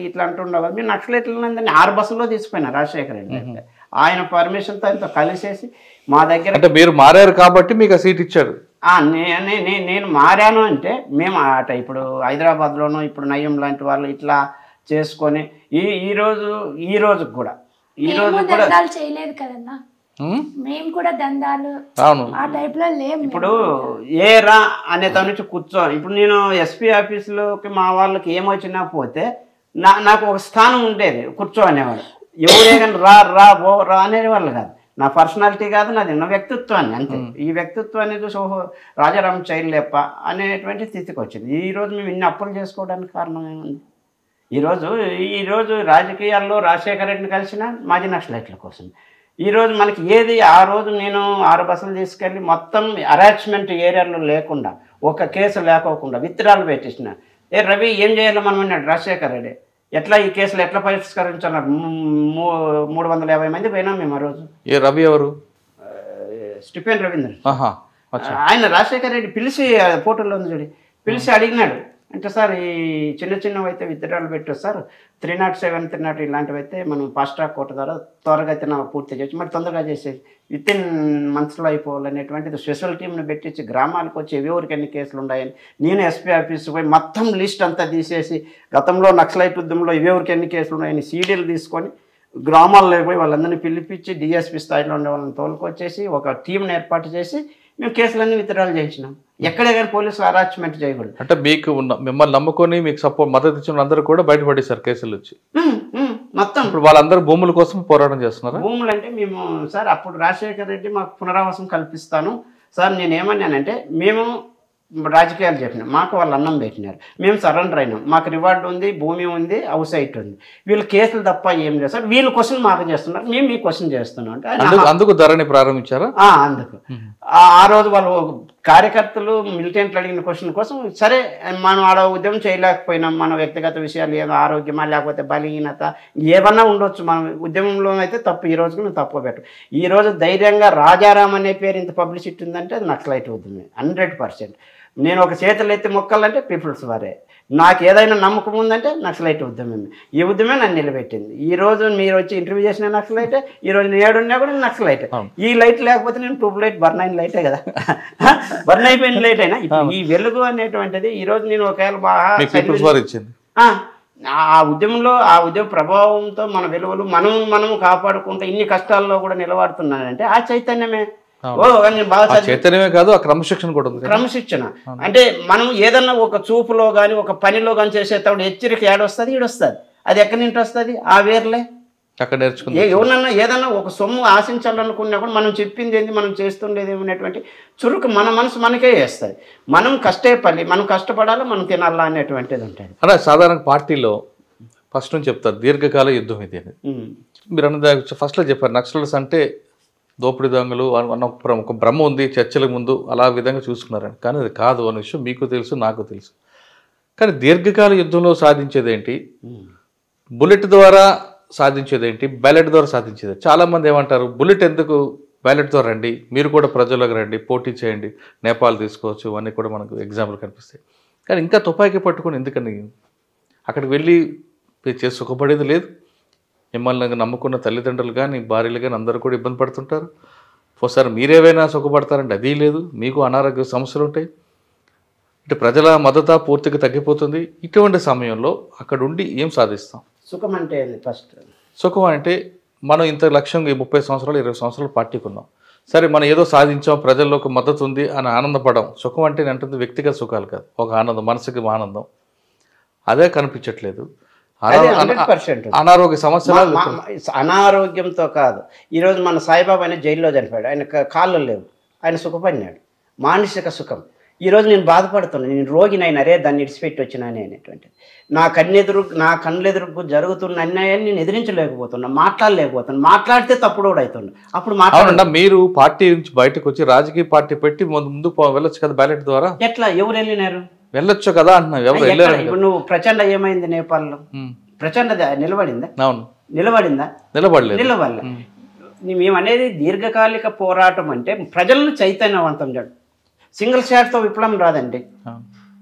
ఇట్లా అంటుండవు. మీరు నక్సలైట్లందరినీ 6 బస్సుల్లో తీసుకుపోయినా రాజశేఖర్ రెడ్డి. ఆయన పర్మిషన్తో ఆయనతో కలిసేసి మా దగ్గర. అంటే మీరు మారారు కాబట్టి మీకు ఆ సీట్ ఇచ్చాడు. నేను మారాను అంటే మేము అట ఇప్పుడు హైదరాబాద్లోనూ ఇప్పుడు నయ్యం లాంటి వాళ్ళు ఇట్లా చేసుకొని ఈ రోజు కూడా చేయలేదు కదన్నా, మేము కూడా దందాలు ఆ టైప్ లో లేము. ఇప్పుడు ఏరా అనే తన నుంచి కూర్చోని ఇప్పుడు నేను ఎస్పీ ఆఫీసులోకి మా వాళ్ళకి ఏమొచ్చినా పోతే నాకు ఒక స్థానం ఉండేది, కూర్చో అనేవాళ్ళు. ఎవరే కానీ రా అనేవాళ్ళు కాదు. నా పర్సనాలిటీ కాదు, నాది నా వ్యక్తిత్వాన్ని అంతే. ఈ వ్యక్తిత్వాన్ని చూసి ఓహో రాజారాం చైల్డ్ అనేటువంటి స్థితికి వచ్చింది. ఈరోజు మేము ఇన్ని అప్పులు చేసుకోవడానికి కారణం ఏముంది? ఈరోజు రాజకీయాల్లో రాజశేఖర రెడ్డిని కలిసిన మాజీ నక్సలైట్ల కోసం. ఈరోజు మనకి ఏది ఆ రోజు నేను 6 బస్సులు తీసుకెళ్ళి మొత్తం అరాచ్మెంట్ ఏరియాలో లేకుండా ఒక కేసు లేకోకుండా విత్డ్రాలు పెట్టేసిన. రవి ఏం చేయాలో మనం అన్నాడు రాజశేఖర రెడ్డి. ఎట్లా ఈ కేసులు ఎట్లా పరిష్కరించారు? 350 మంది పోయినాం మేము ఆ రోజు. ఏ రవి ఎవరు? స్టిఫెన్ రవీంద్ర. ఆయన రాజశేఖర రెడ్డి పిలిచి ఫోటోలో ఉంది చూడి, పిలిచి అడిగినాడు. అంటే సార్ ఈ చిన్నవి అయితే విత్డ్రాలు పెట్టచ్చు సార్, 307, 300 ఇలాంటివి అయితే మనం ఫాస్ట్ ట్రాక్ కోర్టు ద్వారా త్వరగా అయితే పూర్తి చేయొచ్చు, మరి తొందరగా చేసేది వితిన్ మంత్స్లో అయిపోవాలనేటువంటిది స్పెషల్ టీంని పెట్టించి గ్రామాలకు వచ్చి ఎవరికి ఎన్ని కేసులు ఉన్నాయని నేను ఎస్పీ ఆఫీస్కి పోయి మొత్తం లిస్ట్ అంతా తీసేసి గతంలో నక్సలైట్ ఉద్యమంలో ఎవరికి ఎన్ని కేసులు ఉన్నాయని సీడీలు తీసుకొని గ్రామాల్లో పోయి వాళ్ళందరినీ పిలిపించి డిఎస్పీ స్థాయిలో ఉండే వాళ్ళని తోలుకొచ్చేసి ఒక టీంని ఏర్పాటు చేసి మేము కేసులన్నీ విత్డ్రాలు చేయించినాం. ఎక్కడే కానీ పోలీసులు అరాచ్మెంట్ చేయకూడదు. అంటే మీకు మిమ్మల్ని నమ్ముకొని మీకు సపోర్ట్ మద్దతు ఇచ్చిన అందరూ కూడా బయటపడేశారు కేసులు వచ్చి మొత్తం. ఇప్పుడు వాళ్ళందరూ భూముల కోసం పోరాటం చేస్తున్నారు. భూములు అంటే మేము సార్ అప్పుడు రాజశేఖర రెడ్డి మాకు పునరావాసం కల్పిస్తాను సార్, నేను ఏమన్నానంటే మేము రాజకీయాలు చెప్పినాం, మాకు వాళ్ళు అన్నం పెట్టినారు, మేము సరెండర్ అయినాం, మాకు రివార్డు ఉంది, భూమి ఉంది, హౌస్ సైట్ ఉంది, వీళ్ళు కేసులు తప్ప ఏం లేదు సార్, వీళ్ళు క్వశ్చన్ మాకు చేస్తున్నారు, మేము మీ క్వశ్చన్ చేస్తున్నాం అంటే అందుకు ధరణి ప్రారంభించారా? అందుకు ఆ రోజు వాళ్ళు కార్యకర్తలు మిలిటెంట్లు అడిగిన క్వశ్చన్ కోసం సరే మనం ఆడ ఉద్యమం చేయలేకపోయినాం, మన వ్యక్తిగత విషయాలు ఏదో ఆరోగ్యమా లేకపోతే బలహీనత ఏమన్నా ఉండొచ్చు, మన ఉద్యమంలో అయితే తప్పు, ఈ రోజుకు మేము తప్పు పెట్టు. ఈరోజు ధైర్యంగా రాజారాం అనే పేరు ఇంత పబ్లిసిటీ ఉందంటే అది నక్సలైట్ ఉద్యమే 100%. నేను ఒక చేతులు ఎత్తి మొక్కాలంటే పీపుల్స్ వారే, నాకు ఏదైనా నమ్మకం ఉందంటే నక్సలైట్ ఉద్యమమే. ఈ ఉద్యమే నన్ను నిలబెట్టింది. ఈ రోజు మీరు వచ్చి ఇంటర్వ్యూ చేసిన నక్సలైటే, ఈ రోజు నేను ఏడున్నా కూడా నక్సలైటే. ఈ లైట్ లేకపోతే నేను ట్యూబ్ లైట్ బర్న్ అయిన లైటే కదా, బర్న్ అయిపోయిన లైట్ అయినా ఈ వెలుగు అనేటువంటిది ఈ రోజు నేను ఒకవేళ బాగా ఆ ఉద్యమంలో ఆ ఉద్యమ ప్రభావంతో మన వెలుగులు మనము కాపాడుకుంటూ ఇన్ని కష్టాల్లో కూడా నిలబడుతున్నానంటే ఆ చైతన్యమే. చైతన్యమే కాదు, ఆ క్రమశిక్షణ కూడా ఉంది. క్రమశిక్షణ అంటే మనం ఏదన్నా ఒక చూపులో కానీ ఒక పనిలో కానీ చేసేటప్పుడు హెచ్చరిక ఏడొస్తుంది, ఈడొస్తుంది, అది ఎక్కడి నుంచి వస్తుంది? ఆ వేర్లే అక్కడ నేర్చుకుని ఎవరన్నా ఏదన్నా ఒక సొమ్ము ఆశించాలనుకున్నా కూడా మనం చెప్పింది ఏంది, మనం చేస్తుండేది ఏమనేటువంటి చురుకు మన మనసు మనకే వేస్తుంది. మనం మనం కష్టపడాలి, మనం తినాలా అనేటువంటిది ఉంటుంది. అలా సాధారణ పార్టీలో ఫస్ట్ నుంచి చెప్తారు దీర్ఘకాల యుద్ధం ఇది అని. మీరు అన్నది ఫస్ట్లో చెప్పారు, నక్సలైట్స్ అంటే దోపిడీ దొంగలు అన్న ఒక భ్రమ ఉంది చర్చల ముందు, అలా విధంగా చూసుకున్నారని. కానీ అది కాదు అనే విషయం మీకు తెలుసు, నాకు తెలుసు. కానీ దీర్ఘకాల యుద్ధంలో సాధించేది ఏంటి, బుల్లెట్ ద్వారా సాధించేది ఏంటి, బ్యాలెట్ ద్వారా సాధించేది. చాలామంది ఏమంటారు, బుల్లెట్ ఎందుకు, బ్యాలెట్ ద్వారా రండి, మీరు కూడా ప్రజల్లోకి రండి, పోటీ చేయండి, నేపాల్ తీసుకోవచ్చు, ఇవన్నీ కూడా మనకు ఎగ్జాంపుల్ కనిపిస్తాయి. కానీ ఇంకా తుపాకీ పట్టుకొని ఎందుకని అక్కడికి వెళ్ళి చేసి సుఖపడేది లేదు. మిమ్మల్ని నమ్ముకున్న తల్లిదండ్రులు కానీ భార్యలు కానీ అందరూ కూడా ఇబ్బంది పడుతుంటారు. ఒకసారి మీరేవైనా సుఖపడతారంటే అది లేదు, మీకు అనారోగ్య సమస్యలు ఉంటాయి. అంటే ప్రజల మద్దతు పూర్తిగా తగ్గిపోతుంది. ఇటువంటి సమయంలో అక్కడ ఉండి ఏం సాధిస్తాం? సుఖం అంటే ఫస్ట్ సుఖం అంటే మనం ఇంత లక్ష్యంగా 30 సంవత్సరాలు 20 సంవత్సరాలు పార్టీకి ఉన్నాం, సరే మనం ఏదో సాధించాం, ప్రజల్లో ఒక మద్దతు ఉంది అని ఆనందపడడం సుఖం అంటే అంటే వ్యక్తిగత సుఖాలు కాదు, ఒక ఆనందం, మనసుకి ఆనందం. అదే కనిపించట్లేదు. అనారోగ్య సమస్యలు అనారోగ్యంతో కాదు. ఈరోజు మన సాయిబాబా అనే జైల్లో చనిపోయాడు, ఆయన కాళ్ళు లేవు, ఆయన సుఖపడినాడు, మానసిక సుఖం. ఈరోజు నేను బాధపడుతున్నాను, నేను రోగినైనా అరే దాన్ని ఇడిచిపెట్టి వచ్చినానే అనేటువంటిది. నా కళ్ళెదురుకు జరుగుతున్న అన్యాయాన్ని నేను ఎదిరించలేకపోతున్నా, మాట్లాడలేకపోతున్నా, మాట్లాడితే తప్పుడు కూడా అవుతున్నా. అప్పుడు మాట్లాడండి. మీరు పార్టీ నుంచి బయటకు వచ్చి రాజకీయ పార్టీ పెట్టి ముందు వెళ్ళొచ్చు కదా బ్యాలెట్ ద్వారా. ఎట్లా ఎవరు వెళ్ళినారు? వెళ్ళొచ్చు కదా అంటున్నావు. ఎవరు వెళ్ళారు? ఇప్పుడు నువ్వు ప్రచండ ఏమైంది నేపాల్లో? ప్రచండ నిలబడిందా? అవును, నిలబడిందా? నిలబడలే. మేమనేది దీర్ఘకాలిక పోరాటం అంటే ప్రజలను చైతన్యవంతం చేయడం. సింగిల్ షాట్తో విప్లవం రాదండి,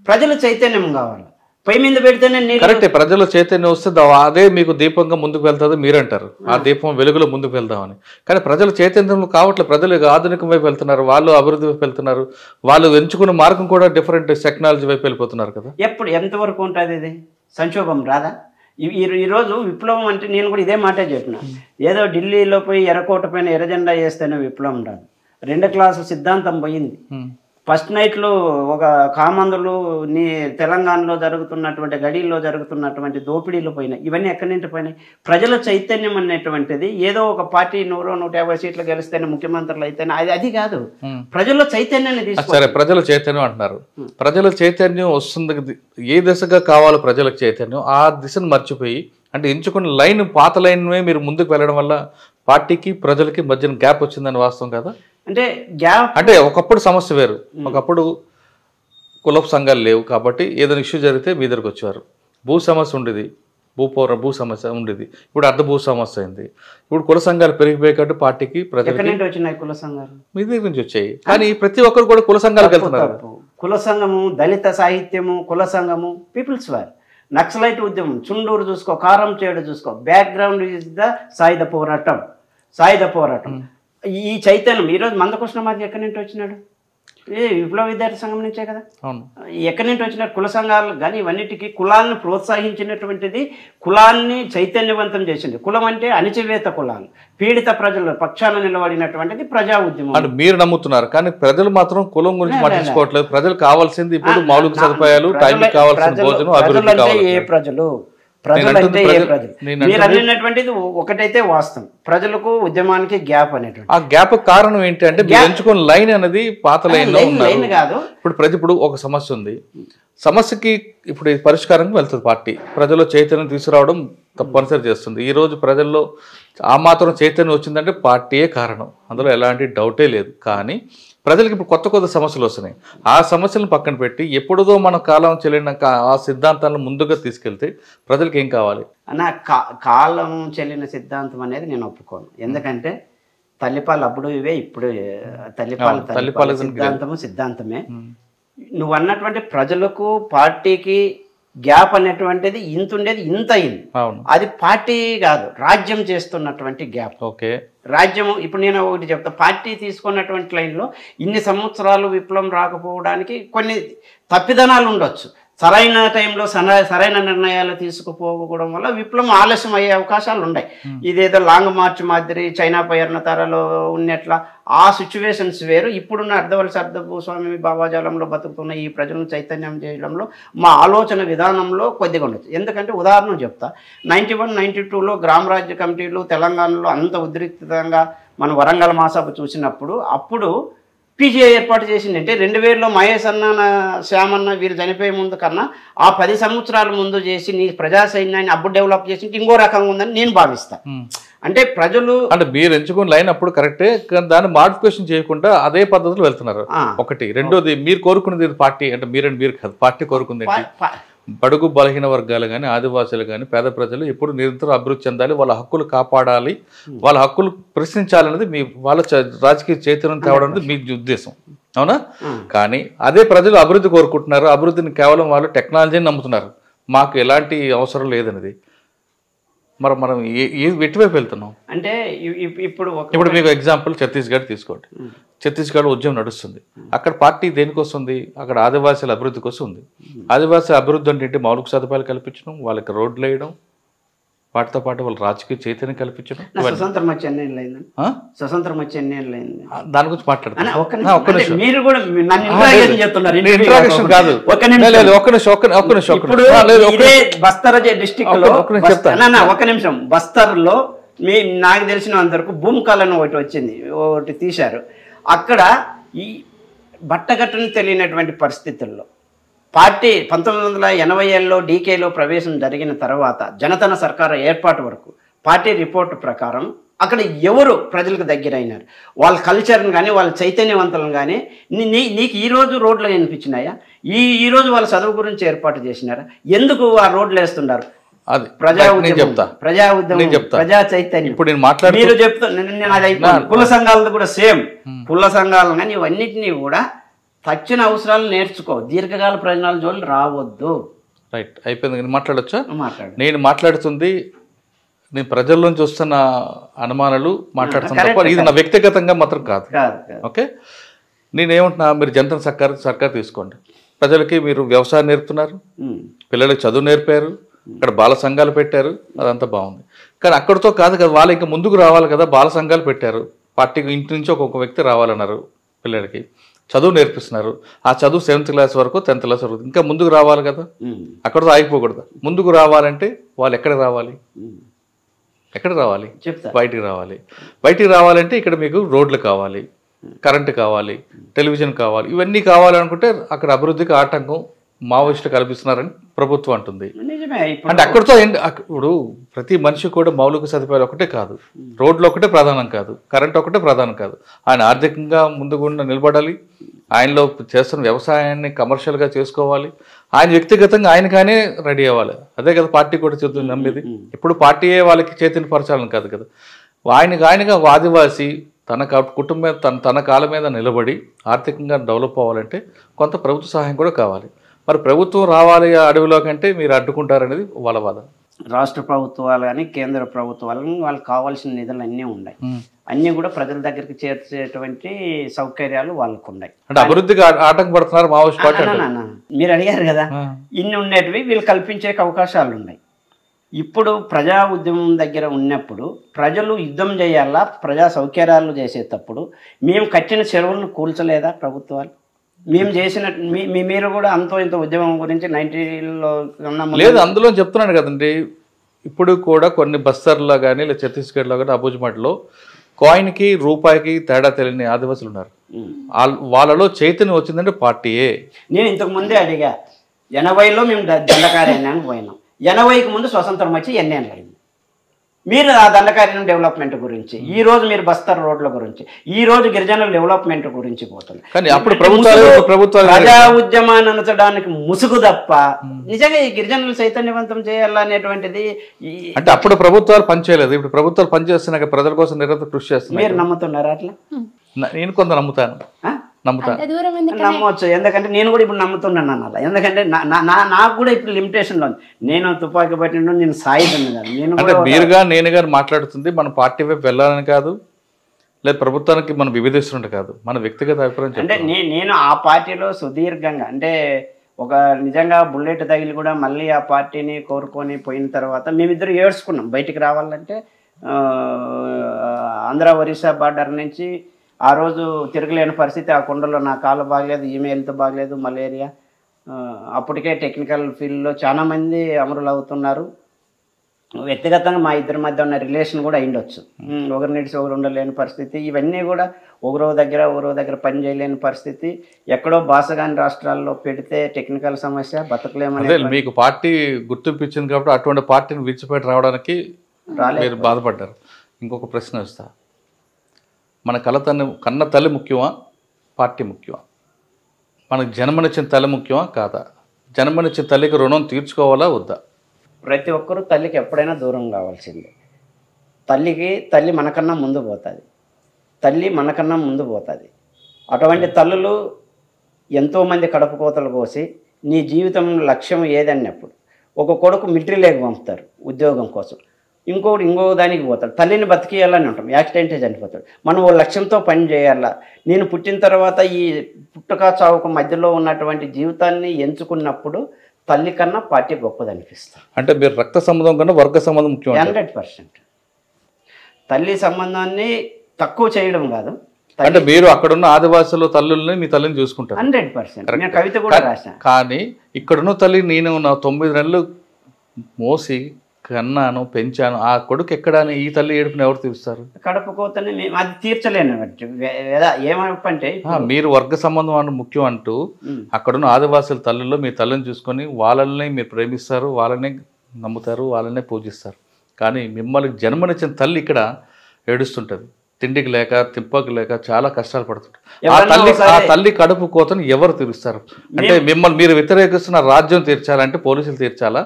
ప్రజలు చైతన్యం కావాలి. పై మీద పెడితేనే కరెక్టే. ప్రజల చైతన్యం వస్తే అదే మీకు దీపంగా ముందుకు వెళ్తుంది మీరంటారు, ఆ దీపం వెలుగులో ముందుకు వెళ్దామని. కానీ ప్రజల చైతన్యం కావట్లేదు. ప్రజలు ఆధునికం వైపు వెళ్తున్నారు, వాళ్ళు అభివృద్ధి వైపు వెళ్తున్నారు, వాళ్ళు ఎంచుకున్న మార్గం కూడా డిఫరెంట్ టెక్నాలజీ వైపు వెళ్ళిపోతున్నారు కదా. ఎప్పుడు ఎంతవరకు ఉంటుంది ఇది? సంక్షోభం రాదా? ఈరోజు విప్లవం అంటే నేను కూడా ఇదే మాటే చెప్పిన, ఏదో ఢిల్లీలో పోయి ఎర్రకోట పైన ఎర్రజెండా వేస్తేనే విప్లవం రాదు. 2 క్లాసు సిద్ధాంతం పోయింది. ఫస్ట్ నైట్లో ఒక కామందులు నీ తెలంగాణలో జరుగుతున్నటువంటి గడిలో జరుగుతున్నటువంటి దోపిడీలు పోయినాయి. ఇవన్నీ ఎక్కడి నుంచి పోయినాయి? ప్రజల చైతన్యం అనేటువంటిది ఏదో ఒక పార్టీ 100-150 సీట్లు గెలిస్తేనే ముఖ్యమంత్రులు అయితేనే అది కాదు. ప్రజల చైతన్యాన్ని తీసుకో. సరే, ప్రజల చైతన్యం అంటున్నారు. ప్రజల చైతన్యం వస్తుంది, ఏ దిశగా కావాలో ప్రజలకు చైతన్యం, ఆ దిశను మర్చిపోయి అంటే ఎంచుకున్న లైన్ పాత లైన్మే మీరు ముందుకు వెళ్ళడం వల్ల పార్టీకి ప్రజలకి మధ్యన గ్యాప్ వచ్చిందని వాస్తవం కదా? అంటే గ్యాప్ అంటే ఒకప్పుడు సమస్య వేరు, ఒకప్పుడు కులపు సంఘాలు లేవు కాబట్టి ఏదైనా ఇష్యూ జరిగితే మీ దగ్గరకు వచ్చేవారు. భూ సమస్య ఉండేది, భూ సమస్య ఉండేది, ఇప్పుడు అర్ధ భూ సమస్య అయింది. ఇప్పుడు కుల సంఘాలు పెరిగిపోయేటట్టు పార్టీకి ప్రజలకి వచ్చినాయి కుల సంఘాలు మీ దగ్గర నుంచి వచ్చాయి. కానీ ప్రతి ఒక్కరు కూడా కుల సంఘాలకు వెళ్తున్నారు. కుల సంఘము, దళిత సాహిత్యము, కుల సంఘము, పీపుల్స్ వార్, నక్సలైట్ ఉద్యమం, చుండూరు చూసుకో, కారం చేడు చూసుకో, బ్యాక్గ్రౌండ్ ఇస్ ద సాయుధ పోరాటం. ఈ చైతన్యం ఈరోజు మందకృష్ణ మాది ఎక్కడి నుంచి వచ్చినాడు? విప్లవ విద్యార్థి సంఘం నుంచే కదా. ఎక్కడి నుంచి వచ్చినాడు? కుల సంఘాలు కానీ ఇవన్నిటికీ కులాన్ని ప్రోత్సహించినటువంటిది, కులాన్ని చైతన్యవంతం చేసింది. కులం అంటే అణచివేత కులాలు, పీడిత ప్రజల పక్షాన నిలబడినటువంటిది ప్రజా ఉద్యమం అని మీరు నమ్ముతున్నారు. కానీ ప్రజలు మాత్రం కులం గురించి పట్టించుకోవట్లేదు. ప్రజలు కావాల్సింది ఇప్పుడు మౌలిక సదుపాయాలు, టైంకి కావాల్సిన భోజనం, అభివృద్ధి కావాలి. ఏ ప్రజలు అంటే ఏ ప్రజలు? మీరు అన్నటువంటిది ఒకటైతే వాస్తవం, ప్రజలకు ఉద్యమానికి గ్యాప్ అనేటువంటి. ఆ గ్యాప్ కారణం ఏంటి అంటే మీరు ఎంచుకున్న లైన్ అనేది పాత లైన్ కాదు. ఇప్పుడు ఒక సమస్య ఉంది, సమస్యకి ఇప్పుడు పరిష్కారంగా వెళ్తుంది పార్టీ. ప్రజల్లో చైతన్యం తీసుకురావడం తప్పనిసరి చేస్తుంది. ఈ రోజు ప్రజల్లో ఆ మాత్రం చైతన్యం వచ్చిందంటే పార్టీయే కారణం, అందులో ఎలాంటి డౌటే లేదు. కానీ ప్రజలకు ఇప్పుడు కొత్త సమస్యలు వస్తున్నాయి. ఆ సమస్యలను పక్కన పెట్టి ఎప్పుడుదో మన కాలం చెల్లిన ఆ సిద్ధాంతాలను ముందుగా తీసుకెళ్తే ప్రజలకు ఏం కావాలి? కాలం చెల్లిన సిద్ధాంతం అనేది నేను ఒప్పుకోను. ఎందుకంటే తల్లిపాలు అప్పుడు ఇవే, ఇప్పుడు తల్లిపాల సిద్ధాంతమే. నువ్వు అన్నటువంటి ప్రజలకు పార్టీకి గ్యాప్ అనేటువంటిది ఇంత ఉండేది, ఇంత అయింది. అది పార్టీ కాదు, రాజ్యం చేస్తున్నటువంటి గ్యాప్. ఓకే, రాజ్యము. ఇప్పుడు నేను ఒకటి చెప్తా, పార్టీ తీసుకున్నటువంటి లైన్లో ఇన్ని సంవత్సరాలు విప్లవం రాకపోవడానికి కొన్ని తప్పిదనాలు ఉండొచ్చు. సరైన టైంలో సరైన నిర్ణయాలు తీసుకుపోవడం వల్ల విప్లవం ఆలస్యం అయ్యే అవకాశాలు ఉన్నాయి. ఇదేదో లాంగ్ మార్చ్ మాదిరి చైనా పయర్ణతారలో ఉన్నట్లా ఆ సిచ్యువేషన్స్ వేరు. ఇప్పుడున్న అర్ధవలస భూస్వామి భావాజాలంలో బతుకుతున్న ఈ ప్రజలను చైతన్యం చేయడంలో మా ఆలోచన విధానంలో కొద్దిగా ఉండొచ్చు. ఎందుకంటే ఉదాహరణ చెప్తా, 91-92లో గ్రామరాజ్య కమిటీలు తెలంగాణలో అంత ఉద్రిక్తంగా మనం వరంగల్ మాసభ చూసినప్పుడు అప్పుడు పీజీఐ ఏర్పాటు చేసింది. అంటే 2000లో మహేష్ అన్న, శ్యామన్న వీరు చనిపోయే ముందు కన్నా ఆ 10 సంవత్సరాల ముందు చేసి నీ ప్రజా సైన్యాన్ని అప్పుడు డెవలప్ చేసి ఇంకో రకంగా ఉందని నేను భావిస్తాను. అంటే ప్రజలు అంటే మీరు ఎంచుకున్న లైన్ అప్పుడు కరెక్టే, దాన్ని మాడిఫికేషన్ చేయకుండా అదే పద్ధతిలో వెళ్తున్నారు. ఒకటి. రెండోది, మీరు కోరుకునేది పార్టీ అంటే మీరు కాదు, పార్టీ కోరుకుంది బడుగు బలహీన వర్గాలు కానీ, ఆదివాసులు కానీ, పేద ప్రజలు ఎప్పుడు నిరంతరం అభివృద్ధి చెందాలి, వాళ్ళ హక్కులు కాపాడాలి, వాళ్ళ హక్కులు ప్రశ్నించాలనేది మీ వాళ్ళ రాజకీయ చైతన్యం తేవడం అనేది మీ ఉద్దేశం, అవునా? కానీ అదే ప్రజలు అభివృద్ధి కోరుకుంటున్నారు, అభివృద్ధిని కేవలం వాళ్ళు టెక్నాలజీని నమ్ముతున్నారు, మాకు ఎలాంటి అవసరం లేదనేది. మనం ఎటువైపు వెళ్తున్నాం అంటే ఇప్పుడు మీకు ఎగ్జాంపుల్ ఛత్తీస్గఢ్ తీసుకోండి. ఛత్తీస్గఢ్ ఉద్యమం నడుస్తుంది. అక్కడ పార్టీ దేనికోసం ఉంది? అక్కడ ఆదివాసీల అభివృద్ధి కోసం ఉంది. ఆదివాసీ అభివృద్ధి అంటే మౌలిక సదుపాయాలు కల్పించడం, వాళ్ళకి రోడ్లు వేయడం, వాటితో పాటు వాళ్ళ రాజకీయ చైతన్యం కల్పించడం. స్వతంత్రం వచ్చి ఎన్ని ఏళ్ళు అయింది? స్వతంత్రం వచ్చి ఎన్ని ఏళ్ళు అయింది? దాని గురించి మాట్లాడుతున్నాను. బస్తర్ డిస్ట్రిక్ట్ లో ఒక నిమిషం, బస్తర్ లో నాకు తెలిసిన అందరికి భూమికాలను ఒకటి వచ్చింది, ఒకటి తీశారు. అక్కడ ఈ బట్టగట్టును తెలియనటువంటి పరిస్థితుల్లో పార్టీ 1980లో డీకేలో ప్రవేశం జరిగిన తర్వాత జనతన సర్కారు ఏర్పాటు వరకు పార్టీ రిపోర్టు ప్రకారం అక్కడ ఎవరు ప్రజలకు దగ్గర అయినారు, వాళ్ళ కల్చర్ని కానీ వాళ్ళ చైతన్యవంతులను కానీ నీకు ఈరోజు రోడ్లు కనిపించినాయా? ఈరోజు వాళ్ళ చదువు గురించి ఏర్పాటు చేసినారా? ఎందుకు ఆ రోడ్లు వేస్తున్నారు? అది ప్రజా ఉద్యమం, ప్రజా చైతన్యం. ఇప్పుడు నేను మాట్లాడు మీరు చెప్తా, కుల సంఘాలతో కూడా సేమ్. కుల సంఘాలు కానీ ఇవన్నిటినీ కూడా తక్షణ అవసరాలు నేర్చుకో, దీర్ఘకాల ప్రయోజనాల జోలు రావద్దు. రైట్, అయిపోయింది. నేను మాట్లాడొచ్చా? నేను మాట్లాడుతుంది నేను ప్రజల నుంచి వస్తున్న అనుమానాలు మాట్లాడుతున్నా, ఇది నా వ్యక్తిగతంగా మాత్రం కాదు. ఓకే, నేనేమంటున్నా, మీరు జనతన సర్కార్ తీసుకోండి. ప్రజలకి మీరు వ్యవసాయం నేర్పుతున్నారు, పిల్లలకి చదువు నేర్పారు, ఇక్కడ బాల సంఘాలు పెట్టారు, అదంతా బాగుంది. కానీ అక్కడితో కాదు కదా, వాళ్ళు ఇంకా ముందుకు రావాలి కదా. బాల సంఘాలు పెట్టారు, పార్టీకి ఇంటి నుంచి ఒక్కొక్క వ్యక్తి రావాలన్నారు పిల్లలకి. చదువు నేర్పిస్తున్నారు. ఆ చదువు 7th క్లాస్ వరకు 10th క్లాస్ వరకు, ఇంకా ముందుకు రావాలి కదా, అక్కడతో ఆగిపోకూడదు. ముందుకు రావాలంటే వాళ్ళు ఎక్కడికి రావాలి? ఎక్కడికి రావాలి? బయటికి రావాలి. బయటికి రావాలంటే ఇక్కడ మీకు రోడ్లు కావాలి, కరెంటు కావాలి, టెలివిజన్ కావాలి. ఇవన్నీ కావాలనుకుంటే అక్కడ అభివృద్ధికి ఆటంకం మావోయిస్టులు కల్పిస్తున్నారని ప్రభుత్వం అంటుంది. అంటే అక్కడితో ఇప్పుడు ప్రతి మనిషి కూడా మౌలిక సదుపాయాలు ఒకటే కాదు, రోడ్లు ఒకటే ప్రధానం కాదు, కరెంట్ ఒకటే ప్రధానం కాదు. ఆయన ఆర్థికంగా ముందుకుండా నిలబడాలి, ఆయనలో చేస్తున్న వ్యవసాయాన్ని కమర్షియల్గా చేసుకోవాలి, ఆయన వ్యక్తిగతంగా ఆయనగానే రెడీ అవ్వాలి. అదే కదా పార్టీ కూడా చెప్తుంది నమ్మేది. ఇప్పుడు పార్టీయే వాళ్ళకి చేతిని పరచాలని కాదు కదా, ఆయనగా ఒక ఆదివాసి తన కుటుంబం తన కాళ్ళ మీద నిలబడి ఆర్థికంగా డెవలప్ అవ్వాలంటే కొంత ప్రభుత్వ సహాయం కూడా కావాలి. మరి ప్రభుత్వం రావాలి అడవిలో కంటే మీరు అడ్డుకుంటారనేది వాళ్ళ వాదన. రాష్ట్ర ప్రభుత్వాలు కానీ కేంద్ర ప్రభుత్వాలు కానీ వాళ్ళకి కావాల్సిన నిధులు అన్నీ ఉన్నాయి, అన్నీ కూడా ప్రజల దగ్గరికి చేర్చేటువంటి సౌకర్యాలు వాళ్ళకు ఉన్నాయి. అంటే అభివృద్ధికి ఆటంకపడుతున్నారు మావోయిస్ట్ పార్టీ. మీరు అడిగారు కదా, ఇన్ని ఉండేటివి వీళ్ళు కల్పించే అవకాశాలు ఉన్నాయి. ఇప్పుడు ప్రజా ఉద్యమం దగ్గర ఉన్నప్పుడు ప్రజలు యుద్ధం చేయాలా, ప్రజా సౌకర్యాలు చేసేటప్పుడు మేము కట్టిన చెరువులను కూల్చలేదా ప్రభుత్వాలు? మేము చేసిన మీరు కూడా అంతో ఇంత ఉద్యమం గురించి 90లో లేదు, అందులో చెప్తున్నాను కదండి. ఇప్పుడు కూడా కొన్ని బస్తర్లో కానీ లేదా ఛత్తీస్గఢ్లో కానీ అబుజ్మట్లో కాయిన్కి రూపాయికి తేడా తెలియని ఆదివాసులు ఉన్నారు. వాళ్ళలో చైతన్యం వచ్చిందంటే పార్టీయే. నేను ఇంతకు ముందే అడిగా, 80లో మేము దండకారణ్యానికి పోయినాం, 80కి ముందు స్వతంత్రం వచ్చి ఎన్నేళ్ళు అయింది. మీరు ఆ దండకారణ్యం డెవలప్మెంట్ గురించి, ఈ రోజు మీరు బస్తర్ రోడ్ల గురించి, ఈ రోజు గిరిజనుల డెవలప్మెంట్ గురించి పోతుంది. ప్రజా ఉద్యమాన్ని అనచడానికి ముసుగు తప్ప నిజంగా ఈ గిరిజనులు చైతన్యవంతం చేయాలనేటువంటిది అంటే అప్పుడు ప్రభుత్వాలు పనిచేయలేదు. ఇప్పుడు ప్రభుత్వాలు పనిచేస్తున్నాక ప్రజల కోసం నిరంతరం కృషి చేస్తున్నారు. మీరు నమ్ముతున్నారా అట్లా? నేను కొంత నమ్ముతాను. నమ్మవచ్చు, ఎందుకంటే నేను కూడా ఇప్పుడు నమ్ముతున్నాను అన్నది. ఎందుకంటే నాకు కూడా ఇప్పుడు లిమిటేషన్లో ఉంది. నేను తుపాకీ పట్టిన నేను సాయితున్నాను. నేను మీరుగా నేనుగా మాట్లాడుతుంది మన పార్టీ వైపు వెళ్ళాలని కాదు, లేదా ప్రభుత్వానికి మనం విభేదిస్తుంటే కాదు, మన వ్యక్తిగత అభిప్రాయం. అంటే నేను ఆ పార్టీలో సుదీర్ఘంగా, అంటే ఒక నిజంగా బుల్లెట్ తగిలి కూడా మళ్ళీ ఆ పార్టీని కోరుకొని పోయిన తర్వాత మేమిద్దరు ఏడ్చుకున్నాం. బయటికి రావాలంటే ఆంధ్ర ఒరిస్సా బార్డర్ నుంచి ఆ రోజు తిరగలేని పరిస్థితి. ఆ కొండలో నా కాళ్ళు బాగలేదు, ఈమె హెల్త్ బాగలేదు, మలేరియా. అప్పటికే టెక్నికల్ ఫీల్డ్లో చాలామంది అమరులు అవుతున్నారు. వ్యక్తిగతంగా మా ఇద్దరి మధ్య ఉన్న రిలేషన్ కూడా అయిండొచ్చు. ఒకరి నిడిచి ఒకరు ఉండలేని పరిస్థితి. ఇవన్నీ కూడా ఒకరో దగ్గర పని చేయలేని పరిస్థితి. ఎక్కడో బాసగాని రాష్ట్రాల్లో పెడితే టెక్నికల్ సమస్య, బతకలేమని. మీకు పార్టీ గుర్తింపు ఇచ్చింది కాబట్టి అటువంటి పార్టీని విడిచిపెట్టి రావడానికి మీరు బాధపడ్డారు. ఇంకొక ప్రశ్న వస్తా, మన కన్న తల్లి ముఖ్యమా, పార్టీ ముఖ్యమా? మనకు జన్మనిచ్చిన తల్లి ముఖ్యమా కాదా? జన్మనిచ్చిన తల్లికి రుణం తీర్చుకోవాలా వద్దా? ప్రతి ఒక్కరూ తల్లికి ఎప్పుడైనా దూరం కావాల్సిందే. తల్లి మనకన్నా ముందు పోతుంది. అటువంటి తల్లులు ఎంతోమంది కడుపు కోతలు కోసి నీ జీవితం లక్ష్యం ఏదన్నప్పుడు ఒక కొడుకు మిలిటరీలోకి పంపుతారు ఉద్యోగం కోసం, ఇంకో దానికి పోతాడు. తల్లిని బతికేయాలని ఉంటాం, యాక్సిడెంటే చనిపోతాడు. మనం ఓ లక్ష్యంతో పని చేయాలా. నేను పుట్టిన తర్వాత ఈ పుట్టుక చావుకు మధ్యలో ఉన్నటువంటి జీవితాన్ని ఎంచుకున్నప్పుడు తల్లి కన్నా పార్టీ గొప్పదనిపిస్తాం. అంటే మీరు రక్త సంబంధం కన్నా వర్గ సంబంధం ముఖ్యం. 100% తల్లి సంబంధాన్ని తక్కువ చేయడం కాదు. అంటే మీరు అక్కడున్న ఆదివాసుల తల్లుల్ని మీ తల్లిని చూసుకుంటారు. 100%. నేను కవిత కూడా రాశాను. కానీ ఇక్కడున్న తల్లి నేను నా 9 నెలలు మోసి కన్నాను, పెంచాను, ఆ కొడుకు ఎక్కడ ఈ తల్లి ఏడుపుని ఎవరు తీరుస్తారు? కడుపు కోతని అది తీర్చలేను. ఏమంటే మీరు వర్గ సంబంధం అంటే ముఖ్యం అంటూ అక్కడున్న ఆదివాసుల తల్లుల్లో మీ తల్లిని చూసుకొని వాళ్ళని మీరు ప్రేమిస్తారు, వాళ్ళని నమ్ముతారు, వాళ్ళనే పూజిస్తారు. కానీ మిమ్మల్ని జన్మనిచ్చిన తల్లి ఇక్కడ ఏడుస్తుంటుంది, తిండికి లేక తిప్పకి లేక చాలా కష్టాలు పడుతుంటారు. ఆ తల్లి కడుపు కోతను ఎవరు తీరుస్తారు? అంటే మిమ్మల్ని మీరు వ్యతిరేకిస్తున్న రాజ్యం తీర్చాలంటే పోలీసులు తీర్చాలా,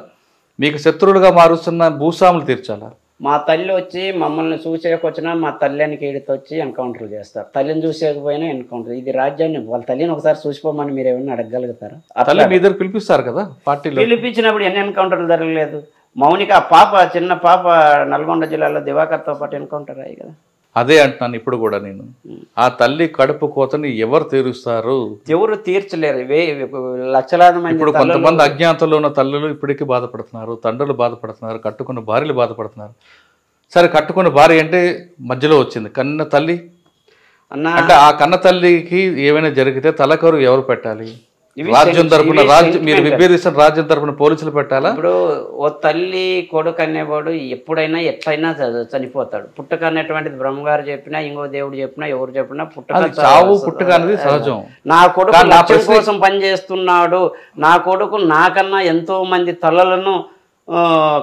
మీకు శత్రువులుగా మారుస్తున్న భూస్వాములు తీర్చాలా? మా తల్లి వచ్చి మమ్మల్ని చూసేకొచ్చినా మా తల్లిని కేడితో వచ్చి ఎన్కౌంటర్ చేస్తారు. తల్లిని చూసేకపోయినా ఎన్కౌంటర్. ఇది రాజ్యాన్ని. వాళ్ళ తల్లిని ఒకసారి చూసిపోమని మీరు ఏమన్నా అడగలుగుతారా? తల్లి మీ దగ్గర పిలిపిస్తారు కదా పార్టీలో. పిలిపించినప్పుడు ఎన్ని ఎన్కౌంటర్లు జరగలేదు? మౌనిక పాప, చిన్న పాప నల్గొండ జిల్లాలో దివాకర్తో పాటు ఎన్కౌంటర్ అయ్యి కదా. అదే అంటున్నాను ఇప్పుడు కూడా నేను. ఆ తల్లి కడుపు కోతని ఎవరు తీరుస్తారు? ఎవరు తీర్చలేరు. లక్షలాది మంది. ఇప్పుడు కొంతమంది అజ్ఞాతంలో ఉన్న తల్లులు ఇప్పటికీ బాధపడుతున్నారు, తండ్రులు బాధపడుతున్నారు, కట్టుకున్న భార్యలు బాధపడుతున్నారు. సరే, కట్టుకున్న భార్య అంటే మధ్యలో వచ్చింది, కన్న తల్లి అన్న అంటే ఆ కన్న తల్లికి ఏమైనా జరిగితే తలకరు ఎవరు పెట్టాలి? ఇవి రాజ్యం తరపున ఇవి మీరు sentiment. విభేదిస్తున్న రాజ్యం తరపున పోలీసులు పెట్టాలా? ఇప్పుడు ఓ తల్లి కొడుకు అనేవాడు ఎప్పుడైనా ఎట్లయినా చనిపోతాడు. పుట్టుక అనేటువంటిది బ్రహ్మగారు చెప్పినా, ఇంకో దేవుడు చెప్పినా, ఎవరు చెప్పినా పుట్టుక అది చావు పుట్టుక అనేది సహజం. నా కొడుకు లక్ష్యం కోసం పనిచేస్తున్నాడు, నా కొడుకు నాకన్నా ఎంతో మంది తలలను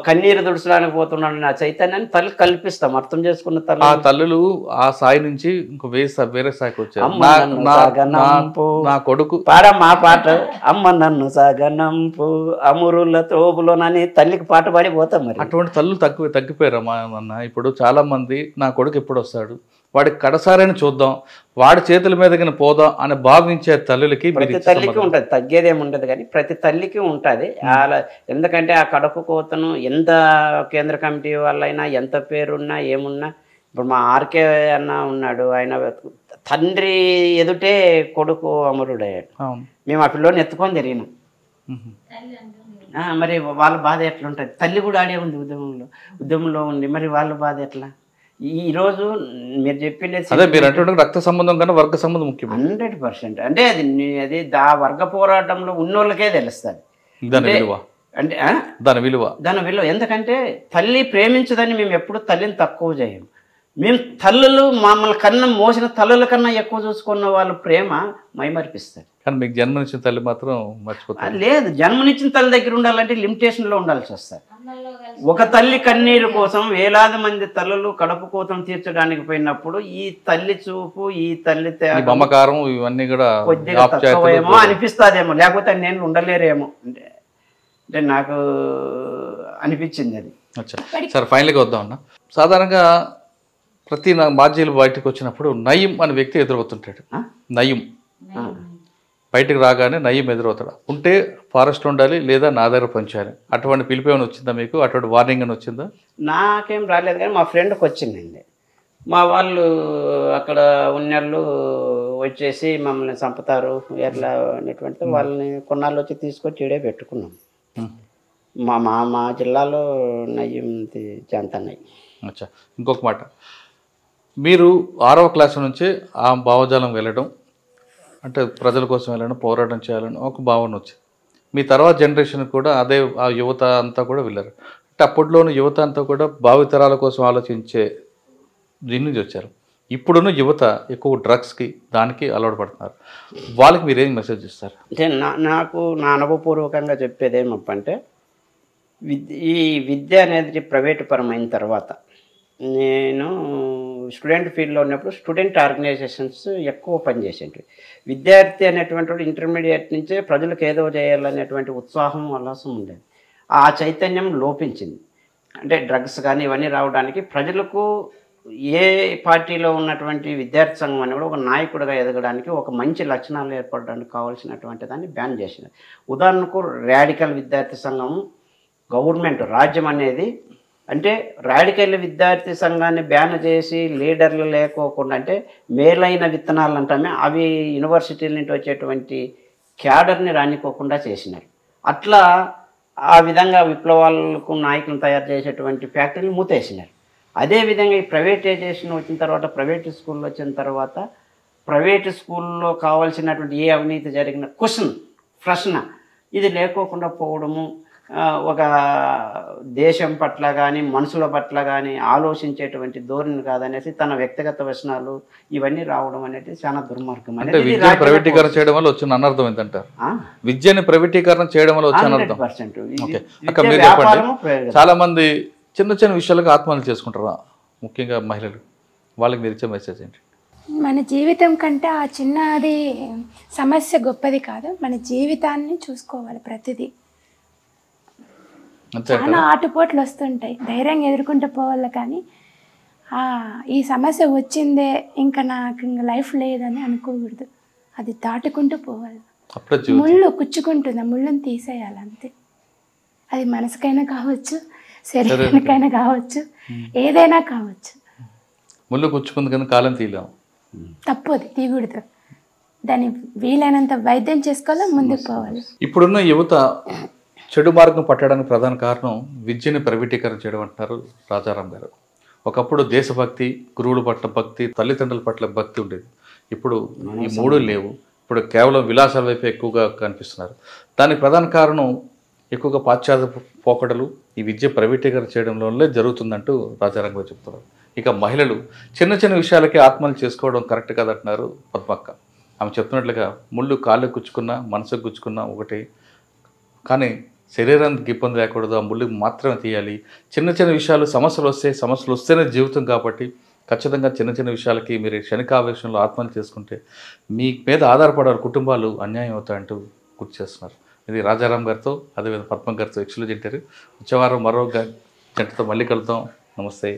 కన్నీరు దుడుచడానికి పోతున్నాడు, నా చైతన్యాన్ని తల్లి కల్పిస్తాం. అర్థం చేసుకున్న ఆ తల్లి తల్లులు ఆ స్థాయి నుంచి ఇంకో వేరే స్థాయికి వచ్చారు. అమ్మ నన్ను సాగనంపు. నా కొడుకు పాడమ్మా పాట, అమ్మ నన్ను సాగనంపు అమురుల తోబులోనని తల్లికి పాట పాడి పోతాం. మరి అటువంటి తల్లులు తగ్గిపోయారమ్మా అన్న. ఇప్పుడు చాలా మంది నా కొడుకు ఎప్పుడు వస్తాడు, వాడికి కడసారని చూద్దాం, వాడి చేతుల మీదకి పోదాం అని భావించే తల్లులకి ప్రతి తల్లికి ఉంటుంది, తగ్గేదేముండదు కానీ ప్రతి తల్లికి ఉంటుంది. అలా ఎందుకంటే ఆ కడుపు కోతను ఎంత కేంద్ర కమిటీ వాళ్ళైనా ఎంత పేరున్నా ఏమున్నా, ఇప్పుడు మా ఆర్కే అన్న ఉన్నాడు, ఆయన తండ్రి ఎదుటే కొడుకు అమరుడయ్యాడు. మేము ఆ పిల్లోని ఎత్తుకొని తిరిగినాం. మరి వాళ్ళ బాధ ఎట్లుంటుంది? తల్లి కూడా ఆడే ఉంది ఉద్యమంలో ఉంది, మరి వాళ్ళ బాధ ఎట్లా? ఈరోజు మీరు చెప్పింది అదే మీరు అంటే రక్త సంబంధం కన్నా వర్గ సంబంధం ముఖ్యం. 100%. అంటే అది వర్గ పోరాటంలో ఉన్నోళ్ళకే తెలుస్తుంది దాని విలువ. అంటే దాని విలువ ఎందుకంటే తల్లి ప్రేమించదని మేము ఎప్పుడు తల్లిని తక్కువ చేయము. మేము తల్లులు మమ్మల్ని కన్నా మోసిన తల్లుల కన్నా ఎక్కువ చూసుకున్న వాళ్ళు ప్రేమ మైమరిపిస్తారు. కానీ మీకు జన్మనిచ్చిన తల్లి మాత్రం మర్చిపోతారు. లేదు, జన్మనిచ్చిన తల్లి దగ్గర ఉండాలంటే లిమిటేషన్లో ఉండాల్సి వస్తుంది. ఒక తల్లి కన్నీరు కోసం వేలాది మంది తల్లులు కడుపు కోతం తీర్చడానికి పోయినప్పుడు ఈ తల్లి చూపు, ఈ తల్లి మమకారం ఇవన్నీ కూడా కొద్దిగా తక్కువేమో అనిపిస్తుందేమో, లేకపోతే నేను ఉండలేరేమో అంటే నాకు అనిపించింది అది. సరే ఫైనల్గా వద్దాం అన్న. సాధారణంగా ప్రతి మాజీలు బయటకు వచ్చినప్పుడు నయీం అనే వ్యక్తి ఎదురవుతుంటాడు. నయీం బయటకు రాగానే నయీం ఎదురవుతాడు. ఉంటే ఫారెస్ట్ ఉండాలి లేదా నా దగ్గర పనిచేయాలి. అటువంటి పిలుపు ఏమైనా వచ్చిందా మీకు? అటువంటి వార్నింగ్ అని వచ్చిందా? నాకేం రాలేదు, కానీ మా ఫ్రెండ్కి వచ్చిందండి. మా వాళ్ళు అక్కడ ఉన్నళ్ళు వచ్చేసి మమ్మల్ని చంపుతారు ఎట్లా అనేటువంటిది వాళ్ళని కొన్నాళ్ళు వచ్చి తీసుకొచ్చి ఈడే పెట్టుకున్నాం. మా జిల్లాలో నయీం జాంతన్నయ్య. అచ్చా, ఇంకొక మాట, మీరు 6వ క్లాసు నుంచే ఆ భావజాలం వెళ్ళడం, అంటే ప్రజల కోసం వెళ్ళడం, పోరాటం చేయాలని ఒక భావన వచ్చింది. మీ తర్వాత జనరేషన్ కూడా అదే, ఆ యువత అంతా కూడా వెళ్ళారు. అంటే అప్పట్లోని యువత అంతా కూడా భావితరాల కోసం ఆలోచించే దీని నుంచి వచ్చారు. ఇప్పుడున్న యువత ఎక్కువ డ్రగ్స్కి దానికి అలవాటు పడుతున్నారు. వాళ్ళకి మీరు ఏం మెసేజ్ ఇస్తారు? అంటే నాకు నా అనుభవపూర్వకంగా చెప్పేది ఏమప్పంటే, ఈ విద్య అనేది ప్రైవేటు పరమైన తర్వాత నేను స్టూడెంట్ ఫీల్డ్లో ఉన్నప్పుడు స్టూడెంట్ ఆర్గనైజేషన్స్ ఎక్కువ పనిచేసేవి. విద్యార్థి అనేటువంటి వాడు ఇంటర్మీడియట్ నుంచే ప్రజలకు ఏదో చేయాలనేటువంటి ఉత్సాహం ఉల్లాసం ఉండేది. ఆ చైతన్యం లోపించింది. అంటే డ్రగ్స్ కానీ ఇవన్నీ రావడానికి ప్రజలకు ఏ పార్టీలో ఉన్నటువంటి విద్యార్థి సంఘం అని కూడా ఒక నాయకుడిగా ఎదగడానికి, ఒక మంచి లక్షణాలు ఏర్పడడానికి కావాల్సినటువంటి దాన్ని బ్యాన్ చేసింది. ఉదాహరణకు రాడికల్ విద్యార్థి సంఘం గవర్నమెంట్ రాజ్యం అనేది, అంటే రాడికల్ విద్యార్థి సంఘాన్ని బ్యాన్ చేసి లీడర్లు లేకోకుండా, అంటే మేలైన విత్తనాలు అంటామే అవి యూనివర్సిటీల నుంచి వచ్చేటువంటి క్యాడర్ని రానికోకుండా చేసినారు. అట్లా ఆ విధంగా విప్లవాలకు నాయకులను తయారు చేసేటువంటి ఫ్యాక్టరీలు మూతేసినారు. అదేవిధంగా ఈ ప్రైవేటైజేషన్ వచ్చిన తర్వాత, ప్రైవేట్ స్కూల్లో వచ్చిన తర్వాత, ప్రైవేటు స్కూల్లో కావాల్సినటువంటి ఏ అవినీతి జరిగిన ప్రశ్న ఇది లేకోకుండా పోవడము, ఒక దేశం పట్ల కానీ మనుషుల పట్ల కానీ ఆలోచించేటువంటి ధోరణి కాదనేసి తన వ్యక్తిగత వ్యసనాలు ఇవన్నీ రావడం అనేది చాలా దుర్మార్గం. అంటే విద్యను ప్రైవేటీకరణ చేయడం వల్ల వచ్చిన అనర్థం ఏంటంటారు? విద్యని ప్రైవేటీకరణ చేయడం వల్ల వచ్చిన అనర్థం. మీరు చెప్పండి. చాలా మంది చిన్న చిన్న విషయాలకు ఆత్మహత్య చేసుకుంటారా, ముఖ్యంగా మహిళలు, వాళ్ళకి మీరు ఇచ్చే మెసేజ్ ఏంటి? మన జీవితం కంటే ఆ చిన్నది సమస్య గొప్పది కాదు, మన జీవితాన్ని చూసుకోవాలి. ప్రతిదీ చాలా ఆటుపోట్లు వస్తుంటాయి, ధైర్యంగా ఎదుర్కొంటూ పోవాలి. కానీ ఈ సమస్య వచ్చిందే ఇంకా నాకు ఇంకా లైఫ్ లేదని అనుకోకూడదు, అది దాటుకుంటూ పోవాలి. ముళ్ళు కుచ్చుకుంటుంది, ఆ ముళ్ళని తీసేయాలి అంతే. అది మనసుకైనా కావచ్చు, శరీరానికైనా కావచ్చు, ఏదైనా కావచ్చు. ముళ్ళు కుచ్చుకుంది కానీ కాలం తీయలేము, తప్పు, అది తీయకూడదు. దాన్ని వీలైనంత వైద్యం చేసుకోవాలి, ముందుకు పోవాలి. ఇప్పుడున్న యువత చెడు మార్గం పట్టడానికి ప్రధాన కారణం విద్యను ప్రైవేటీకరణ చేయడం అంటున్నారు రాజారాం గారు. ఒకప్పుడు దేశభక్తి, గురువుల పట్ల భక్తి, తల్లిదండ్రుల పట్ల భక్తి ఉండేది. ఇప్పుడు ఈ మూడు లేవు. ఇప్పుడు కేవలం విలాసాల వైపు ఎక్కువగా కనిపిస్తున్నారు. దానికి ప్రధాన కారణం ఎక్కువగా పాశ్చాత్య పోకడలు, ఈ విద్య ప్రైవేటీకరణ చేయడంలోనే జరుగుతుందంటూ రాజారాం గారు చెప్తున్నారు. ఇక మహిళలు చిన్న చిన్న విషయాలకే ఆత్మహత్య చేసుకోవడం కరెక్ట్ కాదంటున్నారు పద్మక్క. ఆమె చెప్తున్నట్లుగా ముళ్ళు కాళ్ళు గుచ్చుకున్నా, మనసుకు గుచ్చుకున్నా ఒకటి, కానీ శరీరానికి ఇబ్బంది లేకూడదు, ఆ ముళ్ళు మాత్రమే తీయాలి. చిన్న చిన్న విషయాలు సమస్యలు వస్తేనే జీవితం కాబట్టి ఖచ్చితంగా చిన్న చిన్న విషయాలకి మీరు క్షణికావేశంలో ఆత్మహత్య చేసుకుంటే మీ మీద ఆధారపడే కుటుంబాలు అన్యాయం అవుతాయంటూ గుర్తు చేస్తున్నారు. ఇది రాజారాం గారితో, అదేవిధంగా పద్మ గారితో ఎక్స్క్లూజివ్ ఇంటర్వ్యూ. వచ్చే వారం మరో జంటతో మళ్ళీ కలుద్దాం. నమస్తే.